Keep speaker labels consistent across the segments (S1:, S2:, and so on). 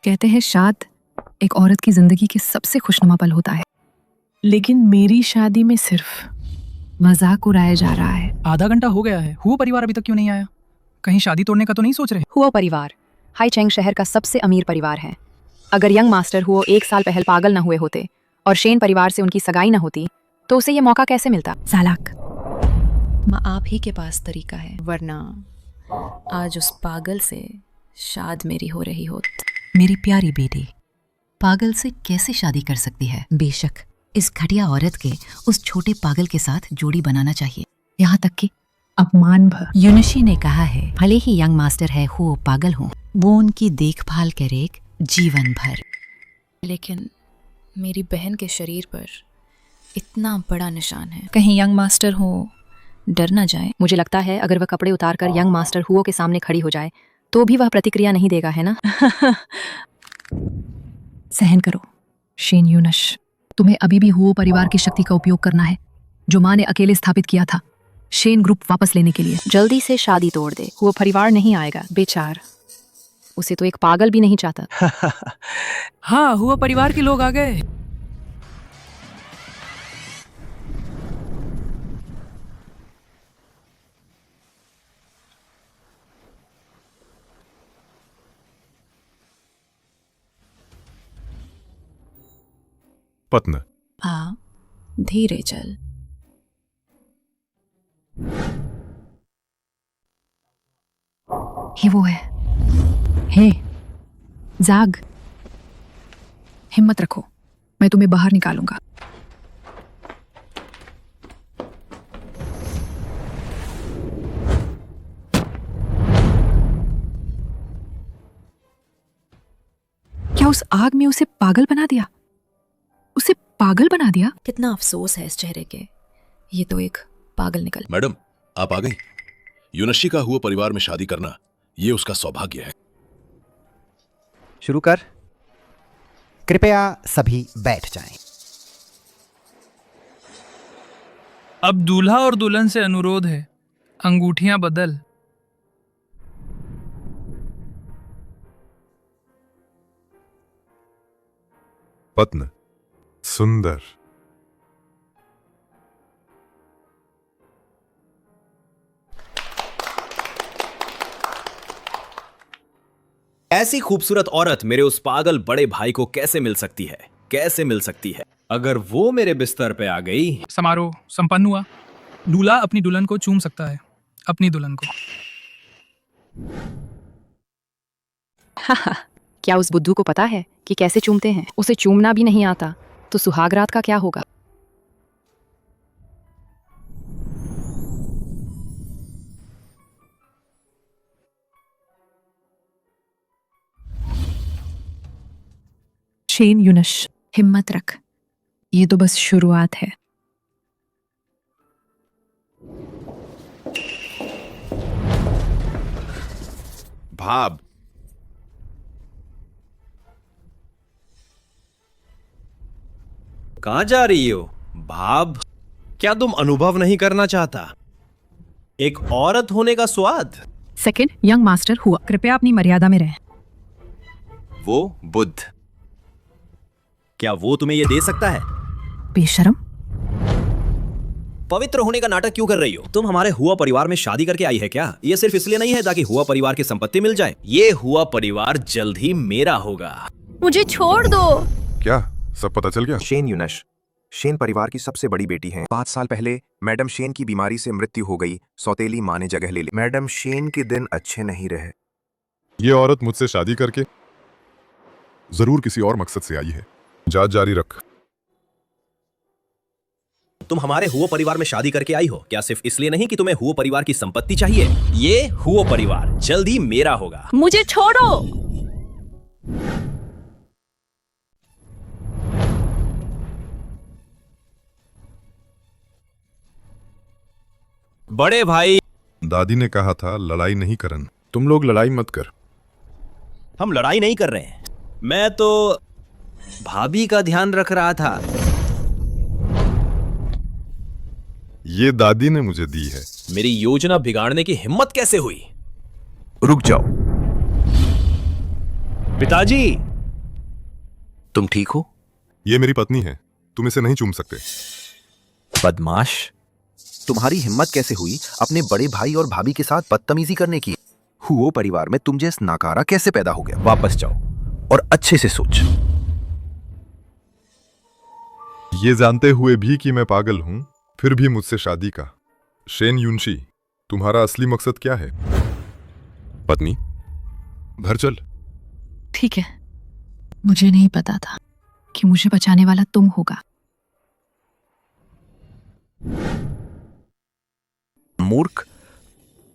S1: कहते हैं शाद एक औरत की जिंदगी के सबसे खुशनुमा पल होता है, लेकिन मेरी शादी में सिर्फ मजाक उड़ाया जा रहा है।
S2: आधा घंटा हो गया है, हुआ परिवार अभी तक क्यों नहीं आया? कहीं शादी तोड़ने का तो नहीं सोच रहे?
S3: हुओ परिवार हाईचेंग शहर का सबसे अमीर परिवार है। अगर यंग मास्टर हुओ 1 साल पहले पागल न हुए होते और शेन परिवार से उनकी सगाई न होती तो उसे ये मौका कैसे मिलता?
S1: सालाक,
S4: माँ आप ही के पास तरीका है, वरना आज उस पागल से शाद मेरी हो रही होत।
S5: मेरी प्यारी बेटी पागल से कैसे शादी कर सकती है? बेशक इस घटिया औरत के उस छोटे पागल के साथ जोड़ी बनाना चाहिए।
S1: यहाँ तक कि अपमान भर।
S5: यूनिशी ने कहा है भले ही यंग मास्टर है हो पागल हो, वो उनकी देखभाल करेगा जीवन भर।
S4: लेकिन मेरी बहन के शरीर पर इतना बड़ा निशान है,
S3: कहीं यंग मास्टर हो डर न जाए। मुझे लगता है अगर वह कपड़े उतारकर यंग मास्टर हुओ के सामने खड़ी हो जाए तो भी वह प्रतिक्रिया नहीं देगा, है ना?
S1: सहन करो शेन यूनश, तुम्हें अभी भी हुओ परिवार की शक्ति का उपयोग करना है जो माँ ने अकेले स्थापित किया था शेन ग्रुप वापस लेने के लिए।
S3: जल्दी से शादी तोड़ दे, हुओ परिवार नहीं आएगा। बेचार, उसे तो एक पागल भी नहीं चाहता।
S2: हाँ, हुआ परिवार के लोग आ गए।
S6: पत्न
S4: आ धीरे चल।
S1: ये वो है। हे जाग, हिम्मत रखो, मैं तुम्हें बाहर निकालूंगा। क्या उस आग में उसे पागल बना दिया? उसे पागल बना दिया?
S4: कितना अफसोस है इस चेहरे के, ये तो एक पागल निकल।
S6: मैडम आप आ गई। यूनशी का हुआ परिवार में शादी करना ये उसका सौभाग्य है।
S7: शुरू कर। कृपया सभी बैठ जाएं।
S2: अब दूल्हा और दुल्हन से अनुरोध है, अंगूठियां बदल।
S6: पत्न सुंदर।
S8: ऐसी खूबसूरत औरत मेरे उस पागल बड़े भाई को कैसे मिल सकती है? कैसे मिल सकती है? अगर वो मेरे बिस्तर पे आ गई।
S2: समारोह संपन्न हुआ। दूल्हा अपनी दुल्हन को चूम सकता है, अपनी दुल्हन को।
S3: क्या उस बुद्धू को पता है कि कैसे चूमते हैं? उसे चूमना भी नहीं आता तो सुहागरात का क्या होगा?
S1: शेन यूनश, हिम्मत रख, ये तो बस शुरुआत है।
S6: भाब
S8: कहां जा रही हो भाब? क्या तुम अनुभव नहीं करना चाहता एक औरत होने का स्वाद?
S1: सेकंड यंग मास्टर हुआ, कृपया अपनी मर्यादा में रहें।
S8: वो बुद्ध, क्या वो तुम्हें ये दे सकता है?
S1: बेशरम,
S8: पवित्र होने का नाटक क्यों कर रही हो? तुम हमारे हुआ परिवार में शादी करके आई है क्या? ये सिर्फ इसलिए नहीं है ताकि हुआ परिवार की संपत्ति मिल जाए। ये हुआ परिवार जल्द ही मेरा होगा।
S4: मुझे छोड़ दो।
S6: क्या सब पता चल गया?
S9: शेन यूनश शेन परिवार की सबसे बड़ी बेटी हैं। 5 साल पहले मैडम शेन की बीमारी से मृत्यु हो गई। सौतेली माँ ने जगह ले ली। मैडम शेन के दिन अच्छे नहीं रहे।
S6: ये औरत मुझसे शादी करके जरूर किसी और मकसद से आई है। जांच जारी रख।
S8: तुम हमारे हुआ परिवार में शादी करके आई हो क्या सिर्फ इसलिए नहीं कि तुम्हें हुआ परिवार की संपत्ति चाहिए? ये हुआ परिवार जल्द ही मेरा होगा।
S4: मुझे छोड़ो।
S8: बड़े भाई,
S6: दादी ने कहा था लड़ाई नहीं करन। तुम लोग लड़ाई मत कर।
S8: हम लड़ाई नहीं कर रहे हैं। मैं तो भाभी का ध्यान रख रहा था।
S6: ये दादी ने मुझे दी है।
S8: मेरी योजना बिगाड़ने की हिम्मत कैसे हुई?
S9: रुक जाओ।
S8: पिताजी,
S9: तुम ठीक हो?
S6: ये मेरी पत्नी है, तुम इसे नहीं चूम सकते।
S9: बदमाश, तुम्हारी हिम्मत कैसे हुई अपने बड़े भाई और भाभी के साथ बदतमीजी करने की? हुओ परिवार में तुम जैस नाकारा कैसे पैदा हो गया? वापस जाओ और अच्छे से सोच।
S6: ये जानते हुए भी कि मैं पागल हूं, फिर भी मुझसे शादी का। शेन यूनशी, तुम्हारा असली मकसद क्या है? पत्नी, घर चल।
S1: ठीक है, मुझे नहीं पता था कि मुझे बचाने वाला तुम होगा।
S9: मूर्ख,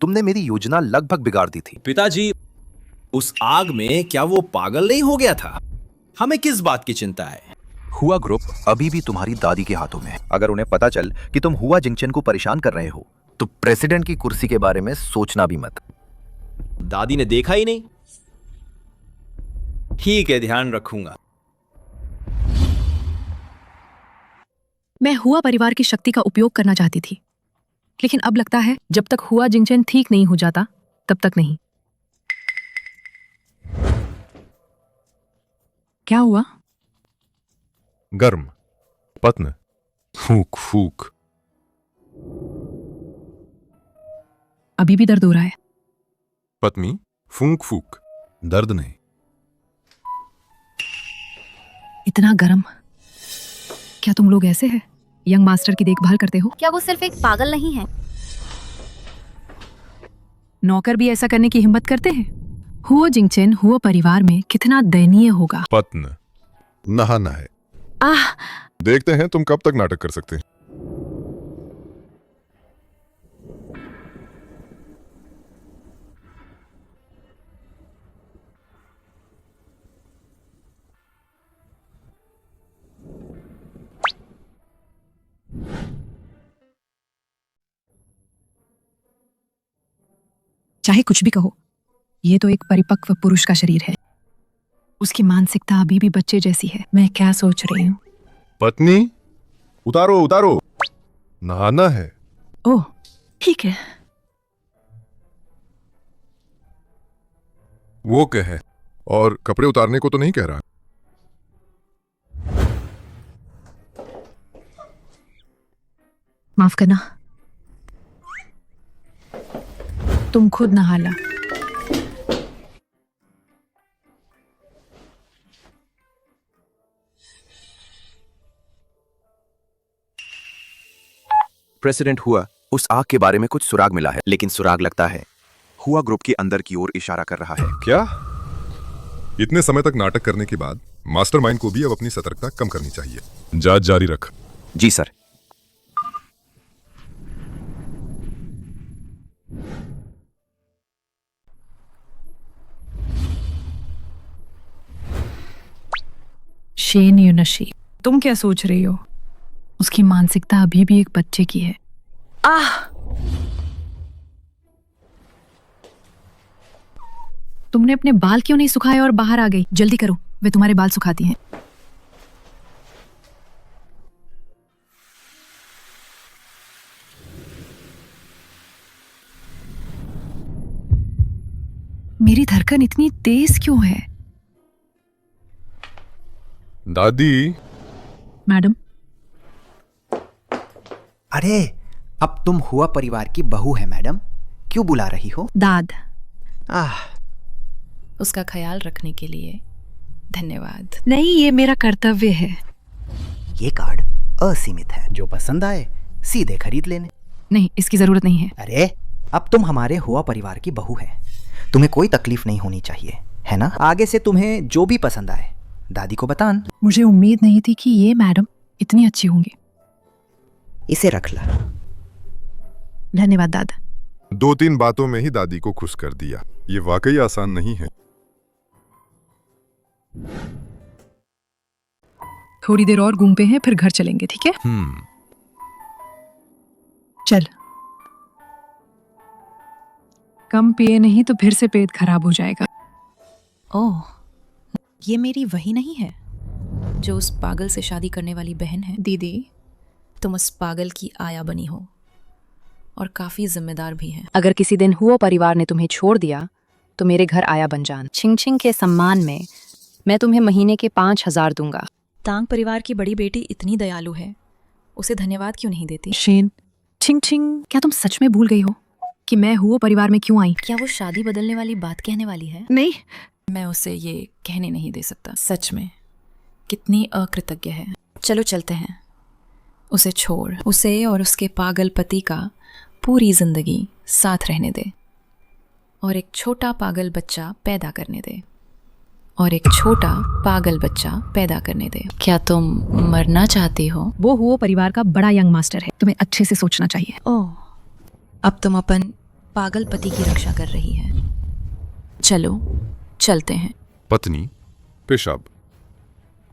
S9: तुमने मेरी योजना लगभग बिगाड़ दी थी।
S8: पिताजी, उस आग में क्या वो पागल नहीं हो गया था? हमें किस बात की चिंता है?
S9: हुआ ग्रुप अभी भी तुम्हारी दादी के हाथों में है। अगर उन्हें पता चल कि तुम हुआ जिंगचन को परेशान कर रहे हो तो प्रेसिडेंट की कुर्सी के बारे में सोचना भी मत।
S8: दादी ने देखा ही नहीं। ठीक है, ध्यान रखूंगा।
S1: मैं हुआ परिवार की शक्ति का उपयोग करना चाहती थी, लेकिन अब लगता है जब तक हुआ जिंगचन ठीक नहीं हो जाता तब तक नहीं। क्या हुआ?
S6: गर्म पत्न, फूक फूक।
S1: अभी भी दर्द हो रहा है?
S6: पत्नी, फूक फूक, दर्द नहीं।
S1: इतना गर्म? क्या तुम लोग ऐसे हैं? यंग मास्टर की देखभाल करते हो?
S10: क्या वो सिर्फ एक पागल नहीं है?
S1: नौकर भी ऐसा करने की हिम्मत करते हैं? हुआ जिंगचन हुआ परिवार में कितना दयनीय होगा।
S6: पत्न, नहाना है।
S1: आह!
S6: देखते हैं तुम कब तक नाटक कर सकते हैं।
S1: चाहे कुछ भी कहो, ये तो एक परिपक्व पुरुष का शरीर है। उसकी मानसिकता अभी भी बच्चे जैसी है। मैं क्या सोच रही हूँ?
S6: पत्नी, उतारो उतारो, नहाना है।
S1: ओह, ठीक है।
S6: वो क्या है? और कपड़े उतारने को तो नहीं कह रहा।
S1: माफ करना, तुम खुद नहा ला।
S9: प्रेसिडेंट हुआ, उस आग के बारे में कुछ सुराग मिला है, लेकिन सुराग लगता है हुआ ग्रुप के अंदर की ओर इशारा कर रहा है।
S6: क्या? इतने समय तक नाटक करने के बाद मास्टरमाइंड को भी अब अपनी सतर्कता कम करनी चाहिए। जांच जारी रख।
S9: जी सर।
S1: शेन यूनशी, तुम क्या सोच रही हो? उसकी मानसिकता अभी भी एक बच्चे की है। आह! तुमने अपने बाल क्यों नहीं सुखाए और बाहर आ गई? जल्दी करो, वे तुम्हारे बाल सुखाती हैं। मेरी धड़कन इतनी तेज क्यों है?
S6: दादी।
S1: मैडम।
S7: अरे, अब तुम हुआ परिवार की बहू है मैडम, क्यों बुला रही हो?
S1: दाद।
S4: उसका ख्याल रखने के लिए धन्यवाद।
S1: नहीं, ये मेरा कर्तव्य है।
S7: ये कार्ड असीमित है, जो पसंद आए सीधे खरीद लेने।
S1: नहीं, इसकी जरूरत नहीं है।
S7: अरे, अब तुम हमारे हुआ परिवार की बहू है, तुम्हें कोई तकलीफ नहीं होनी चाहिए, है ना? आगे से तुम्हें जो भी पसंद आए दादी को बतान।
S1: मुझे उम्मीद नहीं थी कि ये मैडम इतनी अच्छी होंगी।
S7: इसे रख ला।
S1: धन्यवाद दादा।
S6: 2-3 बातों में ही दादी को खुश कर दिया। ये वाकई आसान नहीं है।
S1: थोड़ी देर और घूमते हैं, फिर घर चलेंगे, ठीक है? चल। कम पिए नहीं तो फिर से पेट खराब हो जाएगा।
S4: ओह, ये मेरी वही नहीं है जो उस पागल से शादी करने वाली बहन है? दीदी, तुम उस पागल की आया बनी हो और काफी जिम्मेदार भी हैं।
S3: अगर किसी दिन हुआ परिवार ने तुम्हें छोड़ दिया तो मेरे घर आया बन जान। छिंग छिंग के सम्मान में मैं तुम्हें महीने के 5,000 दूंगा।
S4: तांग परिवार की बड़ी बेटी इतनी दयालु है, उसे धन्यवाद क्यों नहीं देती?
S1: शेन, छिंग छिंग, क्या तुम सच में भूल गई हो कि मैं हुओ परिवार में क्यों आई?
S4: क्या वो शादी बदलने वाली बात कहने वाली है?
S1: नहीं,
S4: मैं उसे ये कहने नहीं दे सकता। सच में कितनी अकृतज्ञ है। चलो चलते हैं। उसे छोड़, उसे और उसके पागल पति का पूरी जिंदगी साथ रहने दे और एक छोटा पागल बच्चा पैदा करने दे क्या तुम मरना चाहती हो?
S1: वो हुओ परिवार का बड़ा यंग मास्टर है, तुम्हें अच्छे से सोचना चाहिए।
S4: ओह, अब तुम अपन पागल पति की रक्षा कर रही है। चलो चलते हैं।
S6: पत्नी, पेशाब।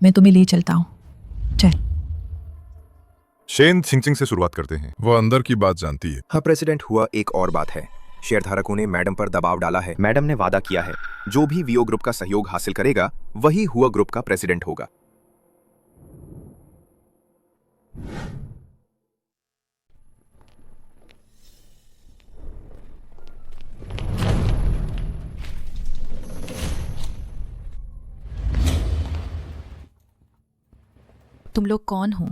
S1: मैं तुम्हें ले चलता हूँ, चल।
S6: शेन छिंगचिंग से शुरुआत करते हैं, वो अंदर की बात जानती है।
S9: हाँ प्रेसिडेंट, हुआ एक और बात है। शेयरधारकों ने मैडम पर दबाव डाला है। मैडम ने वादा किया है जो भी वीओ ग्रुप का सहयोग हासिल करेगा वही हुआ ग्रुप का प्रेसिडेंट होगा।
S4: तुम लोग कौन हो?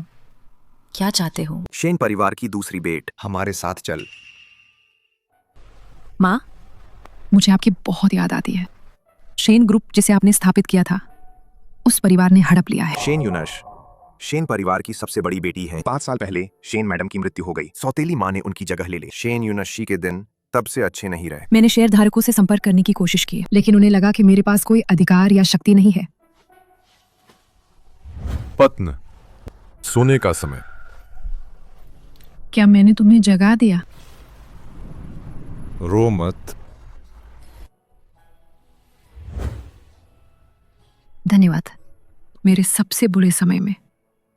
S4: क्या चाहते हो?
S9: शेन परिवार की दूसरी बेट, हमारे साथ चल।
S1: माँ, मुझे आपकी बहुत याद आती है। शेन ग्रुप जिसे आपने स्थापित किया था, उस परिवार ने हड़प लिया है।
S9: शेन यूनश शेन परिवार की सबसे बड़ी बेटी है। 5 साल पहले शेन मैडम की मृत्यु हो गई। सौतेली माँ ने उनकी जगह ले ली। शेन यूनशी के दिन तब से अच्छे नहीं रहे।
S1: मैंने शेयर धारकों से संपर्क करने की कोशिश की, लेकिन उन्हें लगा कि मेरे पास कोई अधिकार या शक्ति नहीं है।
S6: पत्न, सोने का समय।
S1: क्या मैंने तुम्हें जगा दिया?
S6: रो मत।
S1: धन्यवाद मेरे सबसे बुरे समय में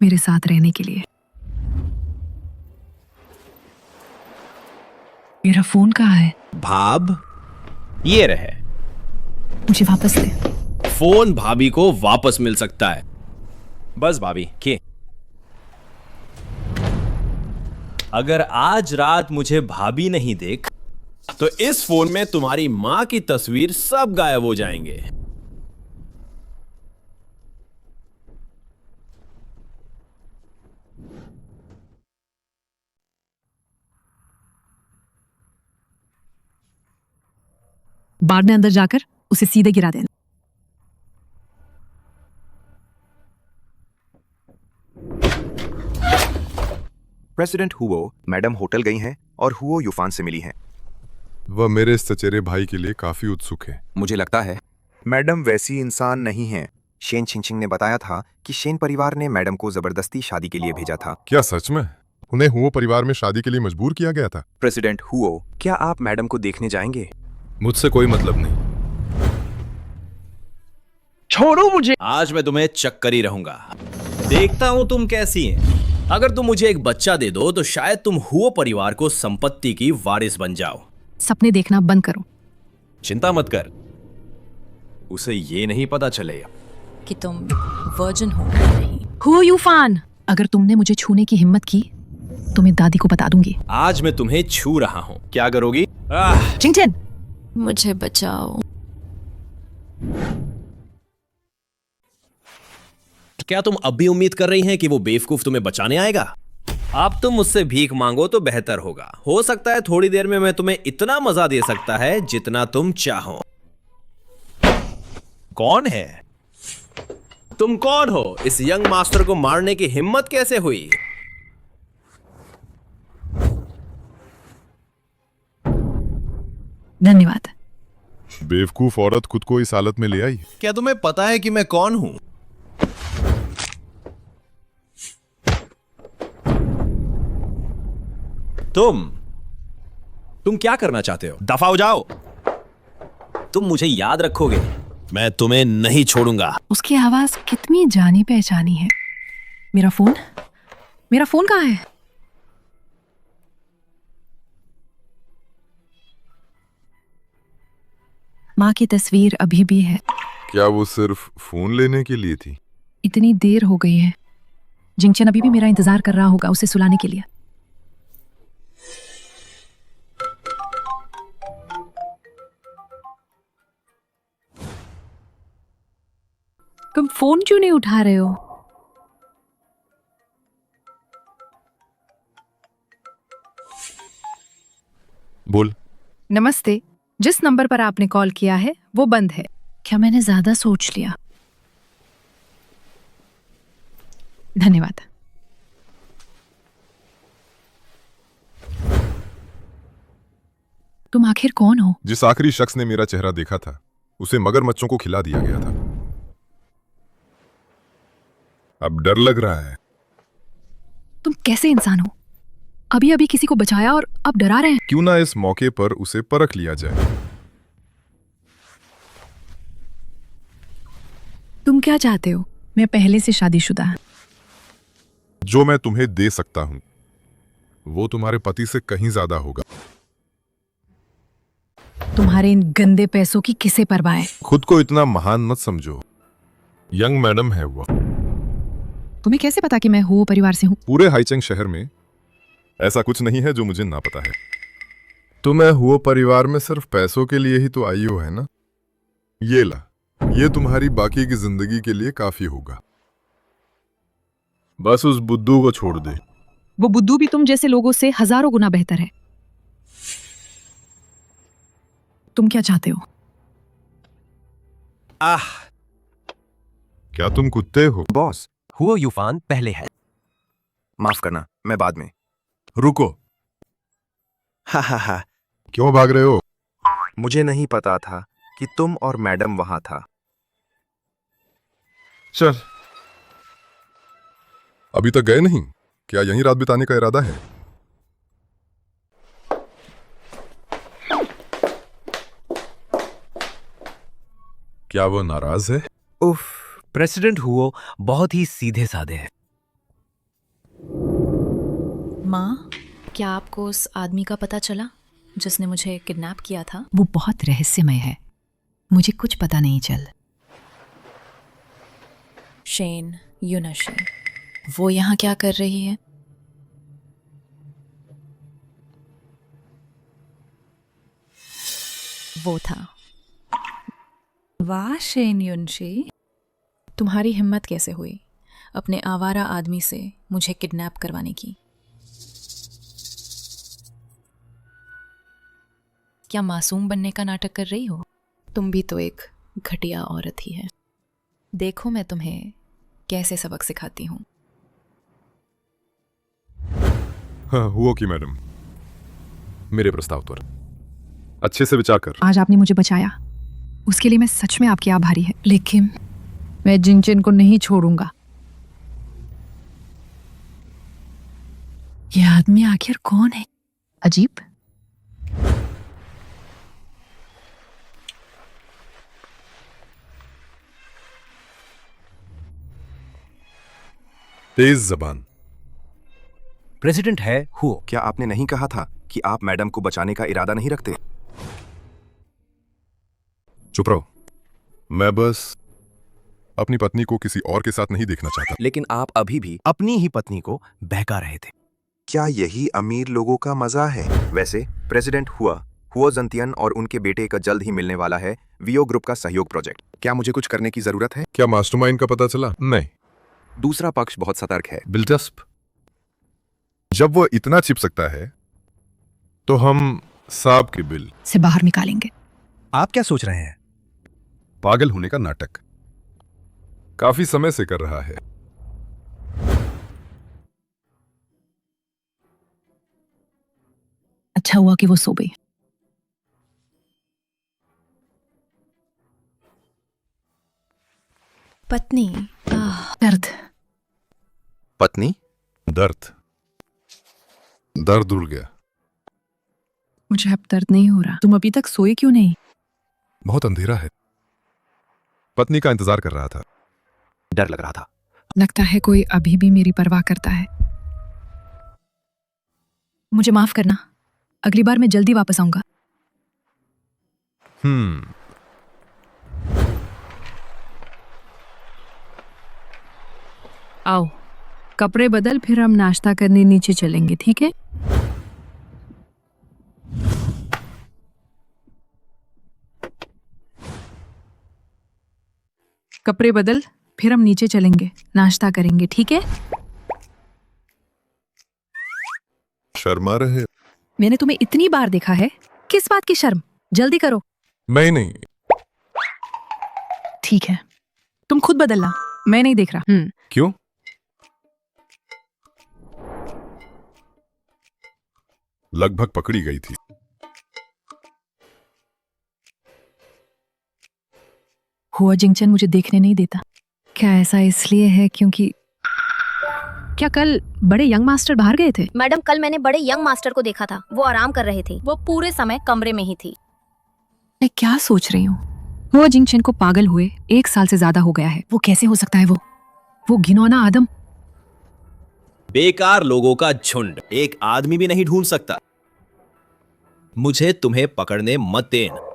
S1: मेरे साथ रहने के लिए। मेरा फोन कहाँ है?
S8: भाब, ये रहे।
S1: मुझे वापस दे।
S8: फोन भाभी को वापस मिल सकता है। बस भाभी के अगर आज रात मुझे भाभी नहीं देख तो इस फोन में तुम्हारी मां की तस्वीर सब गायब हो जाएंगे।
S1: बाढ़ में अंदर जाकर उसे सीधे गिरा देना।
S9: प्रेसिडेंट हुओ मैडम होटल गई हैं और हुओ यूफान से मिली हैं।
S6: वह मेरे इस चचेरे भाई के लिए काफी उत्सुक है।
S9: मुझे लगता है मैडम वैसी इंसान नहीं है। शेन छिंगछिंग ने बताया था कि शेन परिवार ने मैडम को जबरदस्ती शादी के लिए भेजा था।
S6: क्या सच में उन्हें हुओ परिवार में शादी के लिए मजबूर किया गया था?
S9: प्रेसिडेंट हुओ, क्या आप मैडम को देखने जाएंगे?
S6: मुझसे कोई मतलब नहीं।
S8: छोड़ो मुझे। आज मैं तुम्हें चक्कर ही रहूंगा। देखता हूं तुम कैसी हैं। अगर तुम मुझे एक बच्चा दे दो तो शायद तुम हुओ परिवार को संपत्ति की वारिस बन जाओ।
S1: सपने देखना बंद करो।
S8: चिंता मत कर, उसे ये नहीं पता चले
S4: कि तुम वर्जिन हो या नहीं।
S1: हु यूफान, अगर तुमने मुझे छूने की हिम्मत की तो मैं दादी को बता दूंगी।
S8: आज मैं तुम्हें छू रहा हूं। क्या करोगी?
S1: चिंगचिन,
S4: मुझे बचाओ।
S8: क्या तुम अब भी उम्मीद कर रही हैं कि वो बेवकूफ तुम्हें बचाने आएगा? अब तुम मुझसे भीख मांगो तो बेहतर होगा। हो सकता है थोड़ी देर में मैं तुम्हें इतना मजा दे सकता है जितना तुम चाहो। कौन है तुम? कौन हो? इस यंग मास्टर को मारने की हिम्मत कैसे हुई?
S1: धन्यवाद।
S6: बेवकूफ औरत खुद को इस हालत में ले आई।
S8: क्या तुम्हें पता है कि मैं कौन हूं? तुम क्या करना चाहते हो? दफा हो जाओ। तुम मुझे याद रखोगे, मैं तुम्हें नहीं छोड़ूंगा।
S1: उसकी आवाज कितनी जानी पहचानी है। मेरा फोन कहाँ है? माँ की तस्वीर अभी भी है।
S6: क्या वो सिर्फ फोन लेने के लिए थी?
S1: इतनी देर हो गई है। जिंगचन अभी भी मेरा इंतजार कर रहा होगा उसे सुलाने के लिए। तुम फोन क्यों नहीं उठा रहे हो?
S6: बोल।
S1: नमस्ते। जिस नंबर पर आपने कॉल किया है वो बंद है। क्या मैंने ज्यादा सोच लिया? धन्यवाद। तुम आखिर कौन हो?
S6: जिस आखिरी शख्स ने मेरा चेहरा देखा था उसे मगरमच्छों को खिला दिया गया था। अब डर लग रहा है।
S1: तुम कैसे इंसान हो? अभी अभी किसी को बचाया और अब डरा रहे हैं।
S6: क्यों ना इस मौके पर उसे परख लिया जाए।
S1: तुम क्या चाहते हो? मैं पहले से शादीशुदा।
S6: जो मैं तुम्हें दे सकता हूं वो तुम्हारे पति से कहीं ज्यादा होगा।
S1: तुम्हारे इन गंदे पैसों की किसे परवाह है?
S6: खुद को इतना महान मत समझो। यंग मैडम है वो।
S1: तुम्हें कैसे पता कि मैं हो परिवार से हूँ?
S6: पूरे हाईचेंग शहर में ऐसा कुछ नहीं है जो मुझे ना पता है। तुम्हें हुओ परिवार में सिर्फ पैसों के लिए ही तो आई हो, है ना? ये ला, ये तुम्हारी बाकी की जिंदगी के लिए काफी होगा। बस उस बुद्धू को छोड़ दे।
S1: वो बुद्धू भी तुम जैसे लोगों से हजारों गुना बेहतर है। तुम क्या चाहते हो?
S6: क्या तुम कुत्ते हो?
S9: बॉस, हुओ यूफान पहले है। माफ करना, मैं बाद में।
S6: रुको।
S9: हा हा हा।
S6: क्यों भाग रहे हो?
S9: मुझे नहीं पता था कि तुम और मैडम वहां था।
S6: चल। अभी तक गए नहीं? क्या यहीं रात बिताने का इरादा है? क्या वो नाराज है?
S9: उफ, प्रेसिडेंट हुओ बहुत ही सीधे साधे है।
S4: माँ, क्या आपको उस आदमी का पता चला जिसने मुझे किडनैप किया था?
S5: वो बहुत रहस्यमय है, मुझे कुछ पता नहीं चल।
S4: शेन यूनशी, वो यहाँ क्या कर रही है? वो था। वाह शेन यूनशी, तुम्हारी हिम्मत कैसे हुई अपने आवारा आदमी से मुझे किडनैप करवाने की? क्या मासूम बनने का नाटक कर रही हो? तुम भी तो एक घटिया औरत ही है। देखो मैं तुम्हें कैसे सबक सिखाती हूँ।
S6: हाँ, हुओ की मैडम, मेरे प्रस्ताव पर अच्छे से विचार कर।
S1: आज आपने मुझे बचाया, उसके लिए मैं सच में आपकी आभारी है। लेकिन मैं जिनचिन को नहीं छोड़ूंगा। ये आदमी आखिर कौन है? अजीब।
S6: तेज जबान।
S9: प्रेसिडेंट है हुओ। क्या आपने नहीं कहा था कि आप मैडम को बचाने का इरादा नहीं रखते?
S6: चुप रहो। मैं बस अपनी पत्नी को किसी और के साथ नहीं देखना चाहता।
S9: लेकिन आप अभी भी अपनी ही पत्नी को बहका रहे थे। क्या यही अमीर लोगों का मजा है? वैसे प्रेसिडेंट हुओ जंतियन और उनके बेटे का जल्द ही मिलने वाला है वियो ग्रुप का सहयोग प्रोजेक्ट। क्या मुझे कुछ करने की जरूरत है?
S6: क्या मास्टरमाइंड का पता चला? नहीं।
S9: दूसरा पक्ष बहुत सतर्क है।
S6: दिलचस्प। जब वो इतना छिप सकता है तो हम सांप के बिल
S1: से बाहर निकालेंगे।
S9: आप क्या सोच रहे हैं?
S6: पागल होने का नाटक काफी समय से कर रहा है।
S1: अच्छा हुआ कि वो सो गई।
S4: पत्नी।
S1: दर्द।
S9: पत्नी?
S6: दर्द उड़ गया।
S1: मुझे अब दर्द नहीं हो रहा। तुम अभी तक सोए क्यों नहीं?
S6: बहुत अंधेरा है। पत्नी का इंतजार कर रहा था।
S9: डर लग रहा था।
S1: लगता है कोई अभी भी मेरी परवाह करता है। मुझे माफ करना, अगली बार मैं जल्दी वापस आऊंगा। आओ, कपड़े बदल, फिर हम नाश्ता करने नीचे चलेंगे, ठीक है? कपड़े बदल, फिर हम नीचे चलेंगे, नाश्ता करेंगे, ठीक है?
S6: शर्मा रहे।
S1: मैंने तुम्हें इतनी बार देखा है, किस बात की शर्म? जल्दी करो।
S6: मैं नहीं।
S1: ठीक है, तुम खुद बदलना, मैं नहीं देख रहा।
S9: क्यों?
S6: लगभग पकड़ी गई थी।
S1: हुआ जिंगचन मुझे देखने नहीं देता। क्या ऐसा इसलिए है क्योंकि क्या कल बड़े यंग मास्टर बाहर गए थे?
S10: मैडम, कल मैंने बड़े यंग मास्टर को देखा था। वो आराम कर रहे थे। वो पूरे समय कमरे में ही थी।
S1: मैं क्या सोच रही हूँ? हुआ जिंगचन को पागल हुए 1 साल से ज्यादा हो गया है। वो कैसे हो सकता है? वो घिनौना आदम।
S8: बेकार लोगों का झुंड एक आदमी भी नहीं ढूंढ सकता। मुझे तुम्हें पकड़ने मत देना।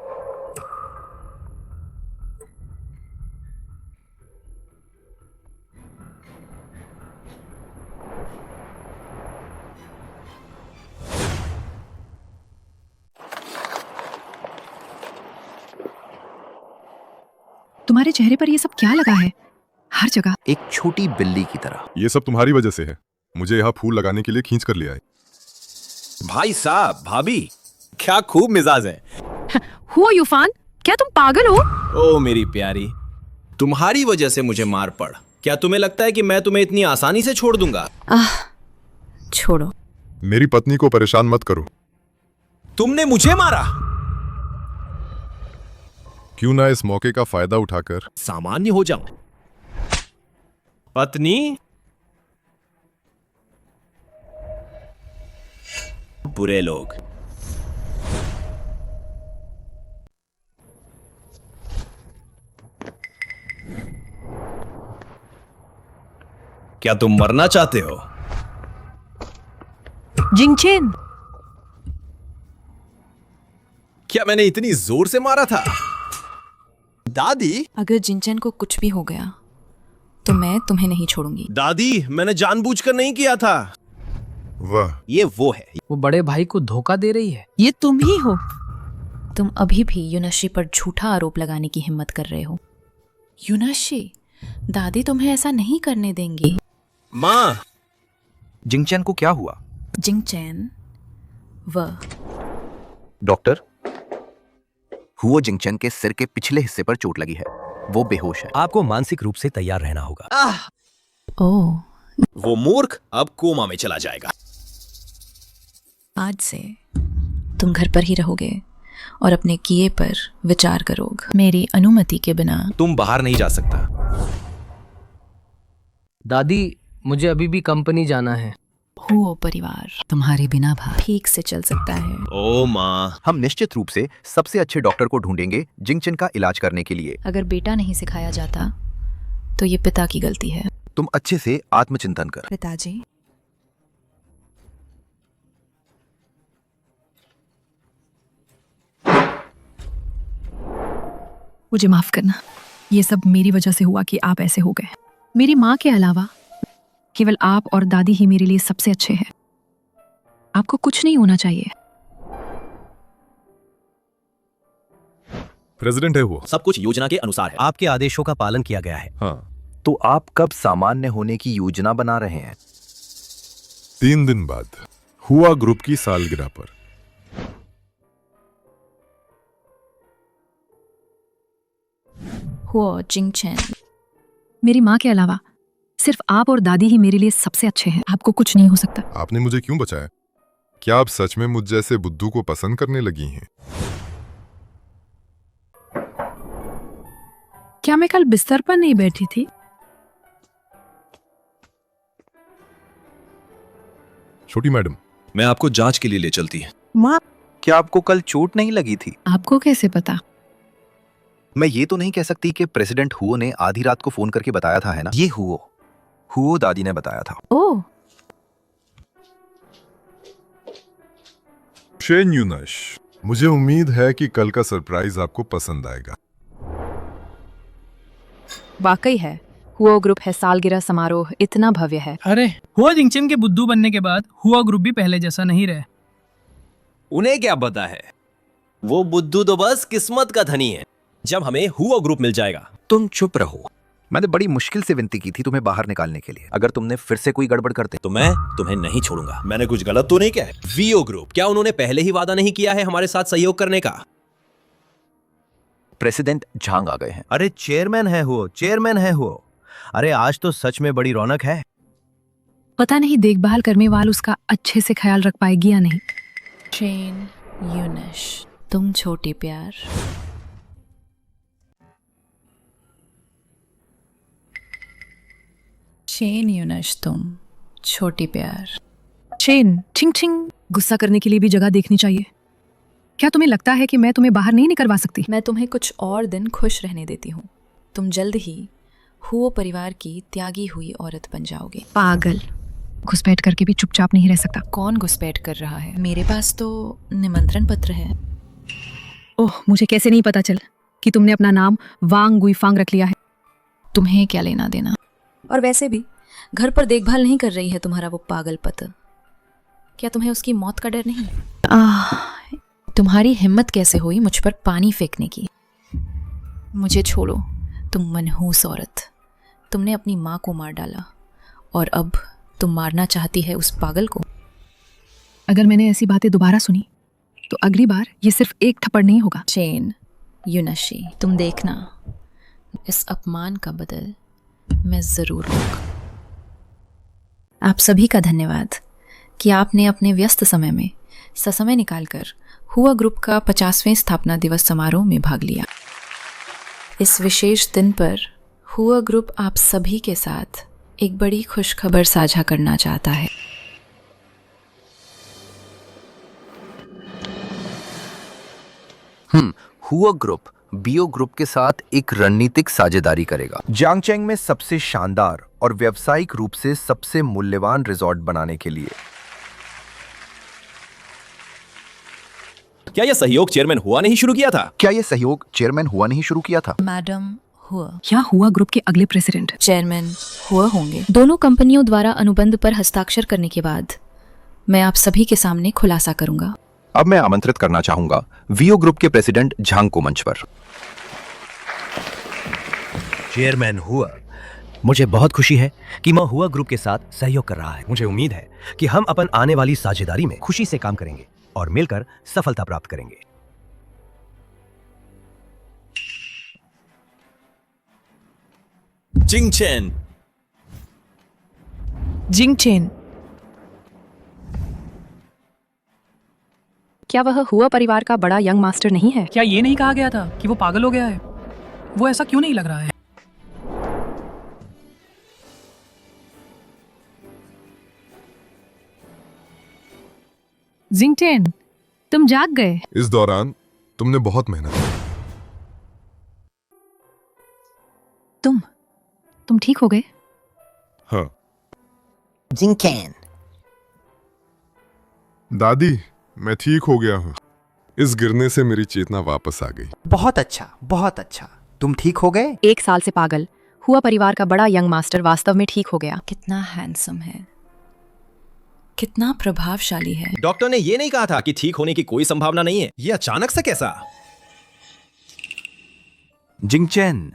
S1: तुम्हारे चेहरे पर ये सब क्या लगा है? हर जगह
S9: एक छोटी बिल्ली की तरह।
S6: ये सब तुम्हारी वजह से है। मुझे यहाँ फूल लगाने के लिए खींच कर लिया है।
S8: भाई साहब, भाभी, क्या खूब मिजाज है।
S1: हुआ यूफान, क्या तुम पागल हो?
S8: ओ मेरी प्यारी, तुम्हारी वजह से मुझे मार पड़। क्या तुम्हें लगता है कि मैं तुम्हें इतनी आसानी से छोड़ दूंगा?
S3: छोड़ो।
S6: मेरी पत्नी को परेशान मत करो।
S8: तुमने मुझे मारा।
S6: क्यों ना इस मौके का फायदा उठाकर
S8: सामान्य हो जाऊं। पत्नी, बुरे लोग। क्या तुम मरना चाहते हो?
S1: जिंगचेन,
S8: क्या मैंने इतनी जोर से मारा था? दादी,
S4: अगर जिंचन को कुछ भी हो गया तो मैं तुम्हें नहीं छोड़ूंगी।
S8: दादी, मैंने जानबूझकर नहीं किया था।
S6: वाह,
S8: ये वो है।
S2: वो बड़े भाई को धोखा दे रही है।
S1: ये तुम ही हो।
S4: तुम अभी भी यूनाशी पर झूठा आरोप लगाने की हिम्मत कर रहे हो। यूनाशी, दादी तुम्हें ऐसा नहीं करने देंगी।
S8: माँ,
S9: जिंगचैन को क्या हुआ?
S4: जिंगचैन
S9: डॉक्टर, हुओ जिंगचैन के सिर के पिछले हिस्से पर चोट लगी है। वो बेहोश है।
S11: आपको मानसिक रूप से तैयार रहना होगा।
S4: ओह,
S8: वो मूर्ख अब कोमा में चला जाएगा।
S4: आज से तुम घर पर ही रहोगे और अपने किए पर विचार करोगे, मेरी अनुमति के बिना।
S8: तुम बाहर नहीं जा सकता।
S2: दादी, मुझे अभी भी कंपनी जाना है।
S4: हुओ परिवार
S5: तुम्हारे बिना भाई
S4: ठीक से चल सकता है।
S8: ओ माँ,
S9: हम निश्चित रूप से सबसे अच्छे डॉक्टर को ढूंढेंगे जिंगचैन का इलाज करने के लिए।
S4: अगर बेटा नहीं सिखाया जाता तो ये पिता की गलती है।
S9: तुम अच्छे से आत्मचिंतन कर।
S4: पिताजी,
S1: मुझे माफ करना। ये सब मेरी वजह से हुआ कि आप ऐसे हो गए। मेरी माँ के अलावा केवल आप और दादी ही मेरे लिए सबसे अच्छे हैं। आपको कुछ नहीं होना चाहिए।
S6: प्रेसिडेंट है वो।
S8: सब कुछ योजना के अनुसार है।
S11: आपके आदेशों का पालन किया गया है।
S6: हाँ।
S9: तो आप कब सामान्य होने की योजना बना रहे हैं?
S6: 3 दिन बाद, हुआ ग्रुप की सालगिरह पर।
S4: हुओ जिंगचैन,
S1: मेरी माँ के अलावा सिर्फ आप और दादी ही मेरे लिए सबसे अच्छे हैं। आपको कुछ नहीं हो सकता।
S6: आपने मुझे क्यों बचाया? क्या आप सच में मुझ जैसे बुद्धू को पसंद करने लगी हैं?
S1: क्या मैं कल बिस्तर पर नहीं बैठी थी?
S6: छोटी मैडम,
S8: मैं आपको जांच के लिए ले चलती है।
S7: माँ, क्या आपको कल चोट नहीं लगी थी?
S1: आपको कैसे पता?
S9: मैं ये तो नहीं कह सकती कि प्रेसिडेंट हुओ ने आधी रात को फोन करके बताया था, है ना? ये हुओ दादी ने बताया था।
S1: ओह,
S6: शेन यूनश, मुझे उम्मीद है कि कल का सरप्राइज आपको पसंद आएगा।
S3: वाकई है, हुओ ग्रुप है सालगिरह समारोह इतना भव्य है।
S2: अरे, हुआ जिंगचन के बुद्धू बनने के बाद हुआ ग्रुप भी पहले जैसा नहीं रहे।
S8: उन्हें क्या पता है? वो बुद्धू तो बस किस्मत का धनी है। जब हमें हुआ ग्रुप मिल जाएगा।
S9: तुम चुप रहो। मैंने बड़ी मुश्किल से विनती की थी तुम्हें बाहर निकालने के लिए। अगर तुमने फिर से कोई गड़बड़ करते
S8: तो मैं तुम्हें नहीं छोड़ूंगा। मैंने कुछ गलत तो नहीं किया है? वीओ ग्रुप, क्या उन्होंने पहले ही वादा नहीं किया है हमारे साथ सहयोग करने का?
S9: प्रेसिडेंट झांग आ गए हैं।
S11: अरे चेयरमैन है वो, चेयरमैन है वो। अरे आज तो सच में बड़ी रौनक है।
S1: पता नहीं देखभाल करने वाल उसका अच्छे से ख्याल रख पाएगी या नहीं।
S4: शेन यूनश, तुम छोटे प्यार। शेन यूनश, तुम छोटी प्यार।
S1: शेन, छिंग छिंग, गुस्सा करने के लिए भी जगह देखनी चाहिए। क्या तुम्हें लगता है कि मैं तुम्हें बाहर नहीं निकलवा सकती?
S4: मैं तुम्हें कुछ और दिन खुश रहने देती हूँ। तुम जल्द ही हुओ परिवार की त्यागी हुई औरत बन जाओगे।
S1: पागल, घुसपैठ करके भी चुपचाप नहीं रह सकता।
S4: कौन घुसपैठ कर रहा है? मेरे पास तो निमंत्रण पत्र है।
S1: ओह, मुझे कैसे नहीं पता चल कि तुमने अपना नाम वांग गुईफांग रख लिया है।
S4: तुम्हें क्या लेना देना? और वैसे भी घर पर देखभाल नहीं कर रही है तुम्हारा वो पागल पति। क्या तुम्हें उसकी मौत का डर नहीं? तुम्हारी हिम्मत कैसे हुई मुझ पर पानी फेंकने की? मुझे छोड़ो, तुम मनहूस औरत। तुमने अपनी माँ को मार डाला और अब तुम मारना चाहती है उस पागल को।
S1: अगर मैंने ऐसी बातें दोबारा सुनी तो अगली बार ये सिर्फ एक थप्पड़ नहीं होगा।
S4: चेन यूनशी, तुम देखना, इस अपमान का बदल मैं जरूर लूंगा। आप सभी का धन्यवाद कि आपने अपने व्यस्त समय में ससमय निकालकर हुआ ग्रुप का 50वें स्थापना दिवस समारोह में भाग लिया। इस विशेष दिन पर हुआ ग्रुप आप सभी के साथ एक बड़ी खुशखबर साझा करना चाहता है।
S9: हुआ ग्रुप बीओ ग्रुप के साथ एक रणनीतिक साझेदारी करेगा, जांगचेंग में सबसे शानदार और व्यावसायिक रूप से सबसे मूल्यवान रिजॉर्ट बनाने के लिए।
S8: क्या यह सहयोग चेयरमैन हुआ नहीं शुरू किया था?
S9: क्या यह सहयोग चेयरमैन हुआ नहीं शुरू किया था?
S4: मैडम हुआ
S1: या हुआ ग्रुप के अगले प्रेसिडेंट
S4: चेयरमैन हुआ होंगे। दोनों कंपनियों द्वारा अनुबंध पर हस्ताक्षर करने के बाद मैं आप सभी के सामने खुलासा करूंगा।
S9: अब मैं आमंत्रित करना चाहूंगा वीओ ग्रुप के प्रेसिडेंट झांग को मंच पर।
S11: चेयरमैन हुआ, मुझे बहुत खुशी है कि मैं हुआ ग्रुप के साथ सहयोग कर रहा है। मुझे उम्मीद है कि हम अपन आने वाली साझेदारी में खुशी से काम करेंगे और मिलकर सफलता प्राप्त करेंगे।
S8: जिंगचेन,
S1: जिंगचेन, क्या वह हुआ परिवार का बड़ा यंग मास्टर नहीं है?
S2: क्या ये नहीं कहा गया था कि वो पागल हो गया है? वो ऐसा क्यों नहीं लग रहा है?
S1: जिंगचेन, तुम जाग गए।
S6: इस दौरान तुमने बहुत मेहनत की।
S1: तुम ठीक हो गए?
S6: हाँ।
S7: जिंगचेन,
S6: दादी, मैं ठीक हो गया हूँ। इस गिरने से मेरी चेतना वापस आ गई।
S7: बहुत अच्छा, बहुत अच्छा। तुम ठीक हो गए?
S3: 1 साल से पागल हुआ परिवार का बड़ा यंग मास्टर वास्तव में ठीक हो गया।
S4: कितना हैंडसम है, कितना प्रभावशाली है।
S8: डॉक्टर ने ये नहीं कहा था कि ठीक होने की कोई संभावना नहीं है? ये अचानक से कैसा?
S9: जिंगचेन,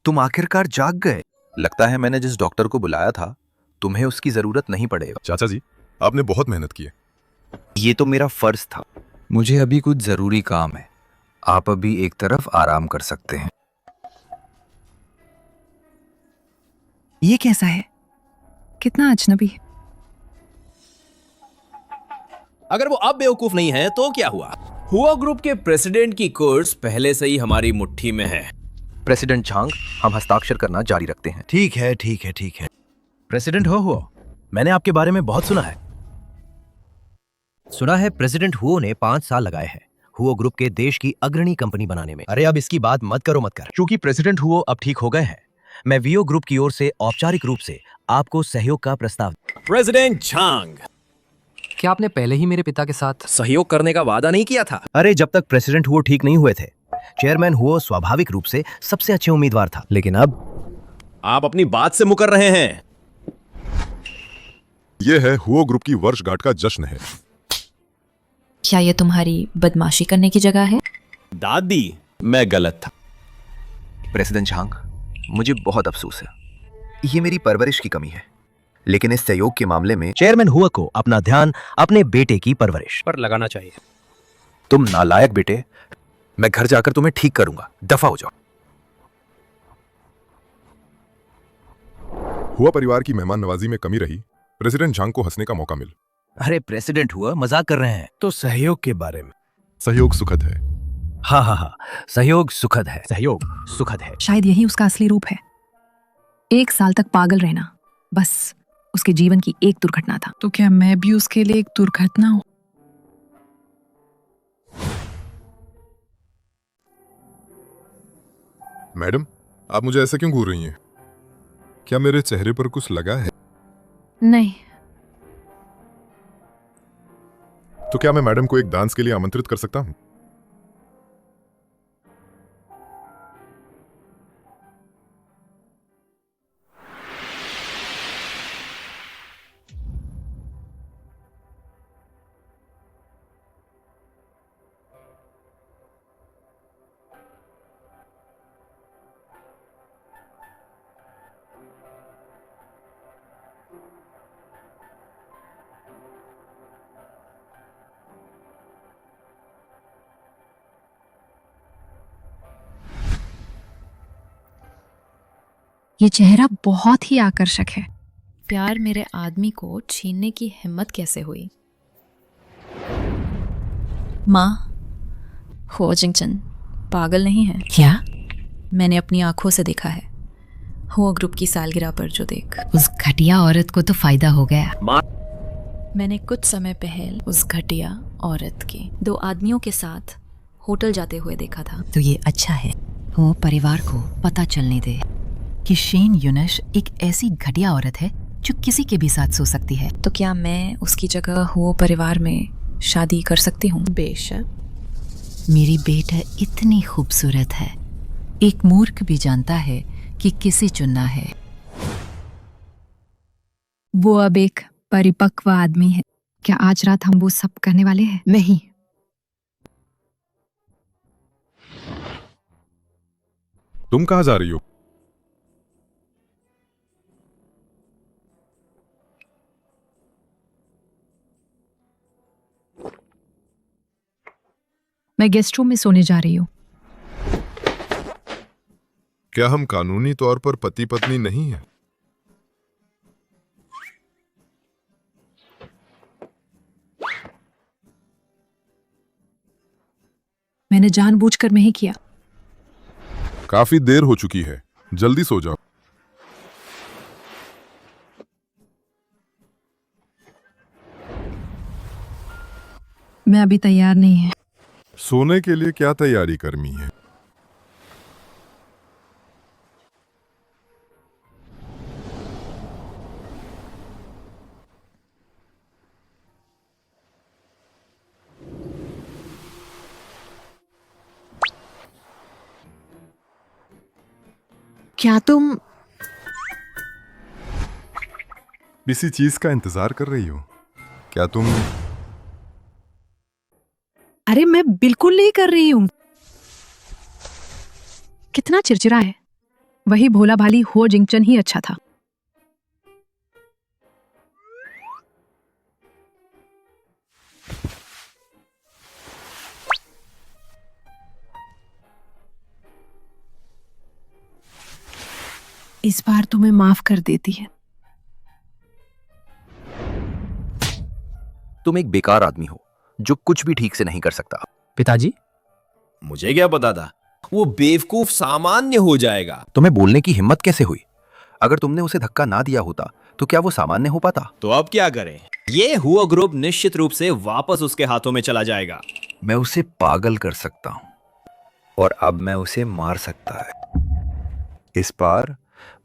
S9: तुम आखिरकार जाग गए। लगता है मैंने जिस डॉक्टर को बुलाया था तुम्हें उसकी जरूरत नहीं पड़ेगा।
S6: चाचा जी, आपने बहुत मेहनत की है।
S9: ये तो मेरा फर्ज था। मुझे अभी कुछ जरूरी काम है। आप अभी एक तरफ आराम कर सकते हैं।
S1: ये कैसा है? कितना अजनबी।
S8: अगर वो अब बेवकूफ नहीं है तो क्या हुआ? हुआ ग्रुप के प्रेसिडेंट की कुर्स पहले से ही हमारी मुट्ठी में है।
S9: प्रेसिडेंट झांग, हम हस्ताक्षर करना जारी रखते हैं।
S11: ठीक है, ठीक है, ठीक है। प्रेसिडेंट हुआ, मैंने आपके बारे में बहुत सुना है। सुना है प्रेसिडेंट हुओ ने 5 साल लगाए हैं हुओ ग्रुप के देश की अग्रणी कंपनी बनाने में। अरे अब इसकी बात मत करो, मत कर। क्योंकि प्रेसिडेंट हुओ अब ठीक हो गए हैं, मैं वीओ ग्रुप की ओर से औपचारिक रूप से आपको सहयोग का प्रस्ताव।
S8: प्रेसिडेंट झांग,
S12: क्या आपने पहले ही मेरे पिता के साथ
S8: सहयोग करने का वादा नहीं किया था?
S11: अरे जब तक प्रेसिडेंट हुओ ठीक नहीं हुए थे, चेयरमैन हुओ स्वाभाविक रूप से सबसे अच्छे उम्मीदवार था। लेकिन अब
S8: आप अपनी बात से मुकर रहे हैं।
S6: यह है हुओ ग्रुप की वर्षगांठ का जश्न है।
S4: क्या ये तुम्हारी बदमाशी करने की जगह है?
S8: दादी, मैं गलत था।
S9: प्रेसिडेंट झांग, मुझे बहुत अफसोस है, ये मेरी परवरिश की कमी है, लेकिन इस सहयोग के मामले में
S11: चेयरमैन हुआ को अपना ध्यान अपने बेटे की परवरिश
S8: पर लगाना चाहिए।
S9: तुम नालायक बेटे, मैं घर जाकर तुम्हें ठीक करूंगा, दफा हो जाओ।
S6: हुआ परिवार की मेहमान नवाजी में कमी रही, प्रेसिडेंट झांग को हंसने का मौका मिल।
S11: अरे प्रेसिडेंट हुआ मजाक कर रहे हैं। तो सहयोग के बारे में?
S6: सहयोग सुखद है।
S11: हाँ हाँ हाँ, सहयोग सुखद है, सहयोग सुखद है।
S1: शायद यही उसका असली रूप है। 1 साल तक पागल रहना बस उसके जीवन की एक दुर्घटना था। तो क्या मैं भी उसके लिए एक दुर्घटना हूं?
S6: मैडम, आप मुझे ऐसे क्यों घूर रही हैं? क्या मेरे चेहरे पर कुछ लगा है?
S1: नहीं।
S6: तो क्या मैं मैडम को एक डांस के लिए आमंत्रित कर सकता हूं?
S1: ये चेहरा बहुत ही आकर्षक है।
S4: प्यार मेरे आदमी को छीनने की हिम्मत कैसे हुई? माँ, हो जिंगचन पागल नहीं है
S5: क्या?
S4: मैंने अपनी आंखों से देखा है। हो ग्रुप की सालगिरह पर जो देख,
S5: उस घटिया औरत को तो फायदा हो गया।
S4: मैंने कुछ समय पहले उस घटिया औरत के 2 आदमियों के साथ होटल जाते हुए देखा था।
S5: तो ये अच्छा है, वो परिवार को पता चलने दे कि शेन यूनश एक ऐसी घटिया औरत है जो किसी के भी साथ सो सकती है।
S4: तो क्या मैं उसकी जगह हो परिवार में शादी कर सकती हूँ? बेशक।
S5: मेरी बेटा इतनी खूबसूरत है, एक मूर्ख भी जानता है कि किसे चुनना है।
S1: वो अब एक परिपक्व आदमी है। क्या आज रात हम वो सब करने वाले हैं? नहीं।
S6: तुम कहां जा रही हो?
S1: मैं गेस्ट रूम में सोने जा रही हूँ।
S6: क्या हम कानूनी तौर पर पति पत्नी नहीं हैं?
S1: मैंने जानबूझकर नहीं किया।
S6: काफी देर हो चुकी है, जल्दी सो जाओ।
S1: मैं अभी तैयार नहीं है।
S6: सोने के लिए क्या तैयारी करनी है?
S1: क्या तुम
S6: किसी चीज का इंतजार कर रही हो? क्या तुम?
S1: अरे मैं बिल्कुल नहीं कर रही हूं। कितना चिड़चिड़ा है। वही भोला भाली हो जिंगचन ही अच्छा था। इस बार तुम्हें माफ कर देती है।
S9: तुम एक बेकार आदमी हो जो कुछ भी ठीक से नहीं कर सकता।
S11: पिताजी,
S8: मुझे क्या पता था वो बेवकूफ सामान्य हो जाएगा।
S9: तुम्हें बोलने की हिम्मत कैसे हुई? अगर तुमने उसे धक्का ना दिया होता तो क्या वो सामान्य हो पाता?
S8: तो अब क्या करें? ये हुआ ग्रुप निश्चित रूप से वापस उसके हाथों में चला जाएगा।
S9: मैं उसे पागल कर सकता हूं और अब मैं उसे मार सकता है। इस बार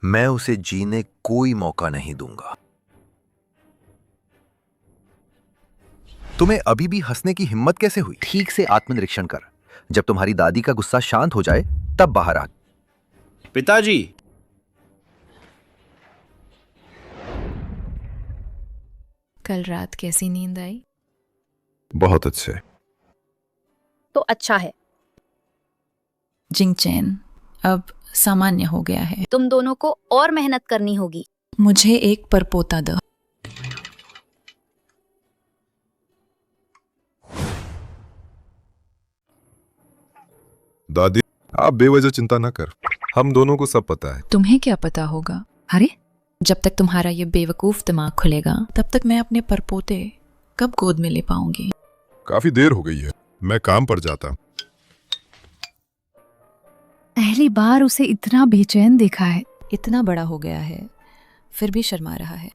S9: मैं उसे जीने कोई मौका नहीं दूंगा। तुम्हें अभी भी हंसने की हिम्मत कैसे हुई? ठीक से आत्मनिरीक्षण कर। जब तुम्हारी दादी का गुस्सा शांत हो जाए तब बाहर आ।
S8: पिताजी,
S4: कल रात कैसी नींद आई?
S6: बहुत अच्छे।
S10: तो अच्छा है।
S4: जिंगचैन, अब सामान्य हो गया है।
S10: तुम दोनों को और मेहनत करनी होगी।
S4: मुझे एक परपोता दो।
S6: दादी, आप बेवजह चिंता ना कर, हम दोनों को सब पता है।
S4: तुम्हें क्या पता होगा?
S1: अरे
S4: जब तक तुम्हारा ये बेवकूफ दिमाग खुलेगा तब तक मैं अपने परपोते कब गोद में ले पाऊंगी?
S6: काफी देर हो गई है, मैं काम पर जाता।
S1: पहली बार उसे इतना बेचैन देखा है।
S4: इतना बड़ा हो गया है फिर भी शर्मा रहा है।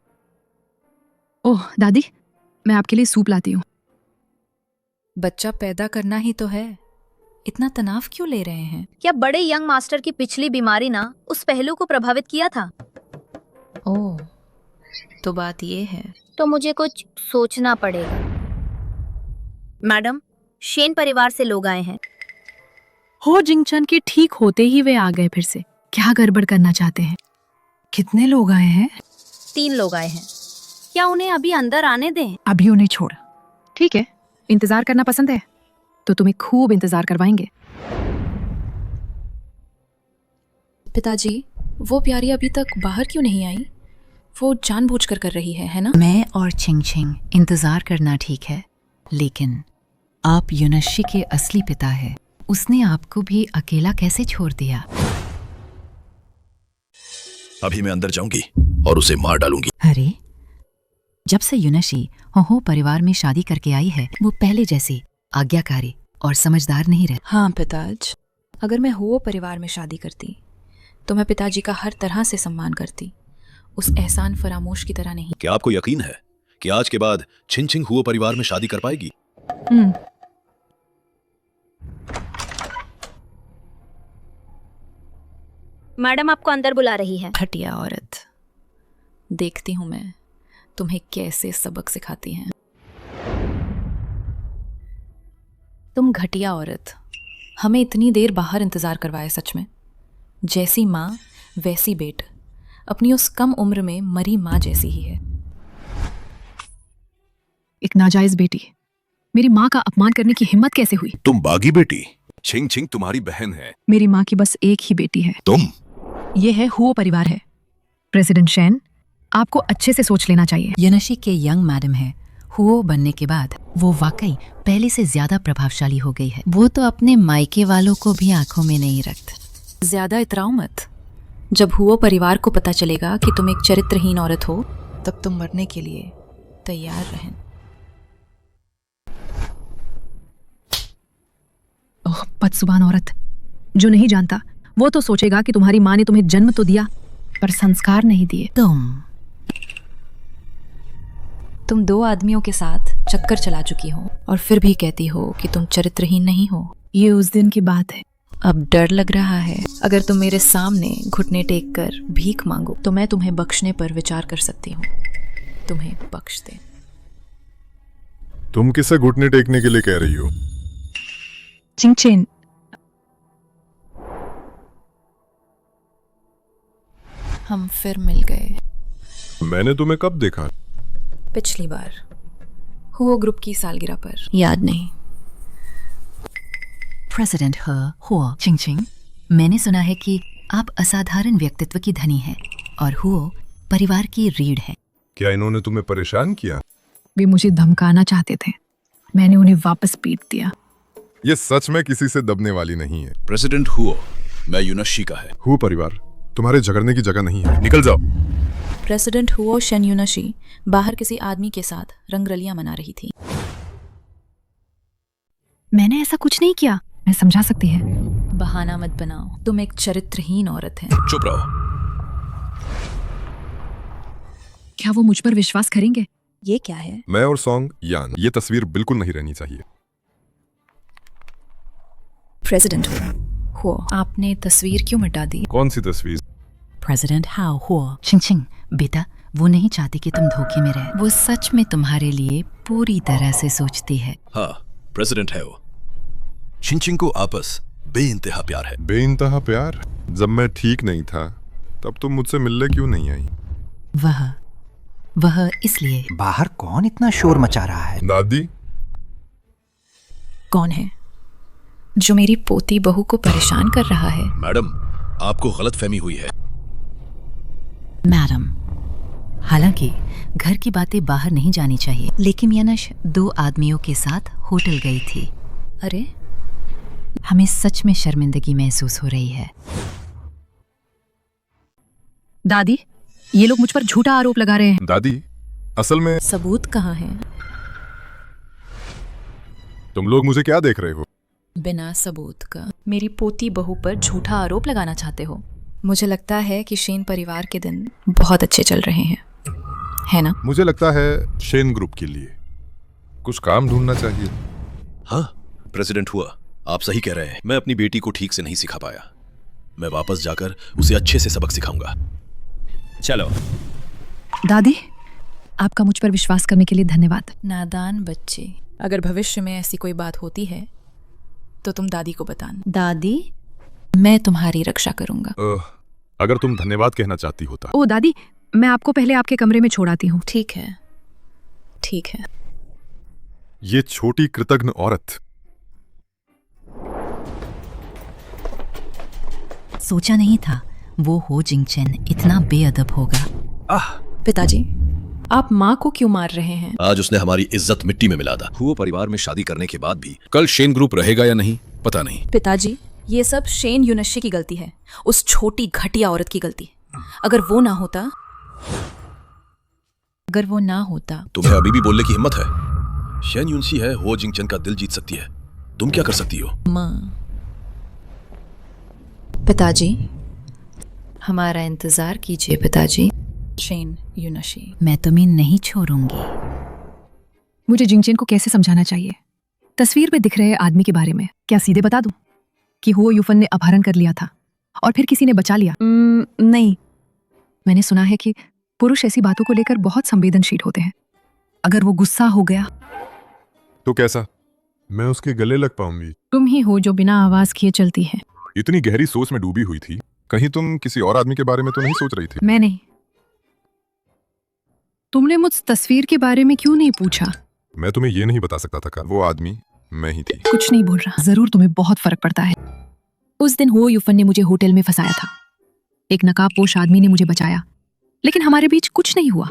S1: ओह दादी, मैं आपके लिए सूप लाती हूँ।
S4: बच्चा पैदा करना ही तो है, इतना तनाव क्यों ले रहे हैं?
S10: क्या बड़े यंग मास्टर की पिछली बीमारी ना उस पहलू को प्रभावित किया था?
S4: ओह, तो बात ये है।
S10: तो मुझे कुछ सोचना पड़ेगा। मैडम, शेन परिवार से लोग आए हैं।
S1: हो जिंगचन के ठीक होते ही वे आ गए फिर से। क्या गड़बड़ करना चाहते हैं? कितने लोग आए हैं?
S10: 3 लोग आए हैं। क्या उन्हें अभी अंदर आने दें?
S1: अभी उन्हें छोड़। ठीक है, इंतजार करना पसंद है तो तुम्हें खूब इंतजार करवाएंगे।
S4: पिताजी, वो प्यारी अभी तक बाहर क्यों नहीं आई? वो जानबूझकर कर रही है ना?
S5: मैं और छिंग छिंग इंतजार करना ठीक है, लेकिन आप युनशी के असली पिता हैं। उसने आपको भी अकेला कैसे छोड़ दिया?
S9: अभी मैं अंदर जाऊंगी और उसे मार डालूंगी।
S5: अरे, जब से युनशी हो परिवार में शादी करके आई है, वो पहले जैसी आज्ञाकारी और समझदार नहीं रहे।
S4: हाँ पिताज, अगर मैं हो परिवार में शादी करती तो मैं पिताजी का हर तरह से सम्मान करती, उस एहसान फरामोश की तरह नहीं।
S9: क्या आपको यकीन है कि आज के बाद छिंग छिंग हुओ परिवार में शादी कर पाएगी?
S10: मैडम आपको अंदर बुला रही है।
S4: घटिया औरत, देखती हूँ मैं तुम्हें कैसे सबक सिखाती हैं। तुम घटिया औरत, हमें इतनी देर बाहर इंतजार करवाए। सच में जैसी माँ वैसी बेट, अपनी उस कम उम्र में मरी माँ जैसी ही है।
S1: एक नाजायज बेटी, मेरी माँ का अपमान करने की हिम्मत कैसे हुई?
S9: तुम बागी बेटी, छिंग छिंग तुम्हारी बहन है।
S1: मेरी माँ की बस एक ही बेटी है।
S9: तुम?
S1: ये है हुओ परिवार है। प्रेसिडेंट शेन, आपको अच्छे से सोच लेना चाहिए।
S5: युनशी के यंग मैडम है। हुओ बनने के बाद वो वाकई पहले से ज्यादा प्रभावशाली हो गई है। वो तो अपने मायके वालों को भी आंखों में नहीं रखती।
S4: ज्यादा इतराओ मत। जब हुओ परिवार को पता चलेगा कि तुम एक चरित्रहीन औरत हो, तब तुम मरने के लिए तैयार रहें।
S1: ओह, बदजुबान औरत। जो नहीं जानता वो तो सोचेगा कि तुम्हारी माँ ने तुम्हें जन्म तो दिया पर संस्कार नहीं दिए।
S4: तुम 2 आदमियों के साथ चक्कर चला चुकी हो और फिर भी कहती हो कि तुम चरित्रहीन नहीं हो।
S1: ये उस दिन की बात है।
S4: अब डर लग रहा है। अगर तुम मेरे सामने घुटने टेक कर भीख मांगो तो मैं तुम्हें बख्शने पर विचार कर सकती हूँ। तुम्हें बख्श दे।
S6: तुम किसे घुटने टेकने के लिए कह रही हो?
S1: चिंगचेन,
S4: हम फिर मिल गए।
S6: मैंने तुम्हें कब देखा?
S4: पिछली बार हुओ ग्रुप की सालगिरह पर। याद नहीं?
S5: प्रेसिडेंट हुओ छिंग छिंग, मैंने सुना है कि आप असाधारण व्यक्तित्व की धनी हैं और हुओ परिवार की रीढ़ है।
S6: क्या इन्होंने तुम्हें परेशान किया?
S1: वे मुझे धमकाना चाहते थे, मैंने उन्हें वापस पीट दिया।
S6: ये सच में किसी से दबने वाली नहीं है।
S9: प्रेसिडेंट हुओ, मैं युनशी का है।
S6: हुओ परिवार तुम्हारे झगड़ने की जगह नहीं है, निकल जाओ।
S4: प्रेसिडेंट हुओ शेन युनशी बाहर किसी आदमी के साथ रंगरलियां मना रही थी।
S1: मैंने ऐसा कुछ नहीं किया, मैं समझा सकती है।
S4: बहाना मत बनाओ, तुम एक चरित्रहीन औरत है।
S9: चुप रहो।
S1: क्या वो मुझ पर विश्वास करेंगे?
S4: ये क्या है?
S6: मैं और सॉन्ग यान, ये तस्वीर बिल्कुल नहीं रहनी चाहिए।
S4: प्रेसिडेंट हुओ, आपने तस्वीर क्यों मिटा दी?
S6: कौन सी तस्वीर?
S5: प्रेसिडेंट हाओ हुओ छिंग छिंग, बेटा वो नहीं चाहती कि तुम धोखे में रहे। वो सच में तुम्हारे लिए पूरी तरह से सोचती है।
S9: हाँ, प्रेसिडेंट है वो। छिंग छिंग को आपस बेइंतहा प्यार है।
S6: बेइंतहा प्यार? जब मैं ठीक नहीं था तब तुम मुझसे मिलने क्यों नहीं आई?
S5: वह इसलिए।
S7: बाहर कौन इतना शोर मचा रहा है?
S6: दादी।
S4: कौन है जो मेरी पोती बहू को परेशान कर रहा है?
S9: मैडम, आपको गलतफहमी हुई है।
S5: मैडम, हालांकि घर की बातें बाहर नहीं जानी चाहिए, लेकिन यनश 2 आदमियों के साथ होटल गई थी।
S4: अरे
S5: हमें सच में शर्मिंदगी महसूस हो रही है।
S1: दादी, ये लोग मुझ पर झूठा आरोप लगा रहे हैं।
S6: दादी, असल में
S4: सबूत कहाँ है?
S6: तुम लोग मुझे क्या देख रहे हो?
S4: बिना सबूत का मेरी पोती बहू पर झूठा आरोप लगाना चाहते हो? मुझे लगता है कि शेन परिवार के दिन बहुत अच्छे चल रहे हैं, है ना?
S6: मुझे लगता है शेन ग्रुप के लिए कुछ काम ढूंढना चाहिए।
S9: हाँ, प्रेसिडेंट हुआ, आप सही कह रहे हैं। मैं अपनी बेटी को ठीक से नहीं सिखा पाया। मैं वापस जाकर उसे अच्छे से सबक सिखाऊंगा।
S8: चलो।
S1: दादी, आपका मुझ पर विश्वास करने के लिए धन्यवाद।
S4: नादान बच्चे, अगर भविष्य में ऐसी कोई बात होती है तो तुम दादी को बताना। दादी, मैं तुम्हारी रक्षा करूंगा।
S6: अगर तुम धन्यवाद कहना चाहती होता।
S1: ओ दादी, मैं आपको पहले आपके कमरे में छोड़ आती हूँ।
S4: ठीक है, ठीक है।
S6: ये छोटी कृतज्ञ औरत।
S5: सोचा नहीं था वो हो जिंगचेन इतना बेअदब होगा।
S4: पिताजी, आप माँ को क्यों मार रहे हैं?
S9: आज उसने हमारी इज्जत मिट्टी में मिला दा। हुओ परिवार में शादी करने के बाद भी कल शेन ग्रुप रहेगा या नहीं पता नहीं।
S4: पिताजी, ये सब शेन यूनशी की गलती है, उस छोटी घटिया औरत की गलती। अगर वो ना होता
S9: तुम्हें अभी भी बोलने की हिम्मत है? शेन यूनशी है, हो जिंगचन का दिल जीत सकती है। तुम क्या कर सकती हो?
S4: माँ। पिताजी, हमारा इंतजार कीजिए पिताजी। शेन यूनशी।
S5: मैं तुम्हें नहीं छोड़ूंगी।
S1: मुझे जिंगचेन को कैसे समझाना चाहिए? तस्वीर में दिख रहे आदमी के बारे में क्या सीधे बता दूं कि हो यूफन ने अपहरण कर लिया था और फिर किसी ने बचा लिया? नहीं, मैंने सुना है कि पुरुष ऐसी बातों को लेकर बहुत संवेदनशील होते हैं। अगर वो गुस्सा हो गया
S6: तो कैसा? मैं उसके गले लग पाऊंगी?
S1: तुम ही हो जो बिना आवाज किए चलती है।
S6: इतनी गहरी सोच में डूबी हुई थी, कहीं तुम किसी और आदमी के बारे में तो नहीं सोच रही थी?
S1: मैं नहीं। तुमने मुझ तस्वीर के बारे में क्यों नहीं पूछा?
S6: मैं तुम्हें ये नहीं बता सकता था, वो आदमी मैं ही थी।
S1: कुछ नहीं बोल रहा, जरूर तुम्हें बहुत फर्क पड़ता है। उस दिन हो यूफन ने मुझे होटल में फंसाया था। एक नकाबपोश आदमी ने मुझे बचाया, लेकिन हमारे बीच कुछ नहीं हुआ।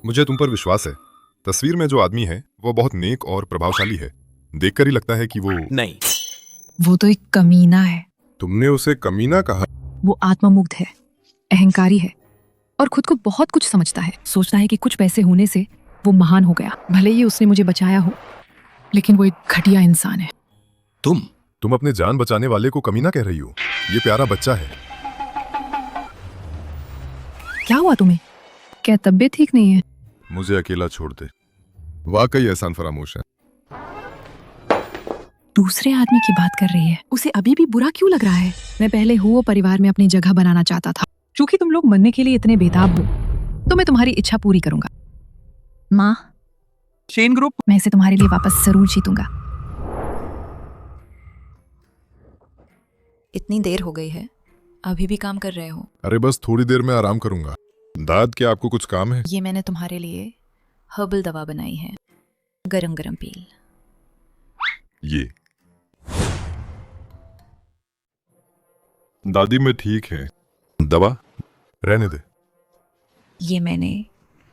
S6: मुझे तुम पर विश्वास है। तस्वीर में जो आदमी है वो बहुत नेक और प्रभावशाली है। देखकर ही लगता है कि वो
S8: नहीं।
S1: वो तो एक कमीना है।
S6: तुमने उसे कमीना कहा?
S1: वो आत्ममुग्ध है, अहंकारी है और खुद को बहुत कुछ समझता है। सोचता है कि कुछ पैसे होने से वो महान हो गया। भले ही उसने मुझे बचाया हो, लेकिन वो एक घटिया इंसान है।
S6: तुम अपने जान बचाने वाले को कमीना कह रही हो? ये प्यारा बच्चा है।
S1: क्या हुआ तुम्हें? क्या तबीयत ठीक नहीं है?
S6: मुझे अकेला छोड़ दे। वाकई एहसान फरामोश है।
S1: दूसरे आदमी की बात कर रही है। उसे अभी भी बुरा क्यों लग रहा है? मैं पहले हुओ परिवार में अपनी जगह बनाना चाहता था। क्योंकि तुम लोग मरने के लिए इतने बेताब हो, तो मैं तुम्हारी इच्छा पूरी करूंगा। माँ,
S2: शेन ग्रुप,
S1: मैं इसे तुम्हारे लिए वापस जरूर जीतूंगा।
S4: इतनी देर हो गई है, अभी भी काम कर रहे हो?
S6: अरे बस थोड़ी देर में आराम करूंगा। दाद, क्या आपको कुछ काम है?
S4: ये मैंने तुम्हारे लिए हर्बल दवा बनाई है, गरम गरम पील।
S6: ये दादी में ठीक है, दवा रहने दे।
S4: ये मैंने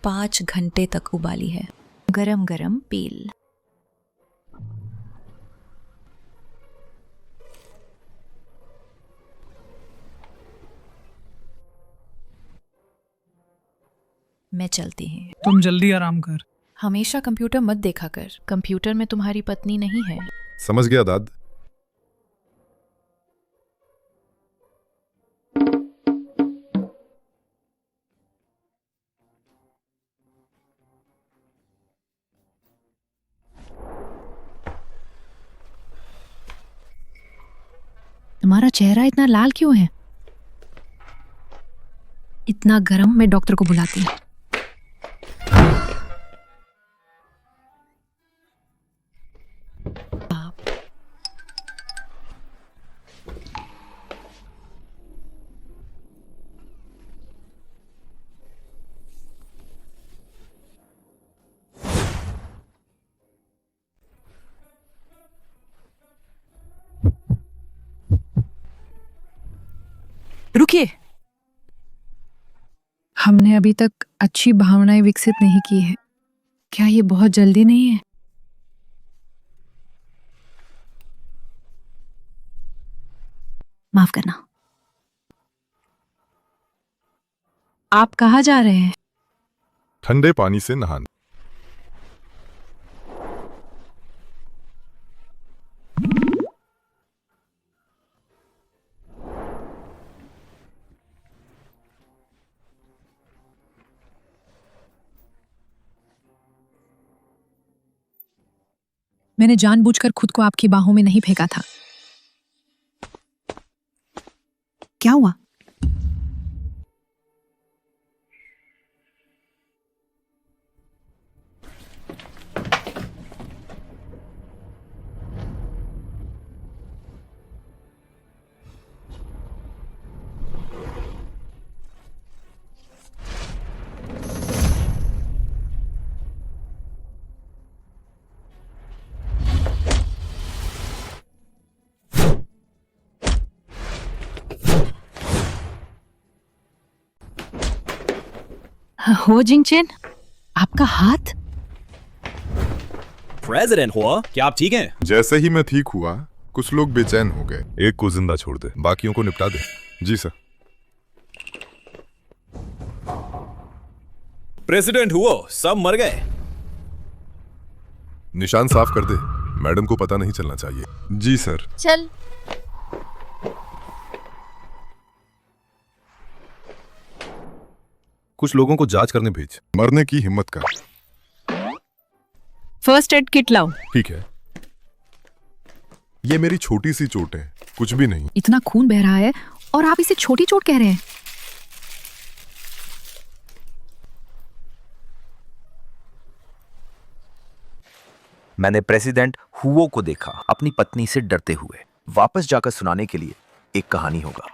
S4: 5 घंटे तक उबाली है, गरम गरम पील। मैं चलती हूँ।
S2: तुम जल्दी आराम कर।
S4: हमेशा कंप्यूटर मत देखा कर, कंप्यूटर में तुम्हारी पत्नी नहीं है।
S6: समझ गया दाद।
S1: तुम्हारा चेहरा इतना लाल क्यों है? इतना गर्म? मैं डॉक्टर को बुलाती हूँ। रुकिए, हमने अभी तक अच्छी भावनाएं विकसित नहीं की है। क्या ये बहुत जल्दी नहीं है?
S5: माफ करना।
S1: आप कहाँ जा रहे हैं?
S6: ठंडे पानी से नहाने।
S1: मैंने जानबूझकर खुद को आपकी बाहों में नहीं फेंका था। क्या हुआ? हो जिंगचेन, आपका हाथ?
S8: प्रेसिडेंट हुआ, क्या आप ठीक हैं?
S6: जैसे ही मैं ठीक हुआ कुछ लोग बेचैन हो गए। एक को जिंदा छोड़ दे, बाकियों को निपटा दे। जी सर।
S8: प्रेसिडेंट हुआ, सब मर गए।
S6: निशान साफ कर दे, मैडम को पता नहीं चलना चाहिए। जी सर।
S10: चल।
S6: कुछ लोगों को जांच करने भेज, मरने की हिम्मत कर।
S1: फर्स्ट एड किट लाओ।
S6: ठीक है। ये मेरी छोटी सी चोट है, कुछ भी नहीं।
S1: इतना खून बह रहा है और आप इसे छोटी चोट कह रहे हैं?
S9: मैंने प्रेसिडेंट हुओ को देखा अपनी पत्नी से डरते हुए। वापस जाकर सुनाने के लिए एक कहानी होगा।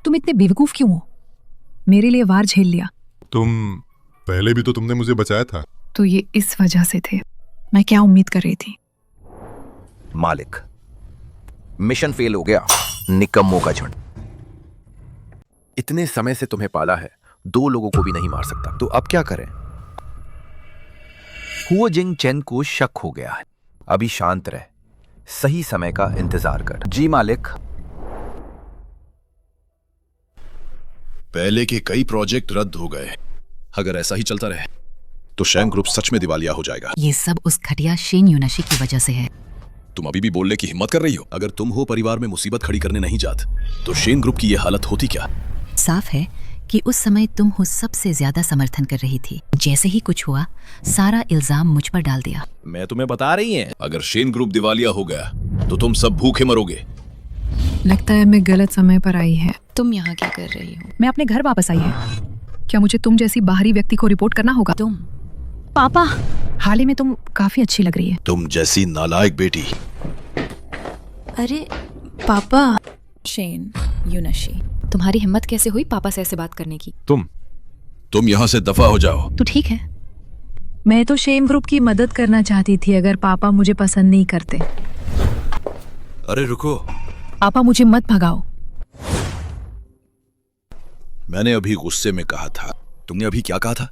S1: तुम इतने बेवकूफ क्यों हो? मेरे लिए वार झेल लिया।
S6: पहले भी तो तुमने मुझे बचाया था।
S1: तो ये इस वजह से थे। मैं क्या उम्मीद कर रही थी?
S9: मालिक, मिशन फेल हो गया। निकम्मों का झुंड। इतने समय से तुम्हें पाला है, 2 लोगों को भी नहीं मार सकता, तो अब क्या करें? हुओ जिंग चेन को शक हो गया है। अभी शांत रह, सही समय का इंतजार कर। जी मालिक।
S13: पहले के कई प्रोजेक्ट रद्द हो गए। अगर ऐसा ही चलता रहे तो शेन ग्रुप सच में दिवालिया हो जाएगा।
S5: ये सब उस घटिया शेन यूनाशी की वजह से है।
S13: तुम अभी भी बोलने की हिम्मत कर रही हो? अगर तुम हो परिवार में मुसीबत खड़ी करने नहीं जाते तो शेन ग्रुप की ये हालत होती क्या?
S5: साफ है कि उस समय तुम हो सबसे ज्यादा समर्थन कर रही थी। जैसे ही कुछ हुआ, सारा इल्जाम मुझ पर डाल दिया।
S8: मैं तुम्हें बता रही है,
S13: अगर शेन ग्रुप दिवालिया हो गया तो तुम सब भूखे मरोगे।
S1: लगता है मैं गलत समय पर आई है।
S4: तुम यहाँ क्या कर रही हो?
S1: मैं अपने घर वापस आई है। क्या मुझे तुम जैसी बाहरी व्यक्ति को रिपोर्ट करना होगा?
S4: तुम?
S1: पापा, हाल ही में तुम काफी अच्छी लग रही है।
S13: तुम जैसी नालायक बेटी।
S4: अरे पापा। शेन यूनाशी, तुम्हारी हिम्मत कैसे हुई पापा से ऐसे बात करने की?
S13: तुम यहाँ से दफा हो जाओ।
S1: तो ठीक है। मैं तो शेन ग्रुप की मदद करना चाहती थी अगर पापा मुझे पसंद नहीं करते।
S13: अरे रुको।
S1: पापा, मुझे मत भगाओ।
S13: मैंने अभी गुस्से में कहा था। तुमने अभी क्या कहा था?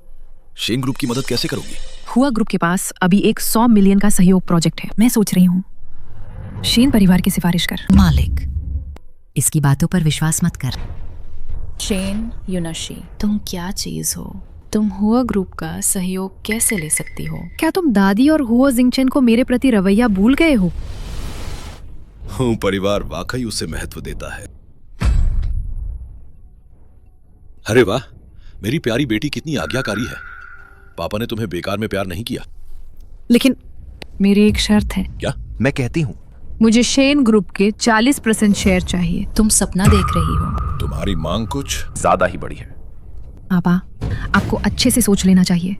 S13: शेन ग्रुप की मदद कैसे करोगी?
S1: हुआ ग्रुप के पास अभी एक 100 मिलियन का सहयोग प्रोजेक्ट है। मैं सोच रही हूँ शेन परिवार की सिफारिश कर।
S5: मालिक, इसकी बातों पर विश्वास मत कर।
S4: शेन यूनाशी, तुम क्या चीज हो? तुम हुआ ग्रुप का सहयोग कैसे ले सकती हो?
S1: क्या तुम दादी और हुआ जिंगचेन को मेरे प्रति रवैया भूल गए हो?
S13: परिवार वाकई उसे महत्व देता है। अरे वाह, मेरी प्यारी बेटी कितनी आज्ञाकारी है। पापा ने तुम्हें बेकार में प्यार नहीं किया।
S1: लेकिन मेरी एक शर्त है।
S13: क्या?
S9: मैं कहती हूँ,
S1: मुझे शेन ग्रुप के 40% शेयर चाहिए।
S4: तुम सपना देख रही हो?
S13: तुम्हारी मांग कुछ
S9: ज्यादा ही बड़ी है।
S1: पापा, आपको अच्छे से सोच लेना चाहिए।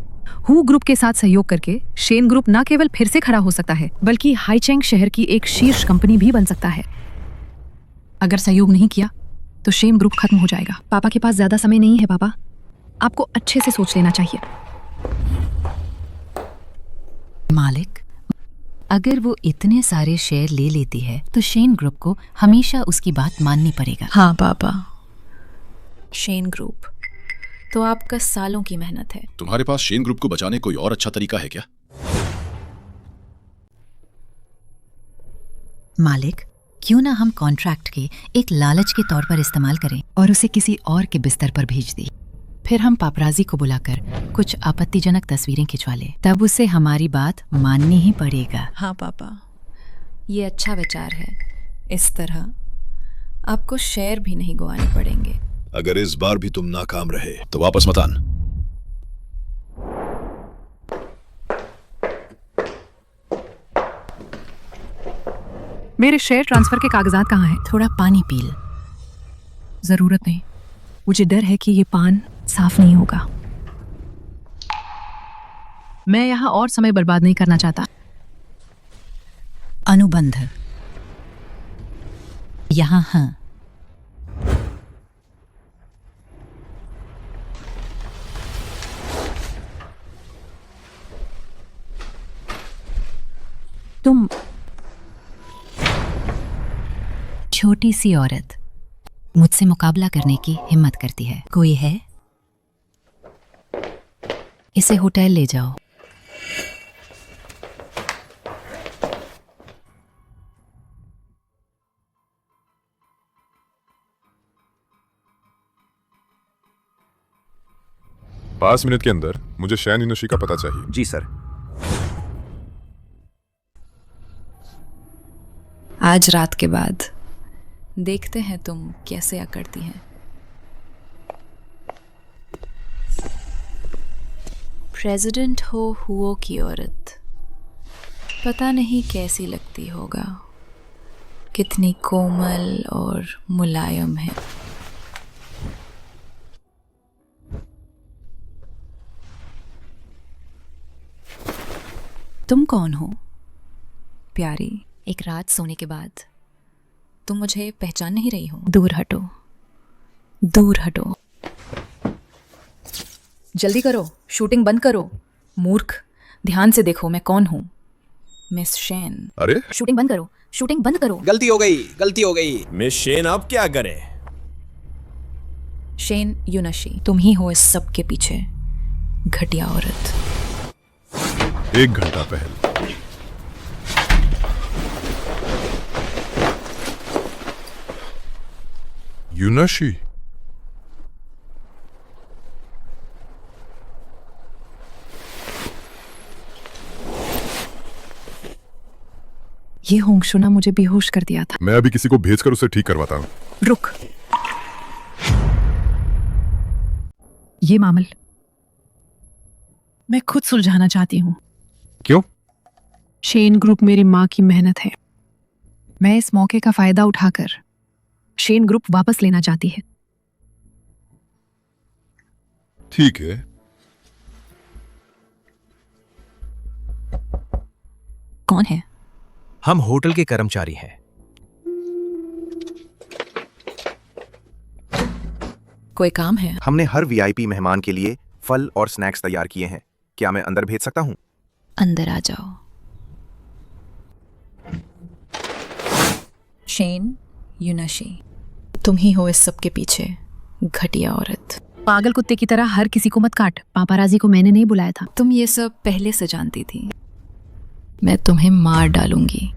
S1: हु ग्रुप के साथ सहयोग करके शेन ग्रुप न केवल फिर से खड़ा हो सकता है, बल्कि हाईचेंग शहर की एक शीर्ष कंपनी भी बन सकता है। अगर सहयोग नहीं किया तो शेन ग्रुप खत्म हो जाएगा। पापा के पास ज्यादा समय नहीं है। पापा, आपको अच्छे से सोच लेना चाहिए।
S5: मालिक, अगर वो इतने सारे शेयर ले लेती है तो शेन ग्रुप को हमेशा उसकी बात माननी पड़ेगा।
S1: हाँ पापा,
S4: शेन ग्रुप तो आपका सालों की मेहनत है।
S13: तुम्हारे पास शेन ग्रुप को बचाने कोई और अच्छा तरीका है क्या?
S5: मालिक, क्यों ना हम कॉन्ट्रैक्ट के एक लालच के तौर पर इस्तेमाल करें और उसे किसी और के बिस्तर पर भेज दें। फिर हम पापराजी को बुलाकर कुछ आपत्तिजनक तस्वीरें खिंचवा लें, तब उसे हमारी बात माननी ही पड़ेगा।
S4: हाँ पापा, ये अच्छा विचार है। इस तरह आपको शेयर भी नहीं गंवाने पड़ेंगे।
S13: अगर इस बार भी तुम नाकाम रहे तो वापस मत आना।
S1: मेरे शेयर ट्रांसफर के कागजात कहाँ हैं?
S5: थोड़ा पानी पी ल।
S1: जरूरत नहीं, मुझे डर है कि ये पान साफ नहीं होगा। मैं यहाँ और समय बर्बाद नहीं करना चाहता।
S5: अनुबंध यहाँ हाँ।
S1: तुम
S5: छोटी सी औरत मुझसे मुकाबला करने की हिम्मत करती है। कोई है? इसे होटल ले जाओ।
S6: पाँच मिनट के अंदर मुझे शैन यूनिशी का पता चाहिए।
S11: जी सर।
S4: आज रात के बाद देखते हैं तुम कैसे अकड़ती हैं। प्रेसिडेंट हो हुओ की औरत, पता नहीं कैसी लगती होगा, कितनी कोमल और मुलायम है। तुम कौन हो प्यारी?
S5: एक रात सोने के बाद
S4: तुम मुझे पहचान नहीं रही हो?
S1: दूर हटो, दूर हटो।
S4: जल्दी करो, शूटिंग बंद करो। मूर्ख, ध्यान से देखो मैं कौन हूँ। Miss Shen.
S6: अरे
S4: शूटिंग बंद करो, शूटिंग बंद करो।
S8: गलती हो गई, गलती हो गई। मिस शेन अब क्या करे?
S4: शेन यूनशी, तुम ही हो इस सब के पीछे, घटिया औरत।
S6: 1 घंटा पहले यूनाशी।
S1: ये होंगशु ने मुझे बेहोश कर दिया था।
S6: मैं अभी किसी को भेजकर उसे ठीक करवाता हूँ।
S1: रुक, ये मामल मैं खुद सुलझाना चाहती हूँ।
S6: क्यों?
S1: शेन ग्रुप मेरी माँ की मेहनत है। मैं इस मौके का फायदा उठाकर शेन ग्रुप वापस लेना चाहती है।
S6: ठीक है।
S4: कौन है?
S11: हम होटल के कर्मचारी हैं।
S4: कोई काम है?
S9: हमने हर वीआईपी मेहमान के लिए फल और स्नैक्स तैयार किए हैं। क्या मैं अंदर भेज सकता हूँ?
S4: अंदर आ जाओ। शेन यूनशी, तुम ही हो इस सब के पीछे, घटिया औरत।
S1: पागल कुत्ते की तरह हर किसी को मत काट। पापाराजी को मैंने नहीं बुलाया था।
S4: तुम ये सब पहले से जानती थी। मैं तुम्हें मार डालूंगी।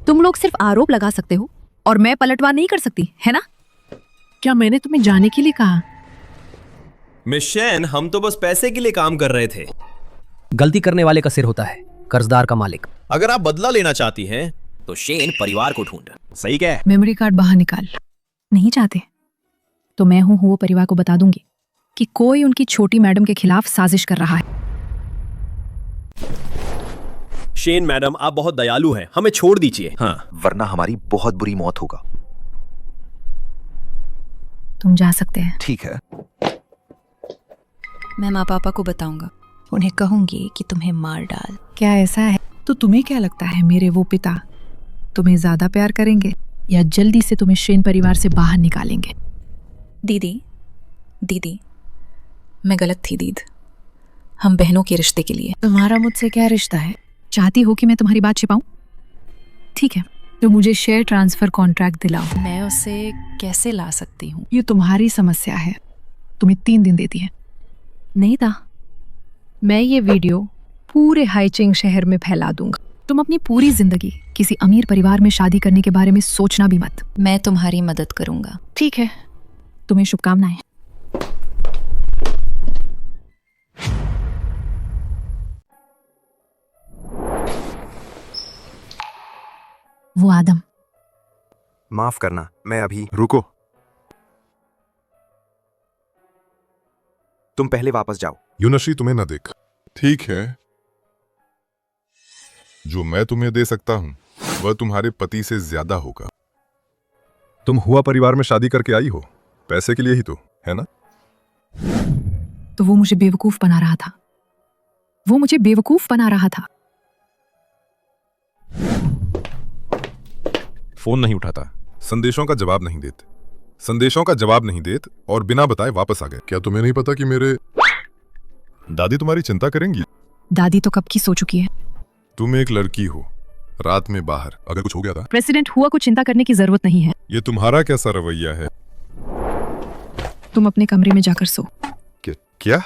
S1: तुम लोग सिर्फ आरोप लगा सकते हो और मैं पलटवार नहीं कर सकती, है ना? क्या मैंने तुम्हें जाने के लिए कहा?
S8: मिस शेन, हम तो बस पैसे के लिए काम कर रहे थे।
S12: गलती करने वाले का सिर होता है, कर्जदार का मालिक।
S8: अगर आप बदला लेना चाहती हैं तो शेन परिवार को ढूंढ। सही क्या है?
S1: मेमोरी कार्ड बाहर निकाल। नहीं चाहते तो मैं हूं वो परिवार को बता दूंगी कि कोई उनकी छोटी मैडम के खिलाफ साजिश कर रहा है।
S8: शेन मैडम, आप बहुत दयालु हैं, हमें छोड़ दीजिए। हाँ,
S9: वरना हमारी बहुत बुरी मौत होगा।
S1: तुम जा सकते हैं।
S9: ठीक है।
S4: मैं माँ पापा को बताऊंगा, उन्हें कहूंगी कि तुम्हें मार डाल।
S1: क्या ऐसा है? तो तुम्हें क्या लगता है मेरे वो पिता तुम्हें ज्यादा प्यार करेंगे या जल्दी से तुम्हें शेन परिवार से बाहर निकालेंगे?
S4: दीदी, मैं गलत थी दीद। हम बहनों के रिश्ते के लिए।
S1: तुम्हारा मुझसे क्या रिश्ता है? चाहती हो कि मैं तुम्हारी बात छिपाऊं? ठीक है, तो मुझे शेयर ट्रांसफर कॉन्ट्रैक्ट दिलाओ।
S4: मैं उसे कैसे ला सकती हूँ?
S1: ये तुम्हारी समस्या है। तुम्हें 3 दिन देती है। नहीं था, मैं ये वीडियो पूरे हाईचिंग शहर में फैला दूंगा। तुम अपनी पूरी जिंदगी किसी अमीर परिवार में शादी करने के बारे में सोचना भी मत।
S4: मैं तुम्हारी मदद करूंगा।
S1: ठीक है, तुम्हें शुभकामनाएं। वो आदम।
S9: माफ करना, मैं अभी।
S6: रुको,
S9: तुम पहले वापस जाओ।
S6: यूनशी तुम्हें न देख। ठीक है, जो मैं तुम्हें दे सकता हूं वह तुम्हारे पति से ज्यादा होगा। तुम हुआ परिवार में शादी करके आई हो पैसे के लिए ही तो, है ना?
S1: तो वो मुझे बेवकूफ बना रहा था। वो मुझे बेवकूफ बना रहा था।
S6: फोन नहीं उठाता, संदेशों का जवाब नहीं देते, संदेशों का जवाब नहीं देते और बिना बताए वापस आ गए। क्या तुम्हें नहीं पता कि मेरे दादी तुम्हारी चिंता करेंगी?
S1: दादी तो कब की सो चुकी है।
S6: तुम एक लड़की हो, रात में बाहर, अगर कुछ हो गया था।
S1: प्रेसिडेंट हुआ को चिंता करने की जरूरत नहीं है।
S6: ये तुम्हारा कैसा रवैया है?
S1: तुम अपने कमरे में जाकर सो।
S6: क्या?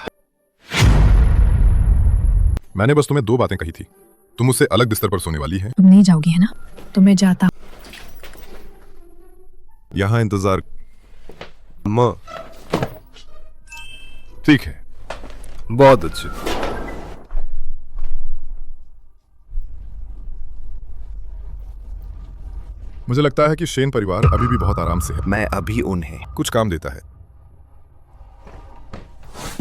S6: मैंने बस तुम्हें 2 बातें कही थी। तुम मुझसे अलग बिस्तर पर सोने वाली है।
S1: तुम नहीं जाओगी है ना? तो मैं जाता।
S6: यहां इंतजार। ठीक है, बहुत अच्छे। मुझे लगता है कि शेन परिवार अभी भी बहुत आराम से है।
S9: मैं अभी उन्हें
S6: कुछ काम देता है।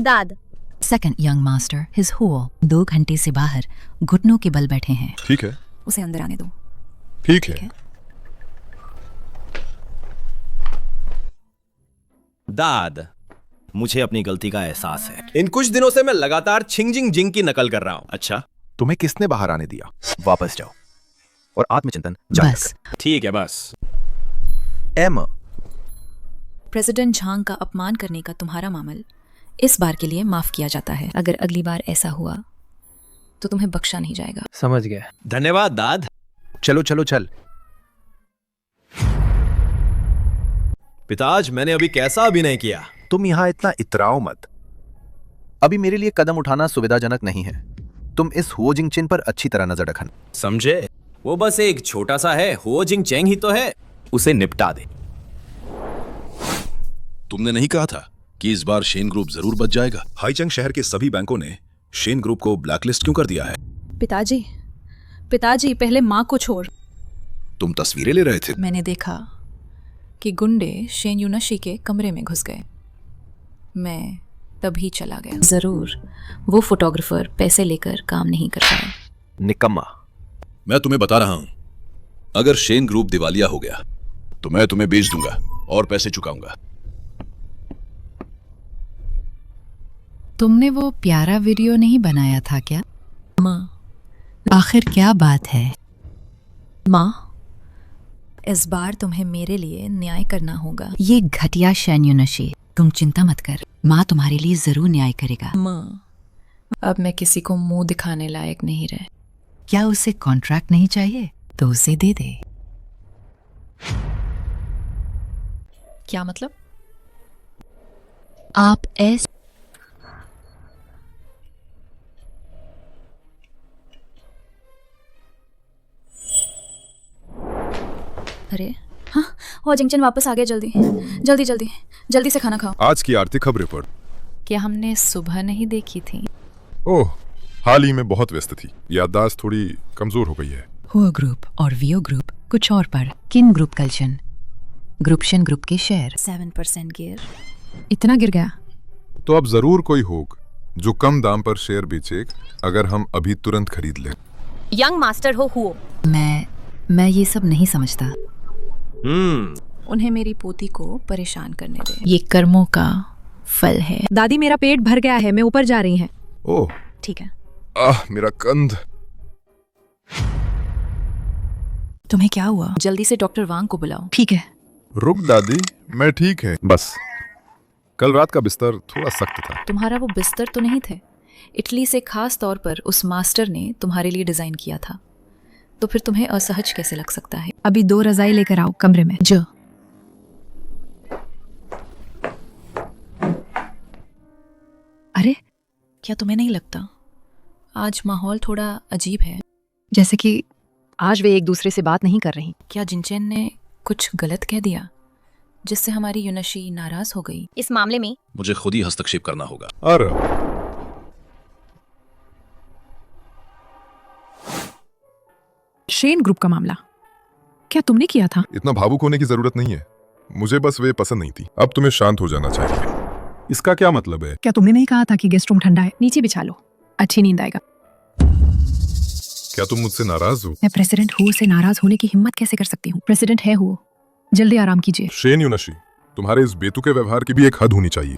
S10: दाद।
S5: सेकंड यंग मास्टर, हिज हुओ 2 घंटे से बाहर घुटनों के बल बैठे हैं।
S6: ठीक है,
S3: उसे अंदर आने दो।
S6: ठीक है।
S8: दाद, मुझे अपनी गलती का एहसास है। इन कुछ दिनों से मैं लगातार छिंगजिंग जिंग की नकल कर रहा हूं। अच्छा,
S9: तुम्हें किसने बाहर आने दिया? वापस जाओ और आत्मचिंतन जारी
S5: बस।
S9: रखें।
S8: ठीक है, बस।
S9: एम,
S4: प्रेसिडेंट झांग का अपमान करने का तुम्हारा मामला इस बार के लिए माफ किया जाता है। अगर अगली बार ऐसा हुआ तो तुम्हें बख्शा नहीं जाएगा।
S12: समझ गया।
S8: धन्यवाद दाद।
S9: चलो चलो चल।
S8: पिताज, मैंने अभी कैसा अभिनय किया?
S9: तुम यहां इतना इतराओ मत। अभी मेरे लिए कदम उठाना सुविधाजनक नहीं है। तुम इस हुओ जिंगचेन पर अच्छी तरह नजर रखना।
S8: समझे? वो बस एक छोटा सा है, हुओ जिंग चेंग ही तो है। उसे निपटा दे।
S13: तुमने नहीं कहा था कि इस बार शेन ग्रुप जरूर बच जाएगा? हाईचंग शहर के सभी बैंकों ने शेन ग्रुप को ब्लैकलिस्ट क्यों कर दिया है?
S4: पिताजी, पिताजी, पहले माँ को छोड़।
S13: तुम तस्वीरें ले रहे थे।
S4: मैंने देखा कि गुंडे शेन यूनशी के कमरे में घुस गए। मैं तभी चला गया। जरूर वो फोटोग्राफर पैसे लेकर काम नहीं कर पाया।
S9: निकम्मा।
S13: मैं तुम्हें बता रहा हूं, अगर शेन ग्रुप दिवालिया हो गया तो मैं तुम्हें बेच दूंगा और पैसे चुकाऊंगा।
S5: तुमने वो प्यारा वीडियो नहीं बनाया था क्या?
S4: माँ,
S5: आखिर क्या बात है?
S4: माँ, इस बार तुम्हें मेरे लिए न्याय करना होगा।
S5: ये घटिया शेन यूनशी, तुम चिंता मत कर, माँ तुम्हारे लिए जरूर न्याय करेगा।
S4: माँ, अब मैं किसी को मुंह दिखाने लायक नहीं रहे।
S5: क्या उसे कॉन्ट्रैक्ट नहीं चाहिए? तो उसे दे दे।
S4: क्या मतलब?
S5: आप ऐसे
S4: अरे हाँ, हो जिंगचन वापस आ गया। जल्दी जल्दी जल्दी जल्दी से खाना खाओ।
S6: आज की आर्थिक खबरें पढ़।
S4: क्या हमने सुबह नहीं देखी थी?
S6: ओह, हाल ही में बहुत व्यस्त थी, याददाश्त थोड़ी कमजोर हो गई है।
S5: हुओ ग्रुप और वियो ग्रुप कुछ और पढ़। किन ग्रुप कल्शन, ग्रुपशन ग्रुप के शेयर
S4: 7% गिर।
S1: इतना गिर गया?
S6: तो अब जरूर कोई होगा जो कम दाम पर शेयर बेचेगा अगर हम अभी तुरंत खरीद लें।
S10: यंग मास्टर हो हुओ।
S5: मैं ये सब नहीं समझता।
S4: उन्हें मेरी पोती को परेशान करने दे।
S3: ये कर्मों का फल है।
S1: दादी, मेरा पेट भर गया है, मैं ऊपर जा रही हैं।
S6: ओह,
S4: ठीक है।
S6: मेरा कंध।
S4: तुम्हें क्या हुआ? जल्दी से डॉक्टर वांग को बुलाओ।
S1: ठीक है।
S6: रुक दादी, मैं ठीक है। बस कल रात का बिस्तर थोड़ा सख्त था।
S4: तुम्हारा वो बिस्तर तो नहीं थे? इटली से खास तौर पर उस मास्टर ने तुम्हारे लिए डिजाइन किया था, तो फिर तुम्हें असहज कैसे लग सकता है?
S1: अभी 2 रजाई लेकर आओ कमरे में। जो अरे
S4: क्या तुम्हें नहीं लगता आज माहौल थोड़ा अजीब है?
S1: जैसे कि
S3: आज वे एक दूसरे से बात नहीं कर रही।
S4: क्या जिनचैन ने कुछ गलत कह दिया जिससे हमारी युनशी नाराज हो गई?
S10: इस मामले में
S13: मुझे खुद ही हस्तक्षेप करना होगा।
S6: अरे
S1: शेन ग्रुप का मामला क्या तुमने किया था?
S6: इतना भावुक होने की जरूरत नहीं है, मुझे बस वे पसंद नहीं थी। अब तुम्हें शांत हो जाना चाहिए। इसका क्या मतलब है?
S1: क्या तुमने नहीं कहा था कि गेस्ट रूम ठंडा है? नीचे बिछा लो, अच्छी नींद आएगा।
S6: क्या तुम मुझसे नाराज हो?
S1: मैं प्रेसिडेंट हू से नाराज होने की हिम्मत कैसे कर सकती हूँ? प्रेसिडेंट है हू, जल्दी आराम कीजिए।
S6: शेन यूनशी, तुम्हारे इस बेतुके व्यवहार की भी एक हद होनी चाहिए।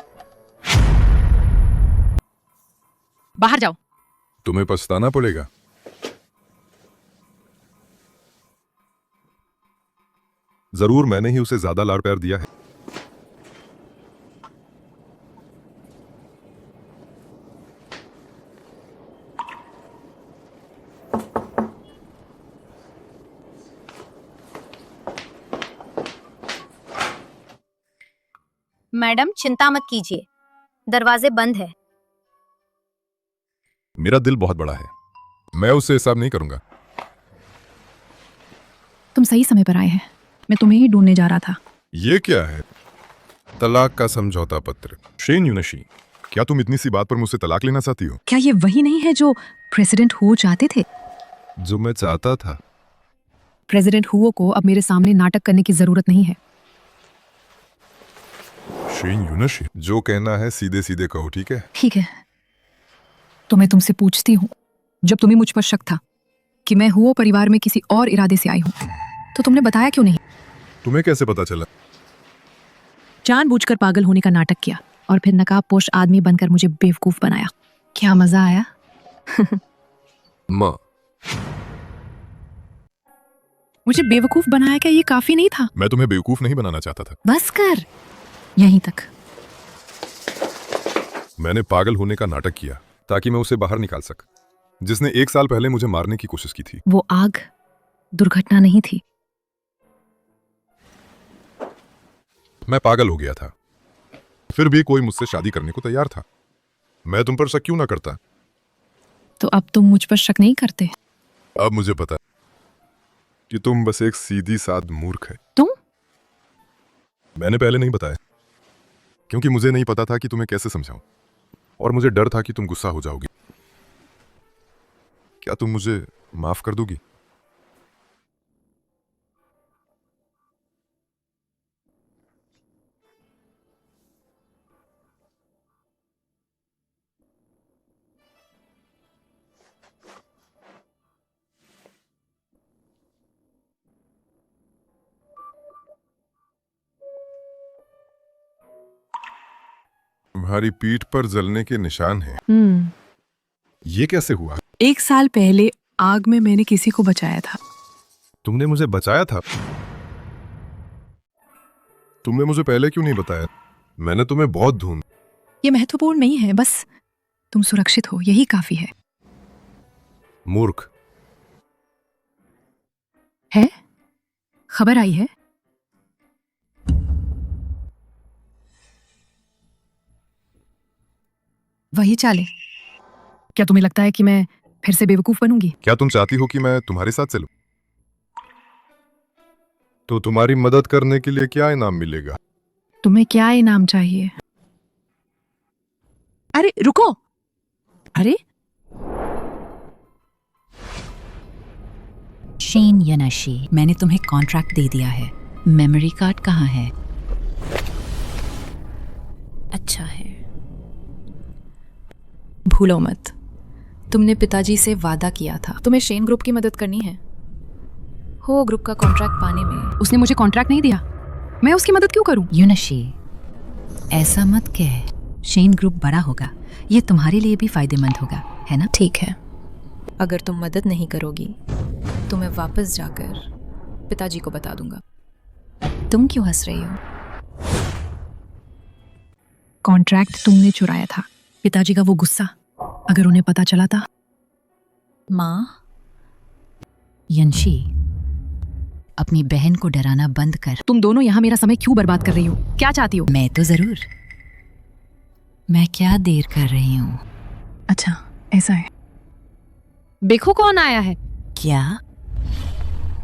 S1: बाहर जाओ।
S6: तुम्हें पछताना पड़ेगा। जरूर मैंने ही उसे ज्यादा लाड़ प्यार दिया है।
S10: मैडम चिंता मत कीजिए, दरवाजे बंद है।
S6: मेरा दिल बहुत बड़ा है, मैं उससे हिसाब नहीं करूंगा।
S1: तुम सही समय पर आए हैं, मैं तुम्हें ही ढूंढने जा रहा था।
S6: ये क्या है? तलाक का समझौता पत्र। शेन यूनशी, क्या तुम इतनी सी बात पर मुझसे तलाक लेना चाहती हो?
S1: क्या ये वही नहीं है जो प्रेसिडेंट हू चाहते थे?
S6: जो मैं चाहता था।
S1: प्रेसिडेंट हू को अब मेरे सामने नाटक करने की जरूरत नहीं है।
S6: शेन यूनशी, जो कहना है सीधे सीधे कहो, ठीक है?
S1: ठीक है, तो मैं तुमसे पूछती हूँ, जब तुम्हें मुझ पर शक था कि मैं हू परिवार में किसी और इरादे से आई हूँ, तो तुमने बताया क्यों नहीं?
S6: तुम्हें कैसे पता चला?
S1: जानबूझकर पागल होने का नाटक किया और फिर नकाबपोश आदमी बनकर मुझे बेवकूफ बनाया। क्या मजा आया?
S6: माँ,
S1: मुझे बेवकूफ बनाया क्या ये काफी नहीं था?
S6: मैं तुम्हें बेवकूफ नहीं बनाना चाहता था।
S1: बस कर, यहीं तक।
S6: मैंने पागल होने का नाटक किया ताकि मैं उसे बाहर निकाल सक, जिसने 1 साल पहले मुझे मारने की कोशिश की थी।
S1: वो आग दुर्घटना नहीं थी।
S6: मैं पागल हो गया था, फिर भी कोई मुझसे शादी करने को तैयार था। मैं तुम पर शक क्यों ना करता?
S1: तो अब तुम मुझ पर शक नहीं करते?
S6: अब मुझे पता कि तुम बस एक सीधी साध मूर्ख है।
S1: तुम?
S6: मैंने पहले नहीं बताया क्योंकि मुझे नहीं पता था कि तुम्हें कैसे समझाऊं, और मुझे डर था कि तुम गुस्सा हो जाओगी। क्या तुम मुझे माफ कर दोगी? तुम्हारी पीठ पर जलने के निशान हैं। ये कैसे हुआ?
S1: 1 साल पहले आग में मैंने किसी को बचाया था।
S6: तुमने मुझे बचाया था? तुमने मुझे पहले क्यों नहीं बताया? मैंने तुम्हें बहुत ढूंढा।
S1: ये महत्वपूर्ण नहीं है, बस तुम सुरक्षित हो, यही काफी है।
S6: मूर्ख
S1: है? खबर आई है? वही चाले। क्या तुम्हें लगता है कि मैं फिर से बेवकूफ बनूंगी?
S6: क्या तुम चाहती हो कि मैं तुम्हारे साथ चलूं? तो तुम्हारी मदद करने के लिए क्या इनाम मिलेगा?
S1: तुम्हें क्या इनाम चाहिए? अरे रुको! अरे
S5: शेन यूनशी, मैंने तुम्हें कॉन्ट्रैक्ट दे दिया है। मेमोरी कार्ड कहाँ है?
S4: अच्छा है, भूलो मत, तुमने पिताजी से वादा किया था। तुम्हें शेन ग्रुप की मदद करनी है। हो ग्रुप का कॉन्ट्रैक्ट पाने में।
S1: उसने मुझे कॉन्ट्रैक्ट नहीं दिया, मैं उसकी मदद क्यों करूं?
S5: यूनशी, ऐसा मत कह। शेन ग्रुप बड़ा होगा, ये तुम्हारे लिए भी फायदेमंद होगा, है ना?
S4: ठीक है, अगर तुम मदद नहीं करोगी तो मैं वापस जाकर पिताजी को बता दूंगा। तुम क्यों हंस रही हो?
S1: कॉन्ट्रैक्ट तुमने चुराया था। पिताजी का वो गुस्सा, अगर उन्हें पता चला था।
S4: माँ,
S5: यंशी, अपनी बहन को डराना बंद कर।
S1: तुम दोनों यहाँ मेरा समय क्यों बर्बाद कर रही हो? क्या चाहती हो?
S5: मैं तो जरूर। मैं क्या देर कर रही हूँ?
S1: अच्छा ऐसा है।
S3: देखो कौन आया है।
S5: क्या?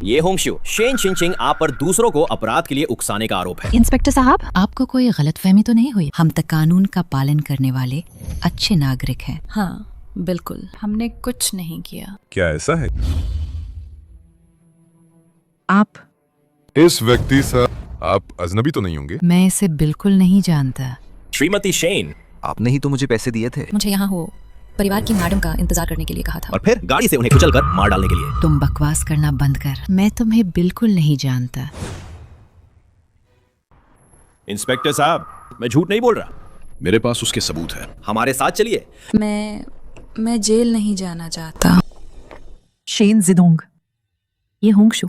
S8: ये होंगशु, शेन शिनचिंग आप पर दूसरों को अपराध के लिए उकसाने का आरोप है।
S3: इंस्पेक्टर साहब,
S5: आपको कोई गलतफहमी तो नहीं हुई? हम तक कानून का पालन करने वाले अच्छे नागरिक हैं।
S4: हाँ बिल्कुल, हमने कुछ नहीं किया।
S6: क्या ऐसा है?
S1: आप
S6: इस व्यक्ति से आप अजनबी तो नहीं होंगे?
S5: मैं इसे बिल्कुल नहीं जानता।
S8: श्रीमती शेन,
S9: आपने ही तो मुझे पैसे दिए थे।
S4: मुझे यहाँ हो परिवार की मैडम का इंतजार करने के लिए कहा था।
S8: और फिर गाड़ी से उन्हें कुचलकर मार डालने के लिए।
S5: तुम बकवास करना बंद कर। मैं तुम्हें बिल्कुल नहीं जानता।
S8: इंस्पेक्टर साहब, मैं झूठ नहीं बोल रहा।
S13: मेरे पास उसके सबूत है।
S8: हमारे साथ चलिए।
S4: मैं जेल नहीं जाना चाहता।
S1: शेन जिदोंग, ये होंगशु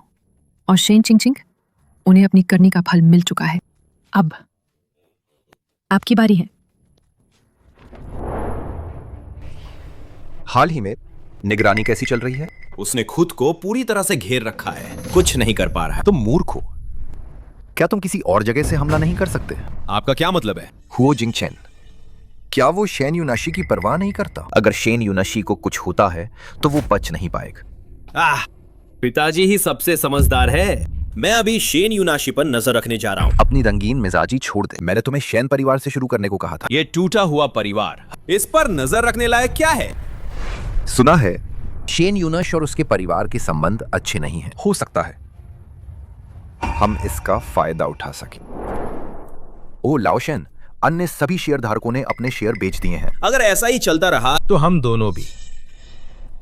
S1: और शेन चिंगचिंग, उन्हें अपनी करनी का फल मिल चुका है। अब आपकी बारी है।
S9: हाल ही में निगरानी कैसी चल रही है?
S8: उसने खुद को पूरी तरह से घेर रखा है, कुछ नहीं कर पा रहा है।
S9: तुम मूर्ख हो। क्या तुम किसी और जगह से हमला नहीं कर सकते?
S8: आपका क्या मतलब है?
S9: हुओ जिंगचेन, क्या वो शेन यूनाशी की परवाह नहीं करता? अगर शेन यूनाशी को कुछ होता है तो वो बच नहीं पाएगा।
S8: पिताजी ही सबसे समझदार है। मैं अभी शेन यूनाशी पर नजर रखने जा रहा हूँ।
S9: अपनी रंगीन मिजाजी छोड़ दे। मैंने तुम्हें शेन परिवार से शुरू करने को कहा था।
S8: ये टूटा हुआ परिवार, इस पर नजर रखने लायक क्या है?
S9: सुना है शेन यूनश और उसके परिवार के संबंध अच्छे नहीं हैं। हो सकता है हम इसका फायदा उठा सकें। ओ लाओशेन, अन्य सभी शेयरधारकों ने अपने शेयर बेच दिए हैं।
S8: अगर ऐसा ही चलता रहा
S13: तो हम दोनों भी।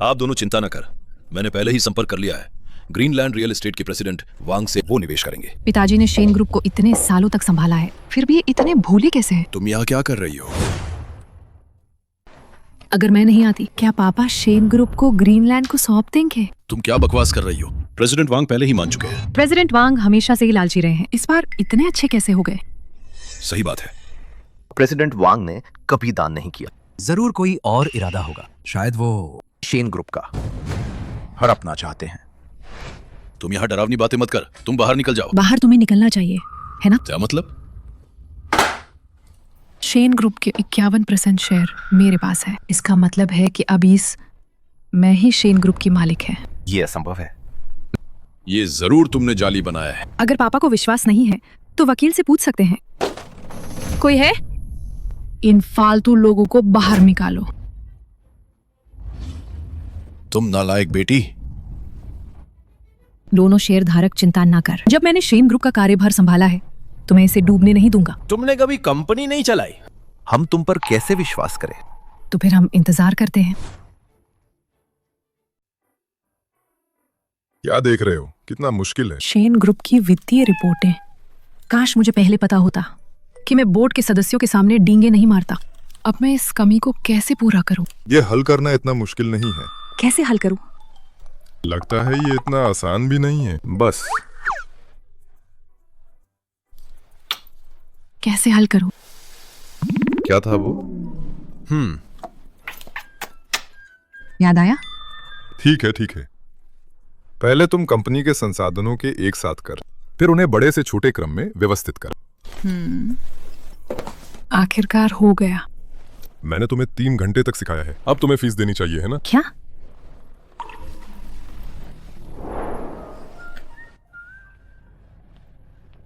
S13: आप दोनों चिंता न कर, मैंने पहले ही संपर्क कर लिया है। ग्रीनलैंड रियल एस्टेट के प्रेसिडेंट वांग से वो निवेश करेंगे।
S1: पिताजी ने शेन ग्रुप को इतने सालों तक संभाला है, फिर भी ये इतने भोले कैसे हैं?
S13: तुम यहाँ क्या कर रही हो?
S1: अगर मैं नहीं आती, क्या पापा शेन ग्रुप को ग्रीनलैंड को सौंप देंगे?
S13: तुम क्या बकवास कर रही हो? प्रेसिडेंट वांग पहले ही मान चुके हैं।
S1: प्रेसिडेंट वांग हमेशा से ही लालची रहे हैं, इस बार इतने अच्छे कैसे हो गए?
S13: सही बात है।
S9: प्रेसिडेंट वांग ने कभी दान नहीं किया।
S11: जरूर कोई और इरादा होगा। शायद वो
S9: शेन ग्रुप का हड़पना चाहते हैं।
S13: तुम यहाँ डरावनी बातें मत कर, तुम बाहर निकल जाओ।
S1: बाहर तुम्हें निकलना चाहिए, है ना?
S13: क्या मतलब?
S1: शेन ग्रुप के 51% शेयर मेरे पास है। इसका मतलब है कि अब मैं ही शेन ग्रुप की मालिक है।
S9: ये असंभव है।
S13: ये जरूर तुमने जाली बनाया है।
S1: अगर पापा को विश्वास नहीं है तो वकील से पूछ सकते हैं। कोई है? इन फालतू लोगों को बाहर निकालो।
S13: तुम नालायक बेटी।
S1: दोनों शेयर धारक चिंता ना कर। जब मैंने शेन ग्रुप का कार्यभार संभाला है तो मैं इसे डूबने नहीं दूंगा।
S8: तुमने कभी कंपनी नहीं चलाई।
S9: हम तुम पर कैसे विश्वास करें?
S1: तो फिर हम इंतजार करते हैं।
S6: क्या देख रहे हो? कितना मुश्किल है।
S1: शेन ग्रुप की वित्तीय रिपोर्टें। काश मुझे पहले पता होता कि मैं बोर्ड के सदस्यों के सामने डींगे नहीं मारता। अब मैं इस कमी को कैसे पूरा करूं?
S6: ये हल करना इतना मुश्किल नहीं है।
S1: कैसे हल करूं?
S6: लगता है ये इतना आसान भी नहीं है। बस
S1: कैसे हल करूं?
S6: क्या था वो?
S1: याद आया?
S6: ठीक है। पहले तुम कंपनी के संसाधनों के एक साथ कर, फिर उन्हें बड़े से छोटे क्रम में व्यवस्थित कर।
S1: आखिरकार हो गया।
S6: मैंने तुम्हें 3 घंटे तक सिखाया है, अब तुम्हें फीस देनी चाहिए, है ना?
S1: क्या?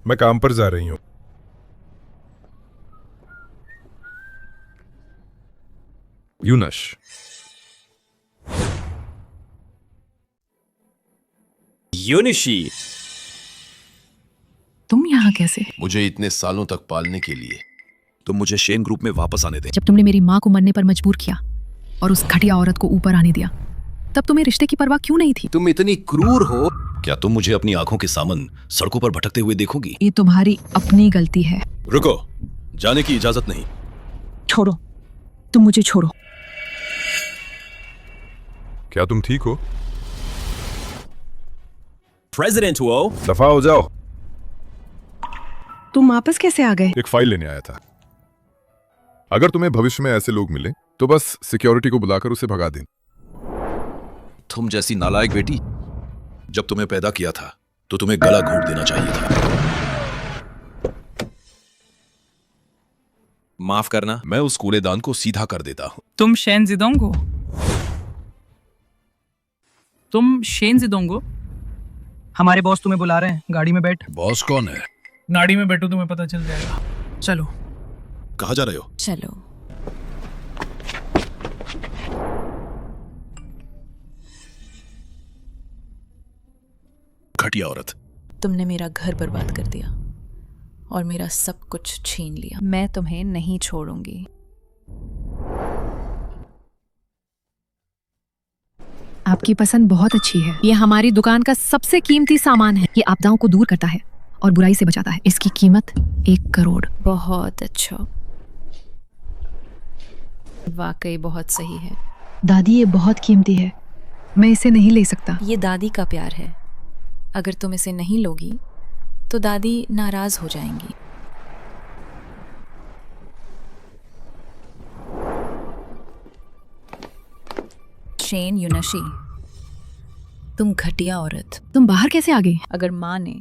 S6: मैं काम पर जा रही हूं। यूनश,
S8: यूनिशी,
S1: तुम यहाँ कैसे?
S13: मुझे इतने सालों तक पालने के लिए तुम मुझे शेन ग्रुप में वापस आने दे।
S1: जब तुमने मेरी माँ को मरने पर मजबूर किया और उस घटिया औरत को ऊपर आने दिया, तब तुम्हें रिश्ते की परवाह क्यों नहीं थी?
S13: तुम इतनी क्रूर हो। क्या तुम मुझे अपनी आंखों के सामन सड़कों पर भटकते हुए देखोगी?
S1: ये तुम्हारी अपनी गलती है।
S13: रुको, जाने की इजाजत नहीं।
S1: छोड़ो, तुम मुझे छोड़ो।
S6: क्या तुम ठीक हो?
S8: प्रेसिडेंट हुओ।
S6: दफा हो जाओ।
S1: तुम वापस कैसे आ गए?
S6: एक फाइल लेने आया था। अगर तुम्हें भविष्य में ऐसे लोग मिले तो बस सिक्योरिटी को बुलाकर उसे भगा दें।
S13: तुम जैसी नालायक बेटी, जब तुम्हें पैदा किया था तो तुम्हें गला घोट देना चाहिए था। माफ करना, मैं उस कूड़ेदान को सीधा कर देता हूँ।
S2: तुम शेन जिदोंग हो? तुम शेन जिदोंग हो?
S12: हमारे बॉस तुम्हें बुला रहे हैं, गाड़ी में बैठ।
S13: बॉस कौन है?
S2: गाड़ी में बैठो, तुम्हें पता चल जाएगा। चलो।
S13: कहाँ जा रहे हो?
S4: चलो।
S13: घटिया औरत।
S4: तुमने मेरा घर बर्बाद कर दिया और मेरा सब कुछ छीन लिया। मैं तुम्हें नहीं छोड़ूंगी।
S1: आपकी पसंद बहुत अच्छी है। ये हमारी दुकान का सबसे कीमती सामान है। ये आपदाओं को दूर करता है और बुराई से बचाता है। इसकी कीमत 1 करोड़।
S4: बहुत अच्छा, वाकई बहुत सही है।
S1: दादी, ये बहुत कीमती है, मैं इसे नहीं ले सकता।
S4: ये दादी का प्यार है। अगर तुम इसे नहीं लोगी तो दादी नाराज हो जाएंगी। शेन यूनशी, तुम घटिया औरत।
S1: तुम बाहर कैसे आ गई?
S4: अगर माँ ने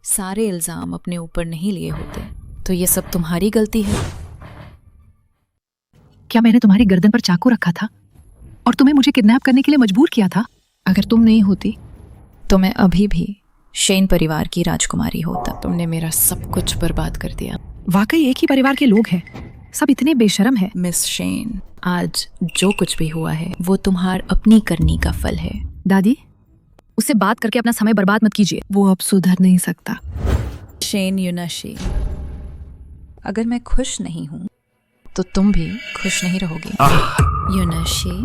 S4: सारे इल्जाम अपने ऊपर नहीं लिए होते तो ये सब तुम्हारी गलती है।
S1: क्या मैंने तुम्हारी गर्दन पर चाकू रखा था और तुम्हें मुझे किडनैप करने के लिए मजबूर किया था? अगर तुम नहीं होती
S4: तो मैं अभी भी शेन परिवार की राजकुमारी होता। तुमने मेरा सब कुछ बर्बाद कर दिया।
S1: वाकई एक ही परिवार के लोग हैं, सब इतने बेशर्म हैं।
S4: मिस शेन, आज जो कुछ भी हुआ है वो तुम्हार अपनी करनी का फल है।
S1: दादी, उससे बात करके अपना समय बर्बाद मत कीजिए, वो अब सुधर नहीं सकता।
S4: शेन यूनशी, अगर मैं खुश नहीं हूं तो तुम भी खुश नहीं रहोगे। यूनशी,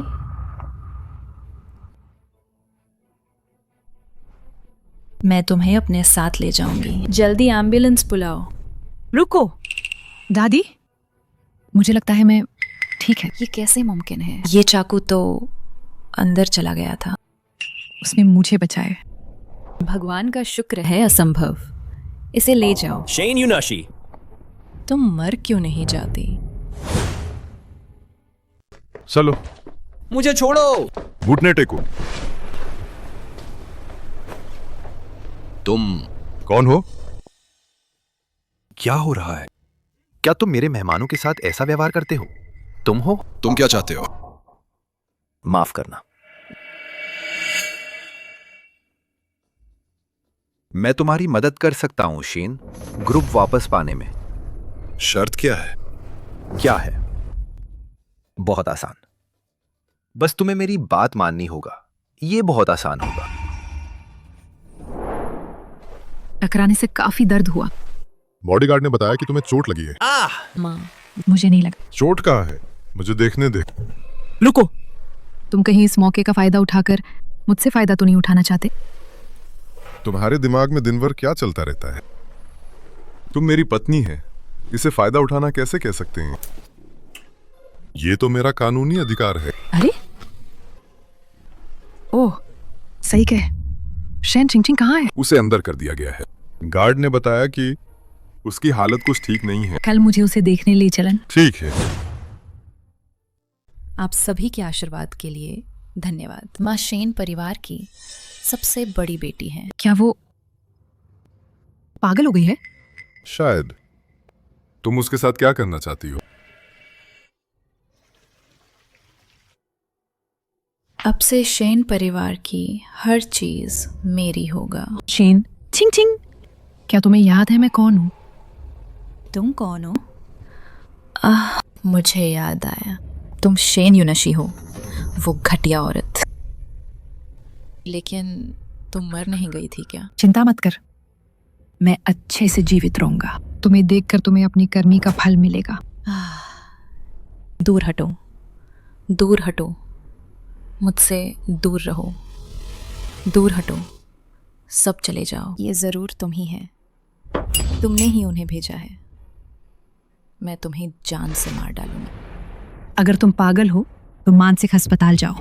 S4: मैं तुम्हें अपने साथ ले जाऊंगी। जल्दी एम्बुलेंस बुलाओ।
S1: रुको दादी, मुझे लगता है मैं ठीक है।
S4: ये कैसे मुमकिन है? ये चाकू तो अंदर चला गया था।
S1: उसने मुझे बचाए।
S4: भगवान का शुक्र है असंभव। इसे ले जाओ।
S8: शेन यूनाशी,
S4: तुम मर क्यों नहीं जाती?
S6: चलो।
S8: मुझे छोड़ो।
S6: घुटने टेको।
S9: तुम
S6: कौन हो?
S9: क्या हो रहा है? क्या तुम मेरे मेहमानों के साथ ऐसा व्यवहार करते हो? तुम हो?
S13: तुम क्या चाहते हो?
S9: माफ करना, मैं तुम्हारी मदद कर सकता हूं शेन, ग्रुप वापस पाने में।
S13: शर्त क्या है?
S9: क्या है? बहुत आसान, बस तुम्हें मेरी बात माननी होगा। ये बहुत आसान होगा।
S1: टकराने से काफी दर्द हुआ।
S6: बॉडीगार्ड ने बताया कि तुम्हें चोट लगी है।
S1: माँ, मुझे नहीं लगा।
S6: चोट कहाँ है? मुझे देखने दे।
S1: रुको, तुम कहीं इस मौके का फायदा उठाकर मुझसे फायदा तो नहीं उठाना चाहते?
S6: तुम्हारे दिमाग में दिन भर क्या चलता रहता है? तुम मेरी पत्नी है, इसे फायदा उठाना कैसे कह सकते हैं? ये तो मेरा कानूनी अधिकार है।
S1: अरे ओह, सही कहे। शेन चिंगचिंग कहाँ है?
S6: उसे अंदर कर दिया गया है। गार्ड ने बताया कि उसकी हालत कुछ ठीक नहीं है।
S1: कल मुझे उसे देखने ले चलन।
S6: ठीक है।
S4: आप सभी के आशीर्वाद के लिए धन्यवाद। माँ शेन परिवार की सबसे बड़ी बेटी हैं।
S1: क्या वो पागल हो गई है?
S6: शायद। तुम उसके साथ क्या करना चाहती हो?
S4: अब से शेन परिवार की हर चीज मेरी होगा।
S1: शेन चिंगचिंग, क्या तुम्हें याद है मैं कौन हूँ?
S4: तुम कौन हो? मुझे याद आया, तुम शेन यूनशी हो, वो घटिया औरत। लेकिन तुम मर नहीं गई थी क्या?
S1: चिंता मत कर, मैं अच्छे से जीवित रहूंगा। तुम्हें देखकर तुम्हें अपनी कर्मी का फल मिलेगा।
S4: दूर हटो, दूर हटो, मुझसे दूर रहो, दूर हटो, सब चले जाओ। ये जरूर तुम ही है, तुमने ही उन्हें भेजा है। मैं तुम्हें जान से मार डालूंगी।
S1: अगर तुम पागल हो तो मानसिक अस्पताल जाओ।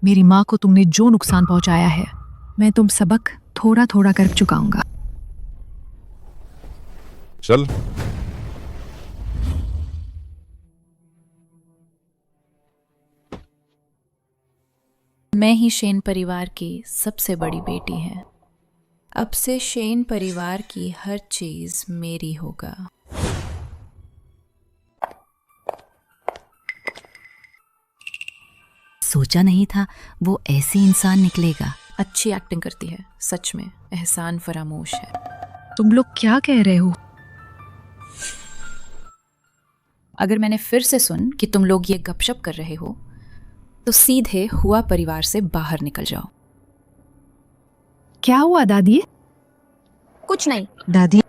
S1: मेरी माँ को तुमने जो नुकसान पहुंचाया है, मैं तुम सबक थोड़ा थोड़ा कर चुकाऊंगा।
S6: चल।
S4: मैं ही शेन परिवार की सबसे बड़ी बेटी है। अब से शेन परिवार की हर चीज मेरी होगा।
S5: सोचा नहीं था वो ऐसे इंसान निकलेगा।
S4: अच्छी एक्टिंग करती है, सच में एहसान फरामोश है।
S1: तुम लोग क्या कह रहे हो?
S4: अगर मैंने फिर से सुन कि तुम लोग ये गपशप कर रहे हो तो सीधे हुआ परिवार से बाहर निकल जाओ।
S1: क्या हुआ दादी?
S10: कुछ नहीं
S1: दादी,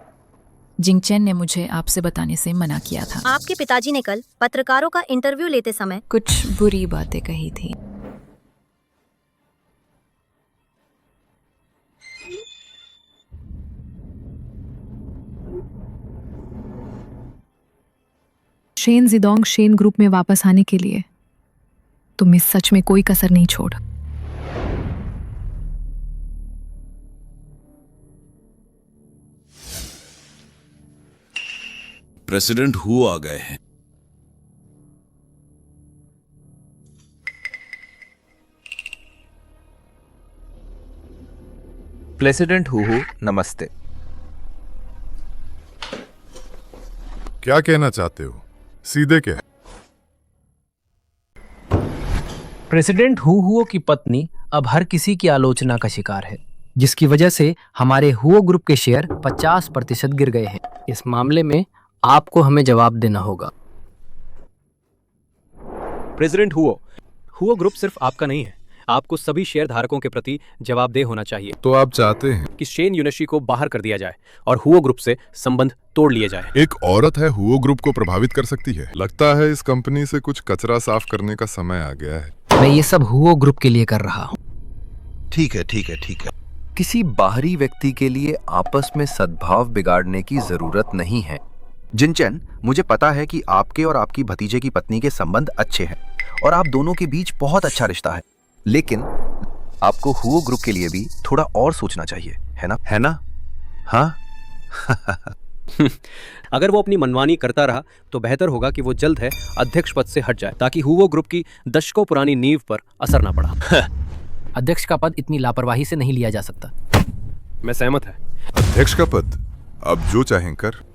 S4: जिंगचेन ने मुझे आपसे बताने से मना किया था।
S10: आपके पिताजी ने कल पत्रकारों का इंटरव्यू लेते समय
S4: कुछ बुरी बातें कही थी।
S1: शेन जिदोंग शेन ग्रुप में वापस आने के लिए तुम इस सच में कोई कसर नहीं छोड़।
S13: प्रेसिडेंट हु आ गए हैं।
S9: प्रेसिडेंट हु नमस्ते।
S6: क्या कहना चाहते हो? सीधे क्या?
S12: प्रेसिडेंट हुओ की पत्नी अब हर किसी की आलोचना का शिकार है, जिसकी वजह से हमारे हुओ ग्रुप के शेयर 50% गिर गए हैं। इस मामले में आपको हमें जवाब देना होगा।
S11: प्रेसिडेंट हुओ ग्रुप सिर्फ आपका नहीं है, आपको सभी शेयर धारकों के प्रति जवाबदेह होना चाहिए।
S6: तो आप चाहते हैं
S11: कि शेन यूनिशी को बाहर कर दिया जाए और हुओ ग्रुप से संबंध तोड़ लिए जाए।
S6: एक औरत है हुओ ग्रुप को प्रभावित कर सकती है। लगता है इस कंपनी से कुछ कचरा साफ करने का समय आ गया है।
S12: मैं ये सब हुओ ग्रुप के लिए कर रहा हूँ।
S9: ठीक है। किसी बाहरी व्यक्ति के लिए आपस में सद्भाव बिगाड़ने की जरूरत नहीं है। जिनचेन, मुझे पता है कि आपके और आपकी भतीजे की पत्नी के संबंध अच्छे हैं और आप दोनों के बीच बहुत अच्छा रिश्ता है, लेकिन आपको हुओ ग्रुप के लिए भी थोड़ा और सोचना चाहिए, है ना? हाँ।
S11: अगर वो अपनी मनमानी करता रहा तो बेहतर होगा कि वो जल्द है अध्यक्ष पद से हट जाए, ताकि हुओ ग्रुप की दशकों पुरानी नींव पर असर ना पड़ा।
S12: अध्यक्ष का पद इतनी लापरवाही से नहीं लिया जा सकता।
S11: मैं सहमत है।
S6: अध्यक्ष का पद अब जो चाहें कर।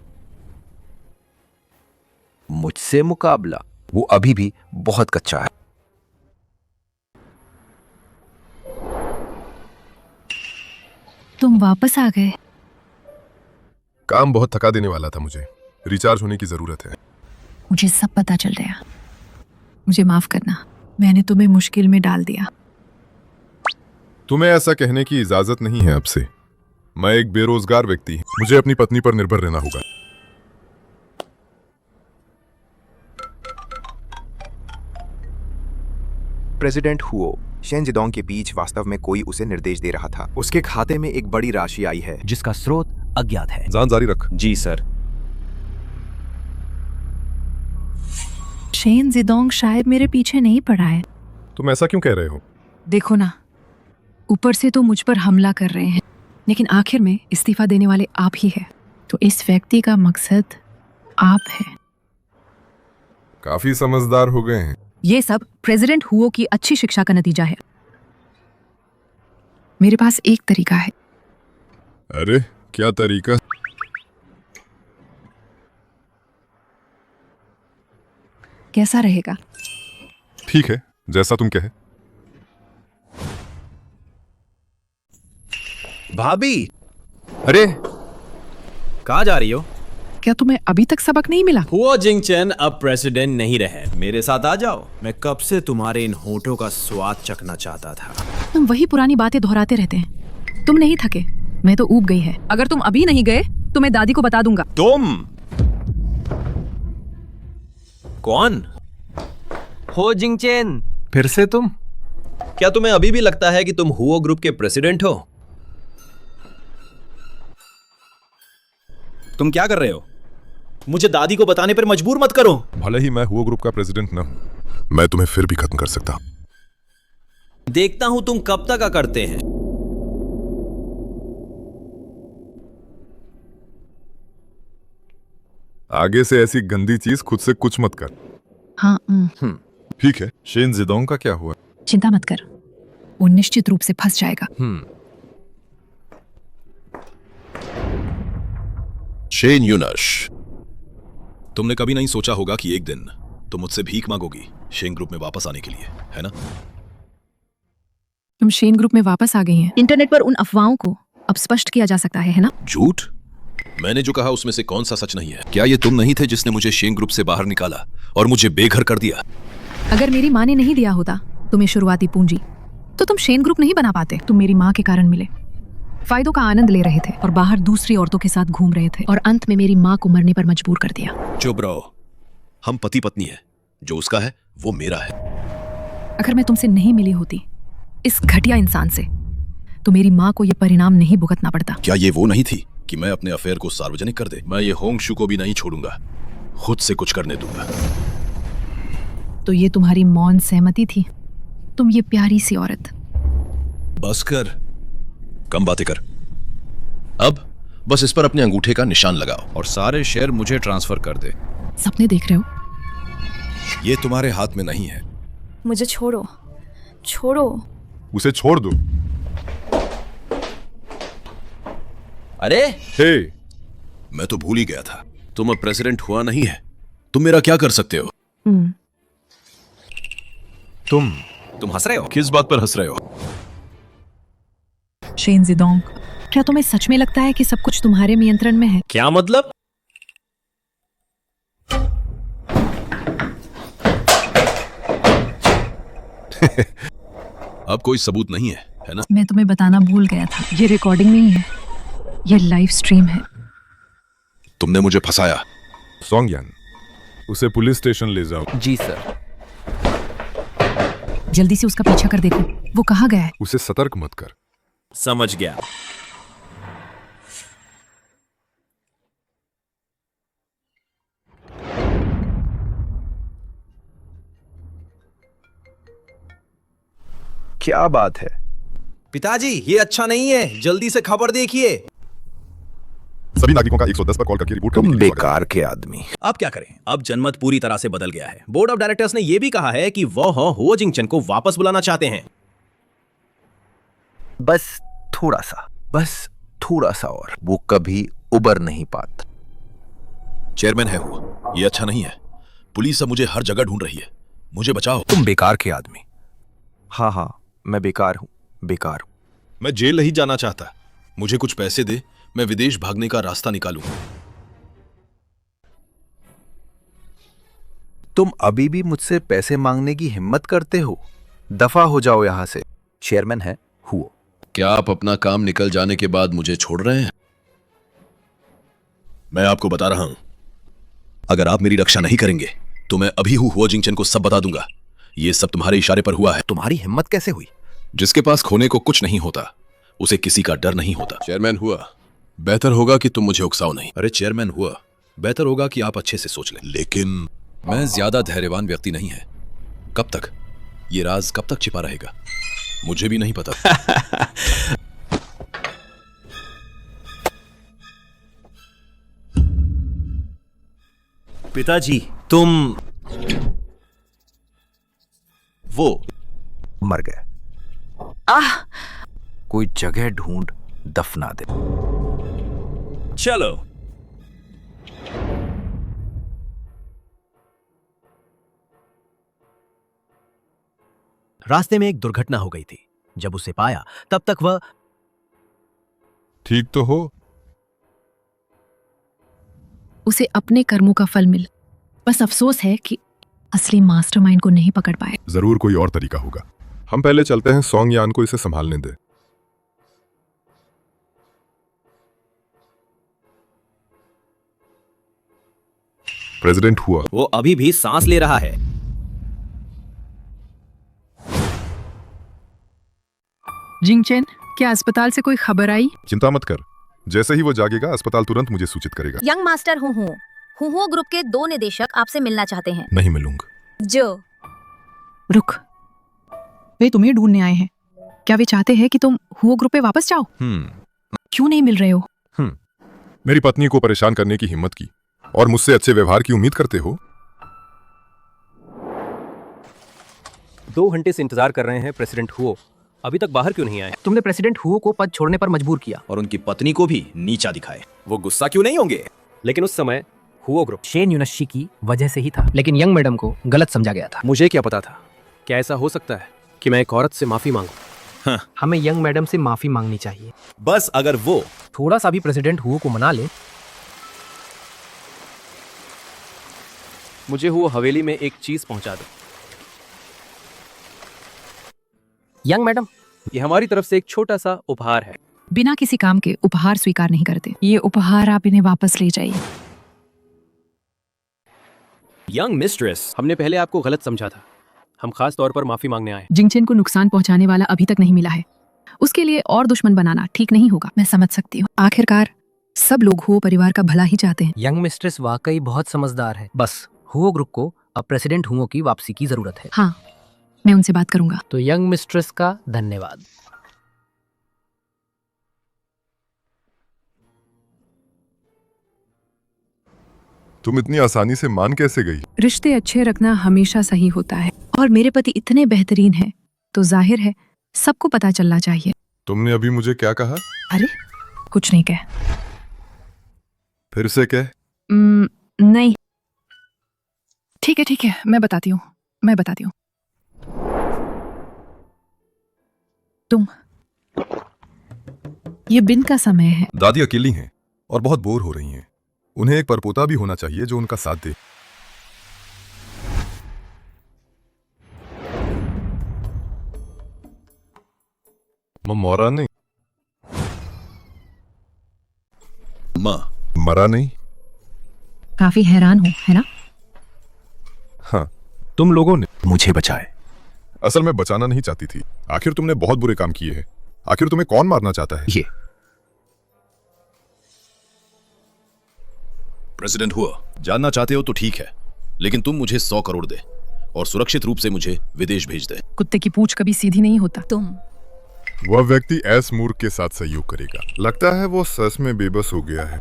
S9: मुझसे मुकाबला वो अभी भी बहुत कच्चा है।
S1: तुम वापस आ गए।
S6: काम बहुत थका देने वाला था, मुझे रिचार्ज होने की जरूरत है।
S1: मुझे सब पता चल गया। मुझे माफ करना, मैंने तुम्हें मुश्किल में डाल दिया।
S6: तुम्हें ऐसा कहने की इजाजत नहीं है अब से। मैं एक बेरोजगार व्यक्ति हूं, मुझे अपनी पत्नी पर निर्भर रहना होगा।
S9: प्रेसिडेंट हुओ, शेन जिदोंग के बीच वास्तव में कोई उसे निर्देश दे रहा था। उसके खाते में एक बड़ी राशि आई है
S11: जिसका स्रोत अज्ञात है।
S6: जान जारी रख।
S11: जी सर।
S1: शेन जिदोंग शायद मेरे पीछे नहीं पड़ा है।
S6: तुम ऐसा क्यों कह रहे हो?
S1: देखो ना, ऊपर से तो मुझ पर हमला कर रहे हैं, लेकिन आखिर में इस्तीफा देने वाले आप ही हैं। तो इस व्यक्ति का मकसद आप है।
S6: काफी समझदार हो गए हैं।
S1: ये सब प्रेसिडेंट हुओ की अच्छी शिक्षा का नतीजा है। मेरे पास एक तरीका है।
S6: अरे क्या तरीका?
S1: कैसा रहेगा?
S6: ठीक है, जैसा तुम कहे।
S8: भाभी, अरे कहाँ जा रही हो?
S1: क्या तुम्हें अभी तक सबक नहीं मिला?
S8: हुओ जिंगचेन अब प्रेसिडेंट नहीं रहे। मेरे साथ आ जाओ। मैं कब से तुम्हारे इन होठों का स्वाद चखना चाहता था।
S1: तुम वही पुरानी बातें दोहराते रहते हैं। तुम नहीं थके, मैं तो ऊब गई है। अगर तुम अभी नहीं गए तो मैं दादी को बता दूंगा।
S8: तुम कौन
S12: हो जिंगचेन?
S8: फिर से तुम? क्या तुम्हें अभी भी लगता है कि तुम हुओ ग्रुप के प्रेसिडेंट हो? तुम क्या कर रहे हो? मुझे दादी को बताने पर मजबूर मत करो।
S6: भले ही मैं हुओ ग्रुप का प्रेसिडेंट न हूं, मैं तुम्हें फिर भी खत्म कर सकता हूं।
S8: देखता हूं तुम कब तक करते हैं।
S6: आगे से ऐसी गंदी चीज खुद से कुछ मत कर।
S1: हाँ।
S6: ठीक है। शेन जिदोंग का क्या हुआ?
S1: चिंता मत कर, वो निश्चित रूप से फंस जाएगा।
S13: शेन यूनश, तुमने कभी नहीं सोचा होगा कि एक दिन तुम मुझसे भीख मांगोगी। शेन ग्रुप में वापस आने के लिए, है ना?
S1: तुम शेन ग्रुप में वापस आ गई हैं। इंटरनेट पर उन अफवाहों को अब स्पष्ट किया जा सकता है ना?
S13: झूठ? मैंने जो कहा उसमें से कौन सा सच नहीं है? क्या ये तुम नहीं थे जिसने मुझे शेन ग्रुप से बाहर निकाला और मुझे बेघर कर दिया?
S1: अगर मेरी माँ ने नहीं दिया होता तुम्हें शुरुआती पूंजी, तो तुम शेन ग्रुप नहीं बना पाते। तुम मेरी माँ के कारण मिले, फायदों का आनंद ले रहे थे और बाहर दूसरी औरतों के साथ घूम रहे थे, और अंत में मेरी माँ को मरने पर मजबूर कर दिया।
S13: चुप रहो, हम पति पत्नी हैं। जो उसका है वो मेरा है।
S1: अगर मैं तुमसे नहीं मिली होती इस घटिया इंसान से, तो मेरी माँ को यह परिणाम नहीं भुगतना पड़ता।
S13: क्या ये वो नहीं थी कि मैं अपने अफेयर को सार्वजनिक कर दे? मैं ये होंगशु को भी नहीं छोड़ूंगा, खुद से कुछ करने दूंगा।
S1: तो ये तुम्हारी मौन सहमति थी? तुम ये प्यारी सी औरत।
S13: बस कर, कम बातें कर। अब बस इस पर अपने अंगूठे का निशान लगाओ और सारे शेयर मुझे ट्रांसफर कर दे।
S1: सपने देख रहे हो?
S13: ये तुम्हारे हाथ में नहीं है।
S4: मुझे छोड़ो, छोड़ो।
S6: उसे छोड़ दो।
S8: अरे
S6: हे,
S13: मैं तो भूल ही गया था, तुम अब प्रेसिडेंट हुआ नहीं है। तुम मेरा क्या कर सकते हो? तुम हंस रहे हो? किस बात पर हंस रहे हो?
S1: शेन जिडोंग, क्या तुम्हें सच में लगता है कि सब कुछ तुम्हारे नियंत्रण में है?
S8: क्या मतलब?
S13: अब कोई सबूत नहीं है ना?
S1: मैं तुम्हें बताना भूल गया था, ये रिकॉर्डिंग नहीं है, ये लाइव स्ट्रीम है।
S13: तुमने मुझे फंसाया।
S6: सोंगयान, उसे पुलिस स्टेशन ले जाओ।
S7: जी सर।
S1: जल्दी से उसका पीछा कर देखो, वो कहाँ गया है?
S6: उसे सतर्क मत कर।
S8: समझ गया।
S9: क्या बात है?
S8: पिताजी, ये अच्छा नहीं है, जल्दी से खबर देखिए।
S6: सभी नागरिकों का 110 पर कॉल करके रिपोर्ट करने
S9: तुम
S6: के लिए
S9: बेकार के आदमी।
S8: अब क्या करें? अब जनमत पूरी तरह से बदल गया है। बोर्ड ऑफ डायरेक्टर्स ने यह भी कहा है कि वह हुओ जिंगचन को वापस बुलाना चाहते हैं।
S9: बस थोड़ा सा और वो कभी उबर नहीं पाता।
S13: चेयरमैन है वो, ये अच्छा नहीं है। पुलिस अब मुझे हर जगह ढूंढ रही है, मुझे बचाओ।
S9: तुम बेकार के आदमी। हाँ, मैं बेकार हूं।
S13: मैं जेल नहीं जाना चाहता। मुझे कुछ पैसे दे, मैं विदेश भागने का रास्ता निकालूं।
S9: तुम अभी भी मुझसे पैसे मांगने की हिम्मत करते हो? दफा हो जाओ यहां से। चेयरमैन है हुओ।
S13: क्या आप अपना काम निकल जाने के बाद मुझे छोड़ रहे हैं? मैं आपको बता रहा हूं, अगर आप मेरी रक्षा नहीं करेंगे तो मैं अभी हुओ जिंगचन को सब बता दूंगा। ये सब तुम्हारे इशारे पर हुआ है।
S9: तुम्हारी हिम्मत कैसे हुई?
S13: जिसके पास खोने को कुछ नहीं होता उसे किसी का डर नहीं होता। चेयरमैन हुआ, बेहतर होगा कि तुम मुझे उकसाओ नहीं। अरे चेयरमैन हुआ, बेहतर होगा कि आप अच्छे से सोच लें। लेकिन मैं ज्यादा धैर्यवान व्यक्ति नहीं है। कब तक ये राज कब तक छिपा रहेगा मुझे भी नहीं पता।
S8: पिताजी, तुम वो
S9: मर गए। कोई जगह ढूंढ दफना दे।
S8: चलो।
S11: रास्ते में एक दुर्घटना हो गई थी। जब उसे पाया तब तक वह
S6: ठीक तो हो।
S1: उसे अपने कर्मों का फल मिल। बस अफसोस है कि असली मास्टरमाइंड को नहीं पकड़ पाए।
S6: जरूर कोई और तरीका होगा। हम पहले चलते हैं, सोंगयान को इसे संभालने दे। प्रेसिडेंट हुआ,
S8: वो अभी भी सांस ले रहा है।
S1: जिंगचन, क्या अस्पताल से कोई खबर आई?
S6: चिंता मत कर, जैसे ही वो जागेगा अस्पताल तुरंत मुझे सूचित करेगा।
S10: यंग मास्टर हुओ ग्रुप के 2 निदेशक आपसे मिलना चाहते हैं।
S6: नहीं मिलूंगा।
S10: जो
S1: रुक, वे तुम्हें ढूंढने आए हैं। क्या वे चाहते हैं कि तुम हुओ ग्रुप पे वापस जाओ? क्यों नहीं मिल रहे हो?
S6: मेरी पत्नी को परेशान करने की हिम्मत की और मुझसे अच्छे व्यवहार की उम्मीद करते हो?
S12: 2 घंटे से इंतजार कर रहे हैं प्रेसिडेंट हुओ, अभी तक बाहर क्यों नहीं आए? तुमने प्रेसिडेंट हुओ को पद छोड़ने पर मजबूर किया
S8: और उनकी पत्नी को भी नीचा दिखाए। वो गुस्सा क्यों नहीं होंगे?
S12: लेकिन उस समय हुओ ग्रुप शेन यूनशी की वजह से ही था, लेकिन यंग मैडम को गलत समझा गया था।
S14: मुझे क्या पता था? क्या ऐसा हो सकता है कि मैं एक औरत से माफी मांगूं?
S12: हाँ। हमें यंग मैडम से माफी मांगनी चाहिए।
S8: बस अगर वो
S12: थोड़ा सा भी प्रेसिडेंट हुओ को मना ले।
S14: मुझे हुओ हवेली में एक चीज पहुंचा दो।
S12: यंग मैडम,
S14: ये हमारी तरफ से एक छोटा सा उपहार है।
S1: बिना किसी काम के उपहार स्वीकार नहीं करते। ये उपहार आप इन्हें वापस ले जाइए।
S8: यंग मिस्ट्रेस,
S14: हमने पहले आपको गलत समझा था। हम खास तौर पर माफी मांगने आए।
S1: जिंगचेन को नुकसान पहुंचाने वाला अभी तक नहीं मिला है। उसके लिए और दुश्मन बनाना ठीक नहीं होगा। मैं समझ सकती हूँ। आखिरकार सब लोग हुओ परिवार का भला ही चाहते हैं।
S12: यंग मिस्ट्रेस वाकई बहुत समझदार है। बस हुओ ग्रुप को अब प्रेसिडेंट हुओ की वापसी की जरूरत है।
S1: हाँ, मैं उनसे बात करूंगा।
S12: तो यंग मिस्ट्रेस का धन्यवाद।
S6: तुम इतनी आसानी से मान कैसे गई?
S1: रिश्ते अच्छे रखना हमेशा सही होता है, और मेरे पति इतने बेहतरीन हैं, तो जाहिर है सबको पता चलना चाहिए।
S6: तुमने अभी मुझे क्या कहा?
S1: अरे कुछ नहीं कह।
S6: फिर से कह।
S1: नहीं, ठीक है, मैं बताती हूँ। तुम, ये दिन का समय है।
S6: दादी अकेली हैं और बहुत बोर हो रही हैं। उन्हें एक परपोता भी होना चाहिए जो उनका साथ दे। मरा नहीं। मरा नहीं।
S1: काफी हैरान हो, है ना?
S6: हाँ, तुम लोगों ने
S9: मुझे बचाए।
S6: असल में बचाना नहीं चाहती थी। आखिर तुमने बहुत बुरे काम किए हैं। आखिर तुम्हें कौन मारना चाहता है?
S9: ये
S13: प्रेसिडेंट हुआ, जानना चाहते हो तो ठीक है, लेकिन तुम मुझे 100 करोड़ दे और सुरक्षित रूप से मुझे विदेश भेज दे।
S1: कुत्ते की पूंछ कभी सीधी नहीं होता।
S10: तुम
S6: वह व्यक्ति एस मूर्ख के साथ सहयोग करेगा। लगता है वो सच में बेबस हो गया है।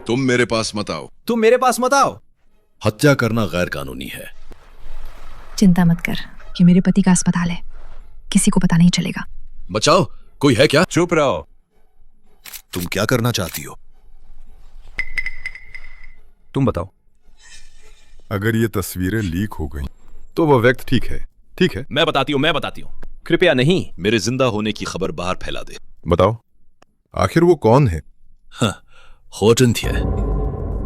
S13: तुम मेरे पास मत आओ।
S8: तुम मेरे पास मत आओ।
S13: हत्या करना गैर कानूनी है।
S1: चिंता मत कर, कि मेरे पति का अस्पताल है, किसी को पता नहीं चलेगा।
S13: बचाओ, कोई है क्या?
S9: चुप रहो।
S13: तुम क्या करना चाहती हो?
S9: तुम बताओ।
S6: अगर ये तस्वीरें लीक हो गई तो वह व्यक्ति ठीक है।
S13: मैं बताती हूँ।
S14: कृपया नहीं।
S13: मेरे जिंदा होने की खबर बाहर फैला दे।
S6: बताओ, आखिर वो कौन है?
S13: हाँ, होटन थे।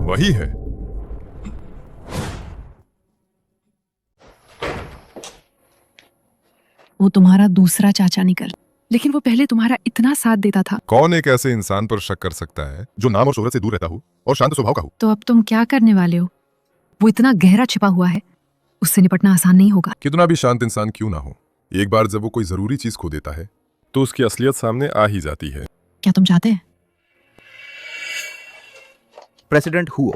S6: वही है।
S1: वो तुम्हारा दूसरा चाचा निकल, लेकिन वो पहले तुम्हारा इतना साथ देता था।
S6: कौन एक ऐसे इंसान पर शक कर सकता है जो नाम और शोहरत से दूर रहता हो और शांत स्वभाव का हो?
S1: तो अब तुम क्या करने वाले हो? वो इतना गहरा छिपा हुआ है, उससे निपटना आसान नहीं होगा।
S6: कितना भी शांत इंसान क्यों ना हो, एक बार जब वो कोई जरूरी चीज खो देता है तो उसकी असलियत सामने आ ही जाती है।
S1: क्या तुम चाहते हैं?
S9: प्रेसिडेंट हुओ,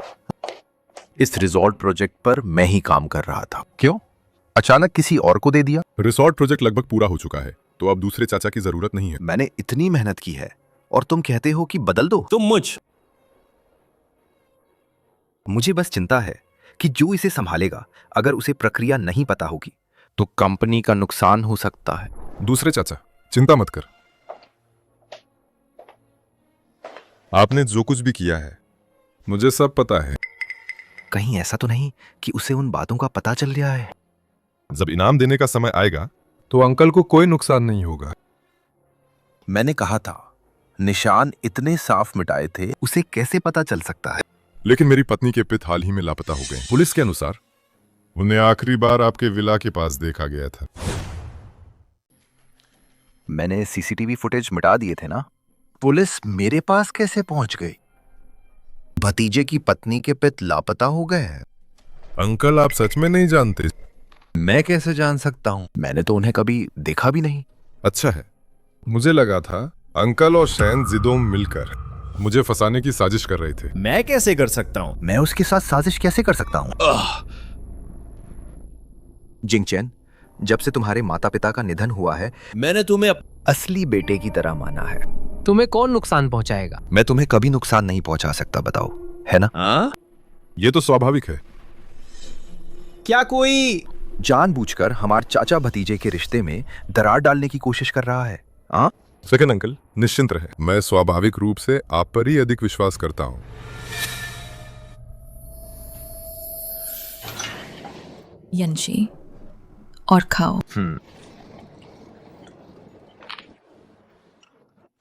S9: इस रिजॉर्ट प्रोजेक्ट पर मैं ही काम कर रहा था। क्यों अचानक किसी और को दे दिया?
S6: रिसोर्ट प्रोजेक्ट लगभग पूरा हो चुका है, तो अब दूसरे चाचा की जरूरत नहीं है।
S9: मैंने इतनी मेहनत की है और तुम कहते हो कि बदल दो।
S8: तुम
S9: मुझे बस चिंता है कि जो इसे संभालेगा, अगर उसे प्रक्रिया नहीं पता होगी तो कंपनी का नुकसान हो सकता है।
S6: दूसरे चाचा, चिंता मत कर। आपने जो कुछ भी किया है मुझे सब पता है।
S9: कहीं ऐसा तो नहीं कि उसे उन बातों का पता चल गया है?
S6: जब इनाम देने का समय आएगा तो अंकल को कोई नुकसान नहीं होगा।
S9: मैंने कहा था, निशान इतने साफ मिटाए थे, उसे कैसे पता चल सकता है?
S6: लेकिन मेरी पत्नी के पिता हाल ही में लापता हो गए। पुलिस के अनुसार उन्हें आखिरी बार आपके विला के पास देखा गया था।
S9: मैंने सीसीटीवी फुटेज मिटा दिए थे ना। पुलिस मेरे पास कैसे पहुंच गई? भतीजे की पत्नी के पिता लापता हो गए हैं।
S6: अंकल, आप सच में नहीं जानते?
S9: मैं कैसे जान सकता हूं? मैंने तो उन्हें कभी देखा भी नहीं।
S6: अच्छा है, मुझे लगा था अंकल और शैन जिदोम मिलकर मुझे फंसाने की साजिश कर रहे थे।
S8: मैं कैसे कर सकता हूं?
S9: मैं उसके साथ साजिश कैसे कर सकता हूं? जिंगचेन, जब से तुम्हारे माता पिता का निधन हुआ है,
S8: मैंने तुम्हें
S9: असली बेटे की तरह माना है।
S12: तुम्हें कौन नुकसान पहुंचाएगा?
S9: मैं तुम्हें कभी नुकसान नहीं पहुंचा सकता, बताओ, है ना?
S6: ये तो स्वाभाविक है।
S8: क्या कोई
S9: जानबूझकर हमारे चाचा भतीजे के रिश्ते में दरार डालने की कोशिश कर रहा है?
S6: सेकंड अंकल, निश्चिंत रहे, मैं स्वाभाविक रूप से आप पर ही अधिक विश्वास करता हूं।
S4: यंशी, और खाओ।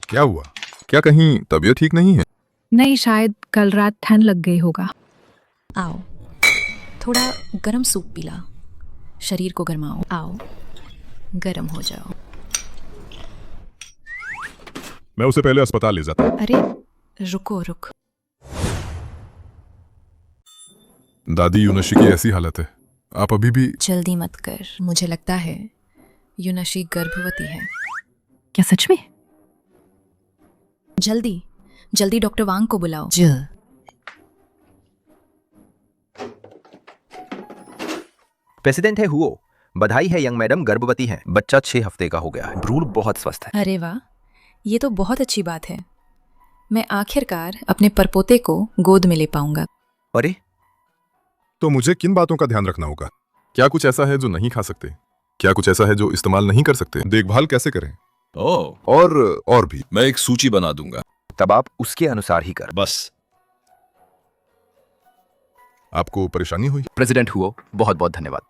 S6: क्या हुआ? क्या कहीं तबीयत ठीक नहीं है?
S1: नहीं, शायद कल रात ठंड लग गई होगा।
S4: आओ, थोड़ा गरम सूप पिला, शरीर को गरमाओ। आओ, गरम हो जाओ।
S6: मैं उसे पहले अस्पताल ले जाता हूं।
S4: अरे रुको।
S6: दादी, यूनशी की ऐसी हालत है, आप अभी भी।
S4: जल्दी मत कर, मुझे लगता है यूनशी गर्भवती है।
S1: क्या सच में?
S4: जल्दी डॉक्टर वांग को बुलाओ।
S11: प्रेसिडेंट है हुओ, बधाई है यंग मैडम, गर्भवती हैं। बच्चा 6 हफ्ते का हो गया है। भ्रूण बहुत स्वस्थ है।
S4: अरे वाह, ये तो बहुत अच्छी बात है। मैं आखिरकार अपने परपोते को गोद में ले पाऊंगा।
S11: अरे,
S6: तो मुझे किन बातों का ध्यान रखना होगा? क्या कुछ ऐसा है जो नहीं खा सकते? क्या कुछ ऐसा है जो इस्तेमाल नहीं कर सकते? देखभाल कैसे करें? और भी
S13: मैं एक सूची बना दूंगा,
S11: तब आप उसके अनुसार ही कर।
S13: बस।
S6: आपको परेशानी हुई?
S11: प्रेसिडेंट हुओ, बहुत बहुत धन्यवाद।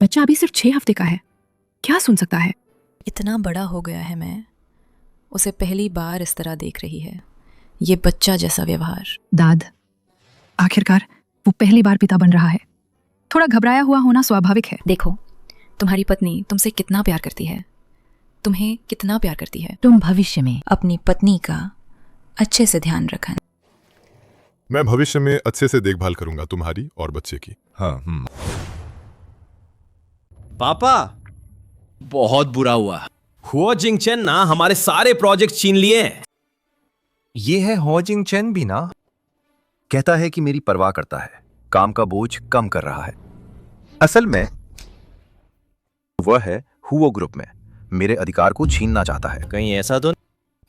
S1: बच्चा अभी सिर्फ 6 हफ्ते का है, क्या सुन सकता है?
S4: इतना बड़ा हो गया है, मैं उसे पहली बार इस तरह देख रही है। ये बच्चा जैसा व्यवहार।
S1: दाद, आखिरकार वो पहली बार पिता बन रहा है। थोड़ा घबराया हुआ होना स्वाभाविक है।
S4: देखो, तुम्हारी पत्नी तुमसे कितना प्यार करती है, तुम्हें कितना प्यार करती है।
S5: तुम भविष्य में
S4: अपनी पत्नी का अच्छे से ध्यान रखना।
S6: मैं भविष्य में अच्छे से देखभाल करूंगा तुम्हारी और बच्चे की। हाँ।
S8: पापा, बहुत बुरा हुआ। हुओ जिंगचेन ना हमारे सारे प्रोजेक्ट छीन लिए हैं।
S11: ये है हो जिंग चेन भी ना, कहता है कि मेरी परवाह करता है, काम का बोझ कम कर रहा है। असल में वह है हुओ ग्रुप में मेरे अधिकार को छीनना चाहता है।
S8: कहीं ऐसा तो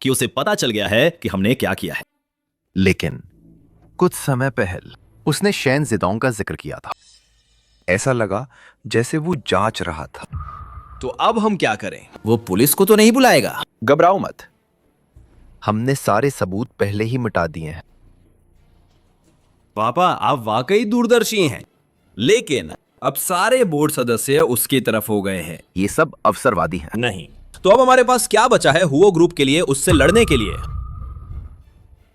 S8: कि उसे पता चल गया है कि हमने क्या किया है?
S11: लेकिन कुछ समय पहले उसने शैन जिदोंग का जिक्र किया था। ऐसा लगा जैसे वो जांच रहा था।
S8: तो अब हम क्या करें? वो पुलिस को तो नहीं बुलाएगा?
S11: घबराओ मत, हमने सारे सबूत पहले ही मिटा दिए हैं।
S8: पापा, आप वाकई दूरदर्शी हैं, लेकिन अब सारे बोर्ड सदस्य उसकी तरफ हो गए हैं।
S11: ये सब अवसरवादी हैं।
S8: नहीं, तो अब हमारे पास क्या बचा है हुओ ग्रुप के लिए उससे लड़ने के लिए?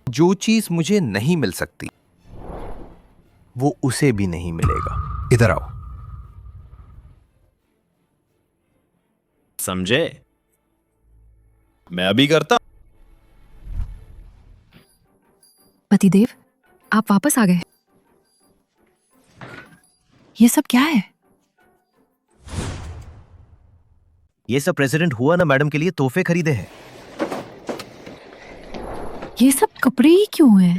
S11: जो चीज मुझे नहीं मिल सकती वो उसे भी नहीं मिलेगा। इधर आओ।
S8: समझे? मैं अभी करता।
S1: पतिदेव, आप वापस आ गए। ये सब क्या है?
S11: ये सब प्रेसिडेंट हुआ ना मैडम के लिए तोहफे खरीदे हैं।
S1: ये सब कपड़े ही क्यों हैं?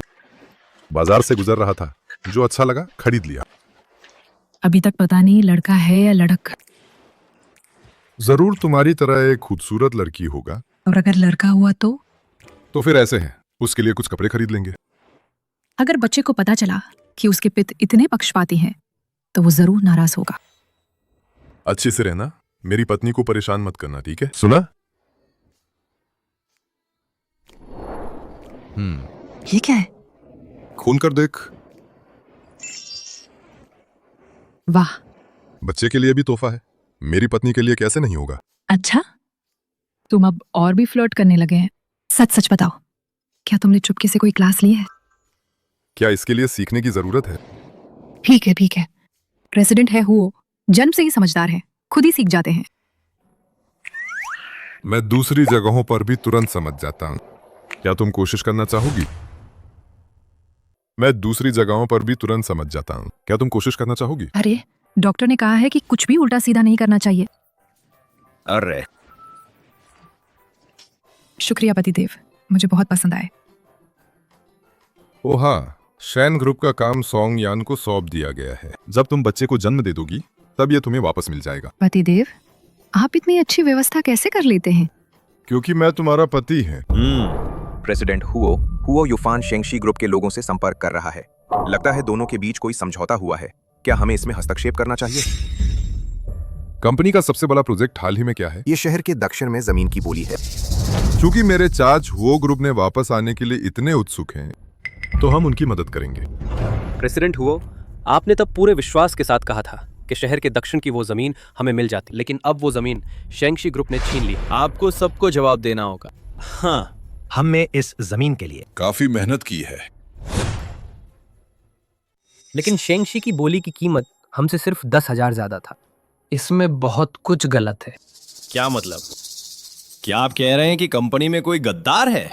S6: बाजार से गुजर रहा था, जो अच्छा लगा खरीद लिया।
S1: अभी तक पता नहीं लड़का है या लड़क।
S6: जरूर तुम्हारी तरह एक खूबसूरत लड़की होगा।
S1: और अगर लड़का हुआ तो
S6: फिर ऐसे हैं, उसके लिए कुछ कपड़े खरीद लेंगे।
S1: अगर बच्चे को पता चला कि उसके पिता इतने पक्षपाती हैं, तो वो जरूर नाराज होगा।
S6: अच्छे से रहना, मेरी पत्नी को परेशान मत करना, ठीक है? सुना?
S1: ये क्या है?
S6: खोल कर देख।
S1: वाह,
S6: बच्चे के लिए भी तोहफा है, मेरी पत्नी के लिए कैसे नहीं होगा?
S1: अच्छा, तुम अब और भी फ्लर्ट करने लगे हैं। सच सच बताओ, क्या तुमने चुपके से कोई क्लास ली है?
S6: क्या इसके लिए सीखने की जरूरत है?
S1: ठीक है। प्रेसिडेंट है हुओ, जन्म से ही समझदार है, खुद ही सीख जाते हैं।
S6: मैं दूसरी जगहों पर भी तुरंत समझ जाता हूं। क्या तुम कोशिश करना चाहोगी? मैं दूसरी जगहों पर भी तुरंत समझ जाता हूं। क्या तुम कोशिश करना चाहोगी?
S1: अरे, डॉक्टर ने कहा है कि कुछ भी उल्टा सीधा नहीं करना चाहिए।
S11: अरे,
S1: शुक्रिया पतिदेव, मुझे बहुत पसंद आए।
S6: ओ हाँ, शैन ग्रुप का काम सोंग यान को सौंप दिया गया है। जब तुम बच्चे को जन्म दे दोगी, तब ये तुम्हें वापस मिल जाएगा।
S1: पतिदेव, आप इतनी अच्छी व्यवस्था कैसे कर लेते हैं?
S6: क्योंकि मैं तुम्हारा पति है।
S9: प्रेसिडेंट हुओ यूफान शेंगशी ग्रुप के लोगों से संपर्क कर रहा है। लगता है दोनों के बीच कोई समझौता हुआ है। क्या हमें इसमें हस्तक्षेप करना चाहिए?
S6: कंपनी का सबसे बड़ा प्रोजेक्ट हाल ही में क्या है?
S9: ये शहर के दक्षिण में जमीन की बोली है।
S6: चूंकि मेरे चाच हुओ ग्रुप ने वापस आने के लिए इतने उत्सुक हैं, तो हम उनकी मदद करेंगे।
S14: प्रेसिडेंट हुओ, आपने तब पूरे विश्वास के साथ कहा था कि शहर के दक्षिण की वो जमीन हमें मिल जाती, लेकिन अब वो जमीन शेंगशी ग्रुप ने छीन ली।
S8: आपको सबको जवाब देना होगा। हाँ,
S11: हमने इस जमीन के लिए
S13: काफी मेहनत की है,
S12: लेकिन शेंगशी की बोली की कीमत हमसे सिर्फ 10,000 ज्यादा था। इसमें बहुत कुछ गलत है।
S8: क्या मतलब? क्या आप कह रहे हैं कि कंपनी में कोई गद्दार है?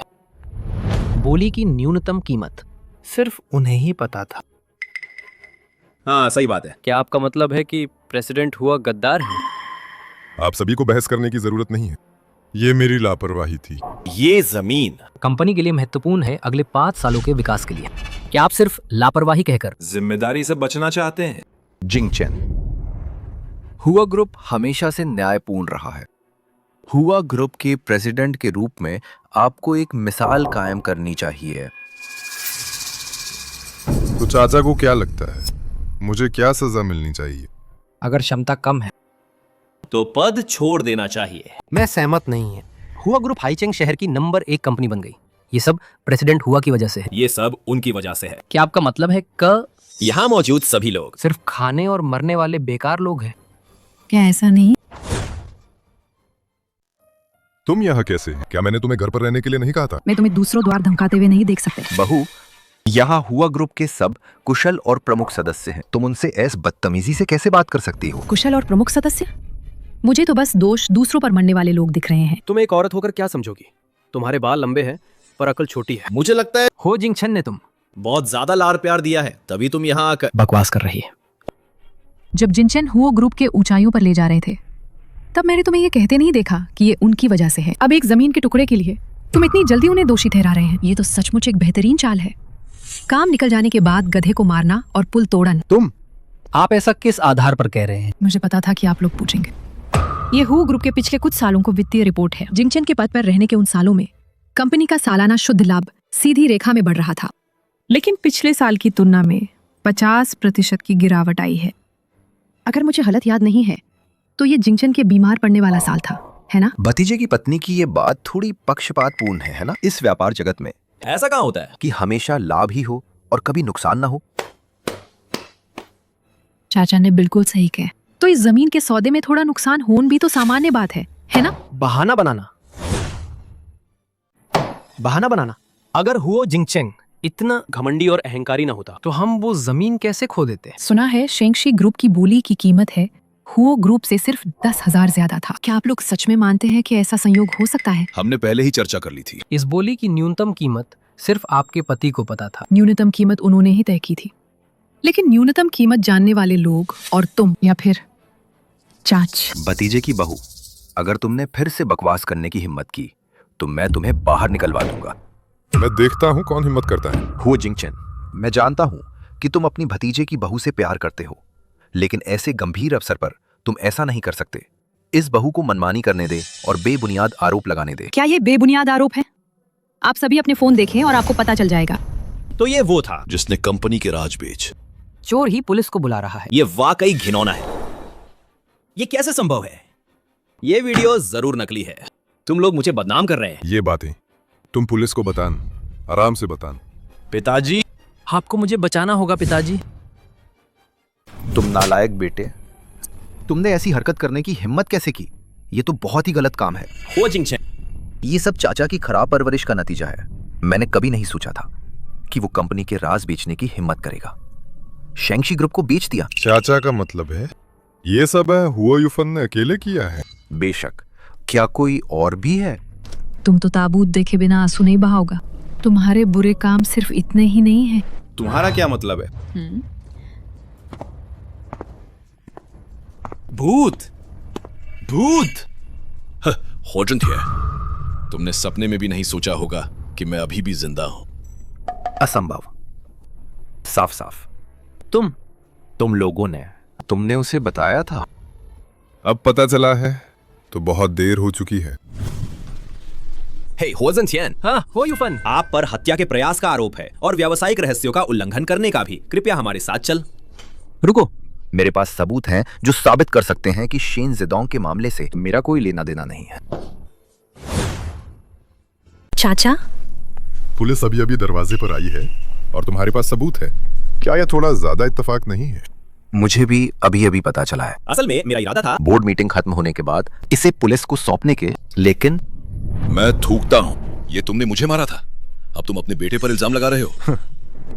S12: बोली की न्यूनतम कीमत सिर्फ उन्हें ही पता था।
S8: हाँ, सही बात है।
S14: क्या आपका मतलब है कि प्रेसिडेंट हुआ गद्दार है?
S6: आप सभी को बहस करने की जरूरत नहीं है। ये मेरी लापरवाही थी।
S8: ये जमीन
S12: कंपनी के लिए महत्वपूर्ण है अगले 5 सालों के विकास के लिए। क्या आप सिर्फ लापरवाही कहकर
S13: जिम्मेदारी से बचना चाहते हैं?
S9: जिंगचेन, हुआ ग्रुप हमेशा से न्यायपूर्ण रहा है। हुआ ग्रुप के प्रेसिडेंट के रूप में आपको एक मिसाल कायम करनी चाहिए।
S6: तो चाचा को क्या लगता है, मुझे क्या सजा मिलनी चाहिए?
S12: अगर क्षमता कम है
S8: तो पद छोड़ देना चाहिए।
S12: मैं सहमत नहीं है। हुआ ग्रुप हाईचेंग शहर की नंबर 1 कंपनी बन गई। ये सब प्रेसिडेंट हुआ की वजह से है।
S8: ये सब उनकी वजह से है।
S12: क्या आपका मतलब है
S8: यहाँ मौजूद सभी लोग
S12: सिर्फ खाने और मरने वाले बेकार लोग हैं?
S1: क्या ऐसा नहीं?
S6: तुम यहाँ कैसे? क्या मैंने तुम्हें घर पर रहने के लिए नहीं कहा था?
S1: मैं तुम्हें दूसरों द्वार धमकाते हुए नहीं देख सकते।
S9: बहू, यहाँ हुआ ग्रुप के सब कुशल और प्रमुख सदस्य हैं। तुम उनसे ऐसे बदतमीजी से कैसे बात कर सकती हो?
S1: कुशल और प्रमुख सदस्य? मुझे तो बस दोष दूसरों पर मरने वाले लोग दिख रहे हैं।
S14: तुम एक औरत होकर क्या समझोगी? तुम्हारे बाल लंबे हैं पर अकल छोटी है।
S8: मुझे लगता है
S12: हो जिंगचन ने तुम
S8: बहुत ज्यादा लाड़ प्यार दिया है, तभी तुम यहाँ आकर
S12: बकवास कर रही है।
S1: जब जिंचन हुओ ग्रुप के ऊंचाइयों पर ले जा रहे थे, तब मैंने तुम्हें ये कहते नहीं देखा कि ये उनकी वजह से है। अब एक जमीन के टुकड़े के लिए तुम इतनी जल्दी उन्हें दोषी ठहरा रहे हैं। ये तो सचमुच एक बेहतरीन चाल है। काम निकल जाने के बाद गधे को मारना और पुल तोड़न।
S12: आप ऐसा किस आधार पर कह रहे हैं?
S1: मुझे पता था कि आप लोग पूछेंगे। ये हुओ ग्रुप के पिछले कुछ सालों को वित्तीय रिपोर्ट है। जिंगचन के पद पर रहने के उन सालों में कंपनी का सालाना शुद्ध लाभ सीधी रेखा में बढ़ रहा था, लेकिन पिछले साल की तुलना में 50% की गिरावट आई है। अगर मुझे गलत याद नहीं है तो ये जिंगचन के बीमार पड़ने वाला साल था, है ना?
S9: भतीजे की पत्नी की ये बात थोड़ी पक्षपातपूर्ण है ना? इस व्यापार जगत में
S8: ऐसा कहाँ होता है
S9: कि हमेशा लाभ ही हो और कभी नुकसान ना हो।
S1: चाचा ने बिल्कुल सही कहा। तो इस जमीन के सौदे में थोड़ा नुकसान होना भी तो सामान्य बात है ना?
S12: बहाना बनाना। अगर हुओ जिंगचेंग इतना
S14: घमंडी और अहंकारी ना होता
S12: तो हम वो जमीन कैसे खो देते?
S1: सुना है शेंगशी ग्रुप की बोली की कीमत है हुओ ग्रुप से सिर्फ 10,000 ज्यादा था। क्या आप लोग सच में मानते हैं कि ऐसा संयोग हो सकता है?
S13: हमने पहले ही चर्चा कर ली थी।
S12: इस बोली की न्यूनतम कीमत सिर्फ आपके पति को पता था।
S1: न्यूनतम कीमत उन्होंने ही तय की थी, लेकिन न्यूनतम कीमत जानने वाले लोग और तुम या फिर चाच।
S9: भतीजे की बहू, अगर तुमने फिर से बकवास करने की हिम्मत की तो मैं तुम्हें बाहर निकलवा दूंगा।
S6: मैं देखता हूँ कौन हिम्मत करता है।
S9: हुओ जिंगचन, मैं जानता हूँ कि तुम अपनी भतीजे की बहू से प्यार करते हो, लेकिन ऐसे गंभीर अवसर पर तुम ऐसा नहीं कर सकते। इस बहू को मनमानी करने दे और बेबुनियाद आरोप लगाने दे।
S1: क्या ये बेबुनियाद आरोप है? आप सभी अपने फोन देखें और आपको पता चल जाएगा।
S8: तो ये वो था
S13: जिसने कंपनी के राज बेच।
S12: चोर ही पुलिस को बुला रहा है।
S8: ये वाकई घिनौना है। ये कैसे संभव है? ये वीडियो जरूर नकली है। तुम लोग मुझे बदनाम कर रहे हैं।
S6: ये बातें तुम पुलिस को बतान, आराम से बतान।
S8: पिताजी,
S12: आपको मुझे बचाना होगा पिताजी।
S9: तुम नालायक बेटे, तुमने ऐसी हरकत करने की हिम्मत कैसे की? ये तो बहुत ही गलत काम है।
S8: हो जिंगचन,
S9: ये सब चाचा की खराब परवरिश का नतीजा है। मैंने कभी नहीं सोचा था कि वो कंपनी के राज बेचने की हिम्मत करेगा। शेंगशी ग्रुप को बेच दिया।
S6: चाचा का मतलब है ये सब है हुओ यूफन ने अकेले किया है?
S9: बेशक। क्या कोई और भी है?
S1: तुम तो ताबूत देखे बिना आंसू नहीं बहाओगा। तुम्हारे बुरे काम सिर्फ इतने ही नहीं है।
S8: तुम्हारा क्या मतलब है? भूत
S13: होजन थे। तुमने सपने में भी नहीं सोचा होगा कि मैं अभी भी जिंदा हूं।
S9: असंभव। साफ साफ तुम लोगों ने तुमने उसे बताया था।
S6: अब पता चला है तो बहुत देर हो चुकी है।
S8: हे होजन थियन,
S12: हाँ, हो यूफन,
S8: आप पर हत्या के प्रयास का आरोप है और व्यावसायिक रहस्यों का उल्लंघन करने का भी। कृपया हमारे साथ चल।
S12: रुको,
S9: मेरे पास सबूत हैं जो साबित कर सकते हैं कि शेन जेडोंग के मामले से मेरा कोई लेना देना नहीं है।
S10: चाचा,
S6: पुलिस अभी अभी दरवाजे पर आई है और तुम्हारे पास सबूत है। क्या यह थोड़ा ज्यादा इत्तेफाक नहीं है?
S9: मुझे भी अभी अभी पता चला है।
S8: असल में मेरा इरादा था
S9: बोर्ड मीटिंग खत्म होने के बाद इसे पुलिस को सौंपने के, लेकिन
S13: मैं थूकता हूँ, ये तुमने मुझे मारा था, अब तुम अपने बेटे पर इल्जाम लगा रहे हो।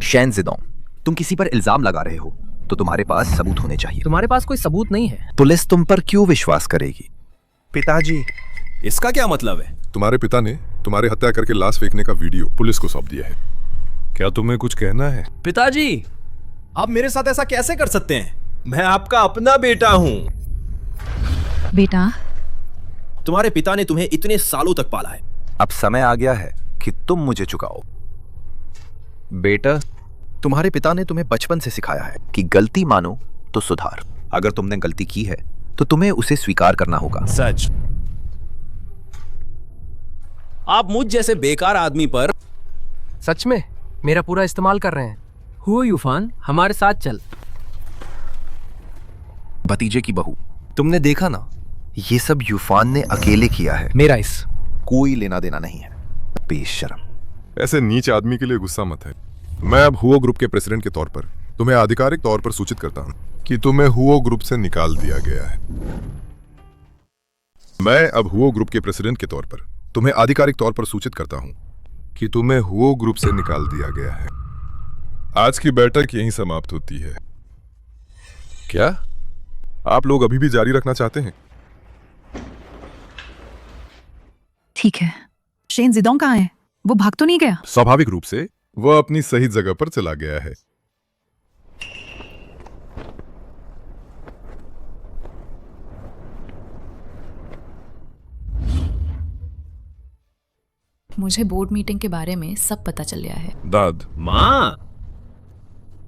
S9: शेन जेडोंग, तुम किसी पर इल्जाम लगा रहे हो तो तुम्हारे पास सबूत होने चाहिए।
S12: तुम्हारे पास कोई सबूत नहीं है।
S9: पुलिस तुम पर क्यों विश्वास करेगी?
S8: पिताजी, इसका क्या मतलब है?
S6: तुम्हारे पिता ने तुम्हारे हत्या करके लाश फेंकने का वीडियो पुलिस को सौंप दिया है। क्या तुम्हें कुछ कहना है?
S8: पिताजी, आप मेरे साथ ऐसा कैसे कर सकते हैं? मैं आपका अपना बेटा हूं।
S1: बेटा,
S8: तुम्हारे पिता ने तुम्हें इतने सालों तक पाला है।
S9: अब समय आ गया है कि तुम मुझे चुकाओ। बेटा, तुम्हारे पिता ने तुम्हें बचपन से सिखाया है कि गलती मानो तो सुधार। अगर तुमने गलती की है तो तुम्हें उसे स्वीकार करना होगा।
S8: सच। आप मुझ जैसे बेकार आदमी पर
S12: सच में मेरा पूरा इस्तेमाल कर रहे हैं। हुओ यूफान, हमारे साथ चल।
S9: भतीजे की बहू, तुमने देखा ना, ये सब यूफान ने अकेले किया है।
S12: मेरा इस
S9: कोई लेना देना नहीं है। बेशर्म।
S6: ऐसे नीच आदमी के लिए गुस्सा मत है। मैं अब हुओ ग्रुप के प्रेसिडेंट के तौर पर तुम्हें आधिकारिक तौर पर सूचित करता हूं कि तुम्हें हुओ ग्रुप से निकाल दिया गया है। मैं अब हुओ ग्रुप के प्रेसिडेंट के तौर पर तुम्हें आधिकारिक तौर पर सूचित करता हूं कि तुम्हें हुओ ग्रुप से निकाल दिया गया है। आज की बैठक यहीं समाप्त होती है। क्या आप लोग अभी भी जारी रखना चाहते हैं?
S1: ठीक है। शेन जेडोंग कहाँ है? वो भाग तो नहीं गया?
S6: स्वाभाविक रूप से वह अपनी सही जगह पर चला गया है।
S4: मुझे बोर्ड मीटिंग के बारे में सब पता चल गया है।
S6: दाद,
S8: माँ,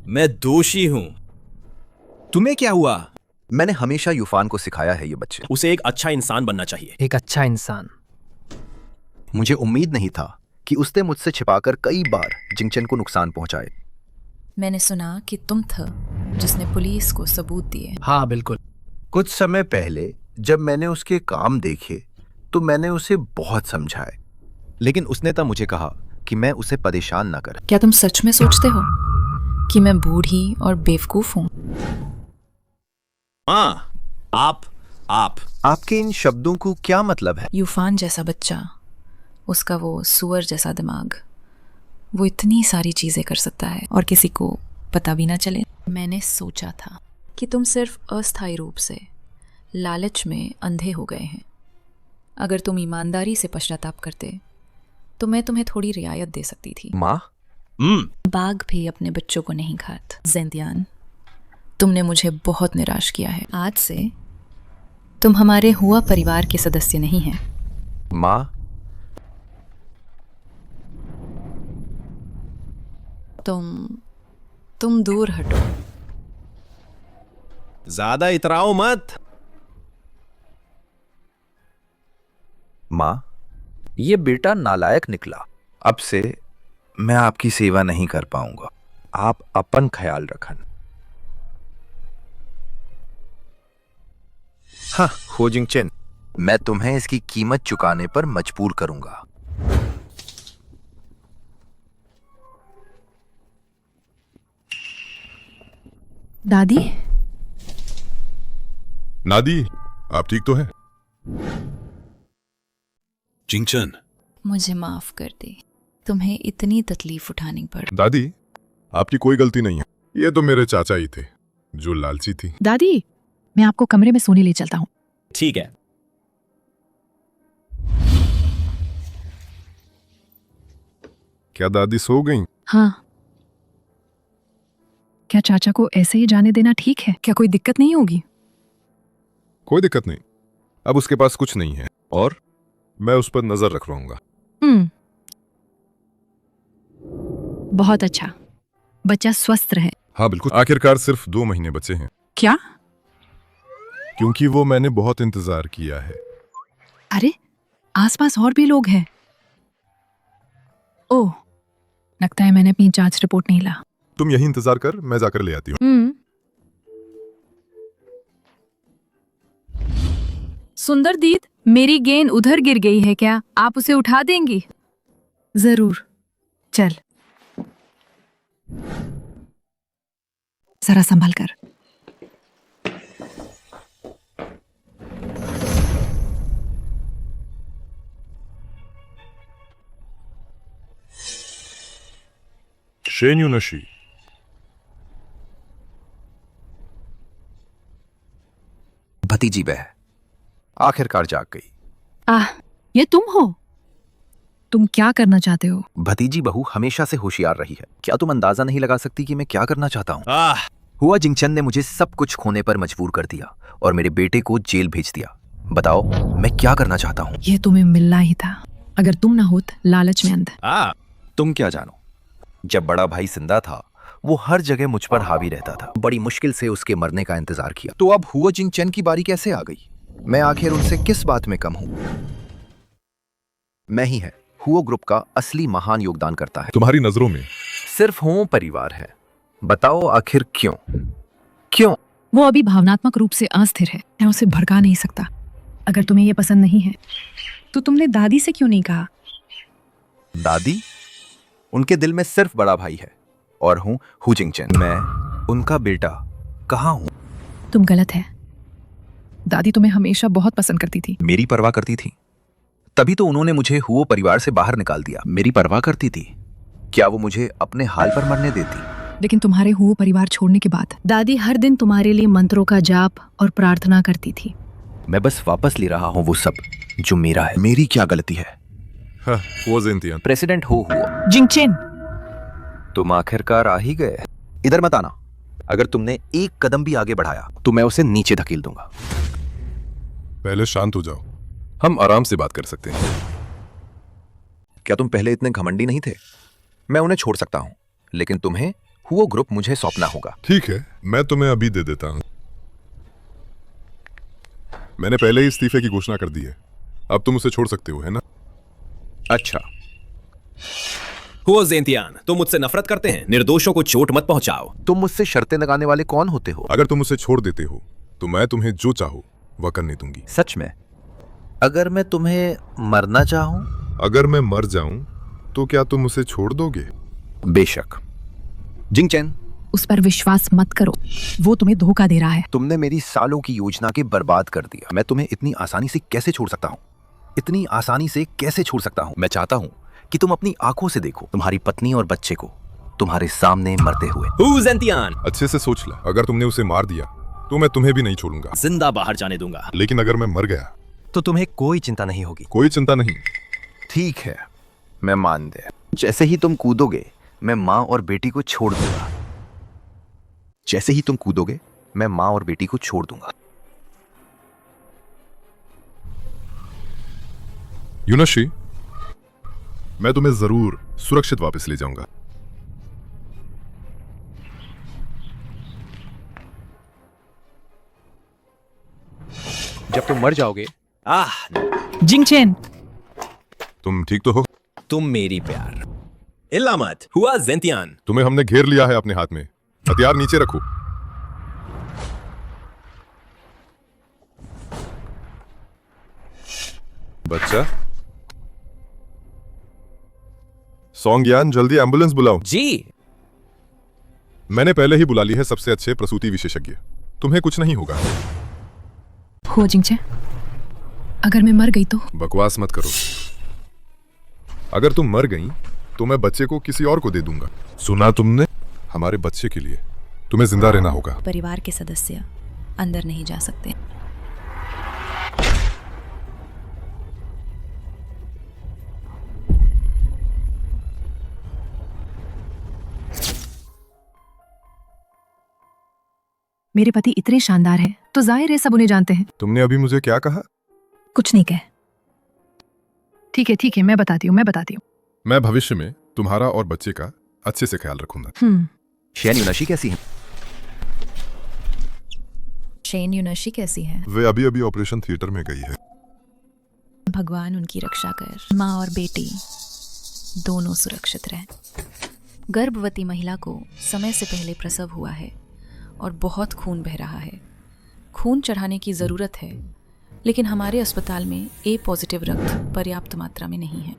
S8: मैं दोषी हूं। तुम्हें क्या हुआ?
S9: मैंने हमेशा यूफान को सिखाया है ये बच्चे।
S8: उसे एक अच्छा इंसान बनना चाहिए।
S12: एक अच्छा इंसान।
S9: मुझे उम्मीद नहीं था कि उसने मुझसे छिपाकर कई बार जिंगचन को नुकसान पहुंचाए।
S4: मैंने सुना कि तुम था जिसने पुलिस को सबूत दिए।
S12: हाँ बिल्कुल।
S9: कुछ समय पहले जब मैंने उसके काम देखे तो मैंने उसे बहुत समझाए, लेकिन उसने तब मुझे कहा कि मैं उसे परेशान न कर।
S4: क्या तुम सच में सोचते हो कि मैं बूढ़ी और बेवकूफ हूँ?
S8: हाँ,
S9: आपके इन शब्दों को क्या मतलब है?
S4: यूफान जैसा बच्चा, उसका वो सुअर जैसा दिमाग, वो इतनी सारी चीजें कर सकता है और किसी को पता भी ना चले। मैंने सोचा था कि तुम सिर्फ अस्थायी रूप से लालच में अंधे हो गए हैं। अगर तुम ईमानदारी से पश्चाताप करते तो मैं तुम्हें थोड़ी रियायत दे सकती थी।
S9: माँ,
S4: बाघ भी अपने बच्चों को नहीं खाता। जेंदियान, तुमने मुझे बहुत निराश किया है। आज से तुम हमारे हुआ परिवार के सदस्य नहीं हैं।
S9: माँ,
S4: तुम दूर हटो।
S8: ज्यादा इतराओ मत।
S9: माँ, ये बेटा नालायक निकला। अब से मैं आपकी सेवा नहीं कर पाऊंगा। आप अपन ख्याल रखन। हाँ, हो जिंगचन, मैं तुम्हें इसकी कीमत चुकाने पर मजबूर करूंगा।
S1: दादी?
S6: नादी, आप ठीक तो हैं?
S13: जिंगचन,
S4: मुझे माफ कर दे, तुम्हें इतनी तकलीफ उठानी पड़ी।
S6: दादी, आपकी कोई गलती नहीं है। ये तो मेरे चाचा ही थे जो लालची थी।
S1: दादी, मैं आपको कमरे में सोने ले चलता हूँ।
S8: ठीक है।
S6: क्या दादी सो गईं?
S1: हाँ। क्या चाचा को ऐसे ही जाने देना ठीक है? क्या कोई दिक्कत नहीं होगी?
S6: कोई दिक्कत नहीं। अब उसके पास कुछ नहीं है और मैं उस पर नजर रख रहूंगा।
S1: बहुत अच्छा। बच्चा स्वस्थ रहे।
S6: हाँ बिल्कुल। आखिरकार सिर्फ 2 महीने बचे हैं।
S1: क्या?
S6: क्योंकि वो मैंने बहुत इंतजार किया है।
S1: अरे, आसपास और भी लोग हैं। ओह, लगता है मैंने अपनी जांच रिपोर्ट नहीं ला।
S6: तुम यही इंतजार कर, मैं जाकर ले आती हूँ।
S1: सुंदर दीद, मेरी गेंद उधर गिर गई है क्या? आप उसे उठा देंगी? जरूर, चल जरा संभल कर।
S6: शेन यूनशी,
S9: भतीजी वह आखिरकार जाग गई।
S1: ये तुम हो? तुम क्या करना चाहते हो?
S9: भतीजी बहू हमेशा से होशियार रही है। क्या तुम अंदाजा नहीं लगा सकती कि मैं क्या करना चाहता हूँ? हुआ जिंगचन ने मुझे सब कुछ खोने पर मजबूर कर दिया और मेरे बेटे को जेल भेज दिया। बताओ मैं क्या करना चाहता हूँ?
S1: ये तुम्हें मिलना ही था। अगर तुम ना होत लालच में अंध।
S9: तुम क्या जानो, जब बड़ा भाई जिंदा था वो हर जगह मुझ पर हावी रहता था। बड़ी मुश्किल से उसके मरने का इंतजार किया। तो अब हुआ जिंगचन की बारी कैसे आ गई? मैं आखिर उनसे किस बात में कम हूँ? मैं ही है हुओ ग्रुप का असली महान योगदान करता है।
S6: तुम्हारी नजरों में
S9: सिर्फ हुओ परिवार है। बताओ आखिर क्यों? क्यों?
S1: वो अभी भावनात्मक रूप से अस्थिर है, मैं उसे भड़का नहीं सकता। अगर तुम्हें ये पसंद नहीं है तो तुमने दादी से क्यों नहीं कहा?
S9: दादी? उनके दिल में सिर्फ बड़ा भाई है और हूँ हु जिंगचन। मैं उनका बेटा कहाँ हूँ?
S1: तुम गलत है। दादी तुम्हें हमेशा बहुत पसंद करती थी।
S9: मेरी परवाह करती थी, तभी तो उन्होंने मुझे हुओ परिवार से बाहर निकाल दिया। मेरी परवाह करती थी, क्या वो मुझे अपने हाल पर मरने देती?
S1: लेकिन तुम्हारे हुओ परिवार छोड़ने के बाद दादी हर दिन तुम्हारे लिए मंत्रों का जाप और प्रार्थना करती थी।
S9: मैं बस वापस ले रहा हूँ वो सब जो मेरा है। मेरी क्या गलती है?
S6: वो ज़ेंतियान।
S9: प्रेसिडेंट हुआ
S1: जिंगचेन,
S9: तुम आखिरकार आ ही गए। इधर मत आना। अगर तुमने एक कदम भी आगे बढ़ाया तो मैं उसे नीचे धकेल दूंगा।
S6: पहले शांत हो जाओ, हम आराम से बात कर सकते हैं।
S9: क्या तुम पहले इतने घमंडी नहीं थे? मैं उन्हें छोड़ सकता हूं, लेकिन तुम्हें हुओ ग्रुप मुझे सौंपना होगा।
S6: ठीक है, मैं तुम्हें अभी दे देता हूं। मैंने पहले ही इस्तीफे की घोषणा कर दी है। अब तुम उसे छोड़ सकते हो, है ना?
S9: अच्छा।
S8: हुओ ज़ेंतियान, तुम मुझसे नफरत करते हैं। निर्दोषों को चोट मत पहुंचाओ।
S9: तुम मुझसे शर्तें लगाने वाले कौन होते हो?
S6: अगर तुम उसे छोड़ देते हो तो मैं तुम्हें जो चाहो वह करने दूंगी।
S9: सच में? अगर मैं तुम्हें मरना चाहूं?
S6: अगर मैं मर जाऊं तो क्या तुम उसे छोड़ दोगे?
S9: बेशक। जिंगचेन,
S1: उस पर विश्वास मत करो, वो तुम्हें धोखा दे रहा है।
S9: तुमने मेरी सालों की योजना के बर्बाद कर दिया। मैं तुम्हें इतनी आसानी से कैसे छोड़ सकता हूँ? इतनी आसानी से कैसे छोड़ सकता हूँ? मैं चाहता हूँ कि तुम अपनी आंखों से देखो तुम्हारी पत्नी और बच्चे को तुम्हारे सामने मरते हुए।
S8: हुओ ज़ेंतियान,
S6: अच्छे से सोच ला। अगर तुमने उसे मार दिया तो मैं तुम्हें भी नहीं छोड़ूंगा।
S8: जिंदा बाहर जाने दूंगा।
S6: लेकिन अगर मैं मर गया
S11: तो तुम्हें कोई चिंता नहीं होगी।
S6: कोई चिंता नहीं।
S9: ठीक है, मैं मान दे। जैसे ही तुम कूदोगे मैं माँ और बेटी को छोड़ दूंगा। जैसे ही तुम कूदोगे मैं माँ और बेटी को छोड़ दूंगा।
S6: यूनशी, मैं तुम्हें जरूर सुरक्षित वापस ले जाऊंगा।
S11: जब तुम मर जाओगे।
S1: जिंगचेन,
S6: तुम ठीक तो हो?
S8: तुम मेरी प्यार। इल्ला मत। हुआ ज़ेंतियान,
S6: तुम्हें हमने घेर लिया है अपने हाथ में। हथियार नीचे रखो। बच्चा, सोंगयान, जल्दी एम्बुलेंस बुलाओ।
S8: जी।
S6: मैंने पहले ही बुला ली है सबसे अच्छे प्रसूति विशेषज्ञ। तुम्हें कुछ नहीं होगा।
S1: हो जिंगचेन, अगर मैं मर गई तो?
S6: बकवास मत करो। अगर तुम मर गई तो मैं बच्चे को किसी और को दे दूंगा। सुना तुमने? हमारे बच्चे के लिए तुम्हें जिंदा रहना होगा।
S4: परिवार के सदस्य अंदर नहीं जा सकते।
S1: मेरे पति इतने शानदार हैं तो जाहिर है सब उन्हें जानते हैं।
S6: तुमने अभी मुझे क्या कहा?
S1: कुछ नहीं कह। ठीक है, मैं बताती हूँ।
S6: मैं भविष्य में तुम्हारा और बच्चे का अच्छे से ख्याल रखूंगा।
S9: शेन यूनशी कैसी है?
S4: शेन यूनशी कैसी है?
S6: वे अभी अभी ऑपरेशन थिएटर में गई है।
S4: भगवान उनकी रक्षा कर। माँ और बेटी दोनों सुरक्षित रहें। गर्भवती महिला को समय से पहले प्रसव हुआ है और बहुत खून बह रहा है। खून चढ़ाने की ज़रूरत है लेकिन हमारे अस्पताल में ए पॉजिटिव रक्त पर्याप्त मात्रा में नहीं है।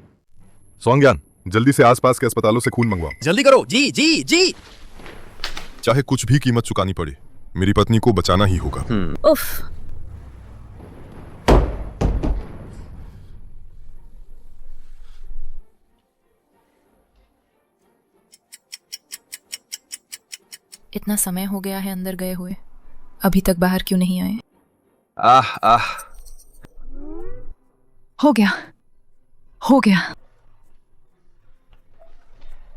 S6: सोंगयान, जल्दी से आसपास के अस्पतालों से खून मंगवाओ।
S11: जल्दी करो। जी जी जी।
S6: चाहे कुछ भी कीमत चुकानी पड़े, मेरी पत्नी को बचाना ही होगा।
S4: उफ। इतना समय हो गया है अंदर गए हुए, अभी तक बाहर क्यों नहीं आए?
S9: आह आह।
S1: हो गया, हो गया।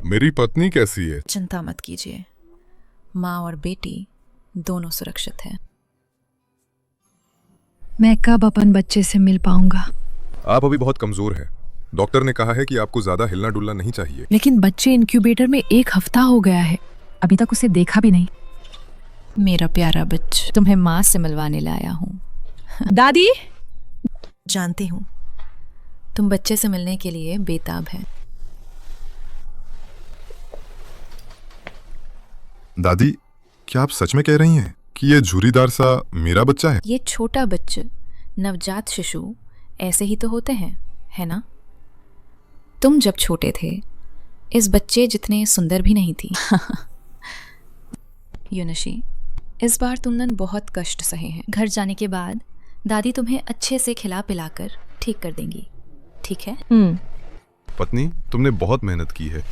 S6: मेरी पत्नी कैसी है?
S4: चिंता मत कीजिए, माँ और बेटी दोनों सुरक्षित हैं।
S1: मैं कब अपन बच्चे से मिल पाऊंगा?
S6: आप अभी बहुत कमजोर हैं। डॉक्टर ने कहा है कि आपको ज्यादा हिलना डुलना नहीं चाहिए।
S1: लेकिन बच्चे इंक्यूबेटर में 1 हफ्ता हो गया है, अभी तक उसे देखा भी नहीं।
S4: मेरा प्यारा बच्चा, तुम्हें माँ से मिलवाने लाया हूँ।
S1: दादी,
S4: जानती हूँ तुम बच्चे से मिलने के लिए बेताब है।
S6: दादी, क्या आप सच में कह रही हैं कि ये झुर्रीदार सा मेरा बच्चा है?
S4: ये छोटा बच्चा, नवजात शिशु ऐसे ही तो होते हैं, है ना? तुम जब छोटे थे इस बच्चे जितने सुंदर भी नहीं थी। यूनशी, इस बार तुमने बहुत कष्ट सहे हैं। घर जाने के बाद दादी तुम्हें अच्छे से खिला पिलाकर ठीक कर देंगी, ठीक है?
S6: पत्नी, तुमने बहुत मेहनत की है।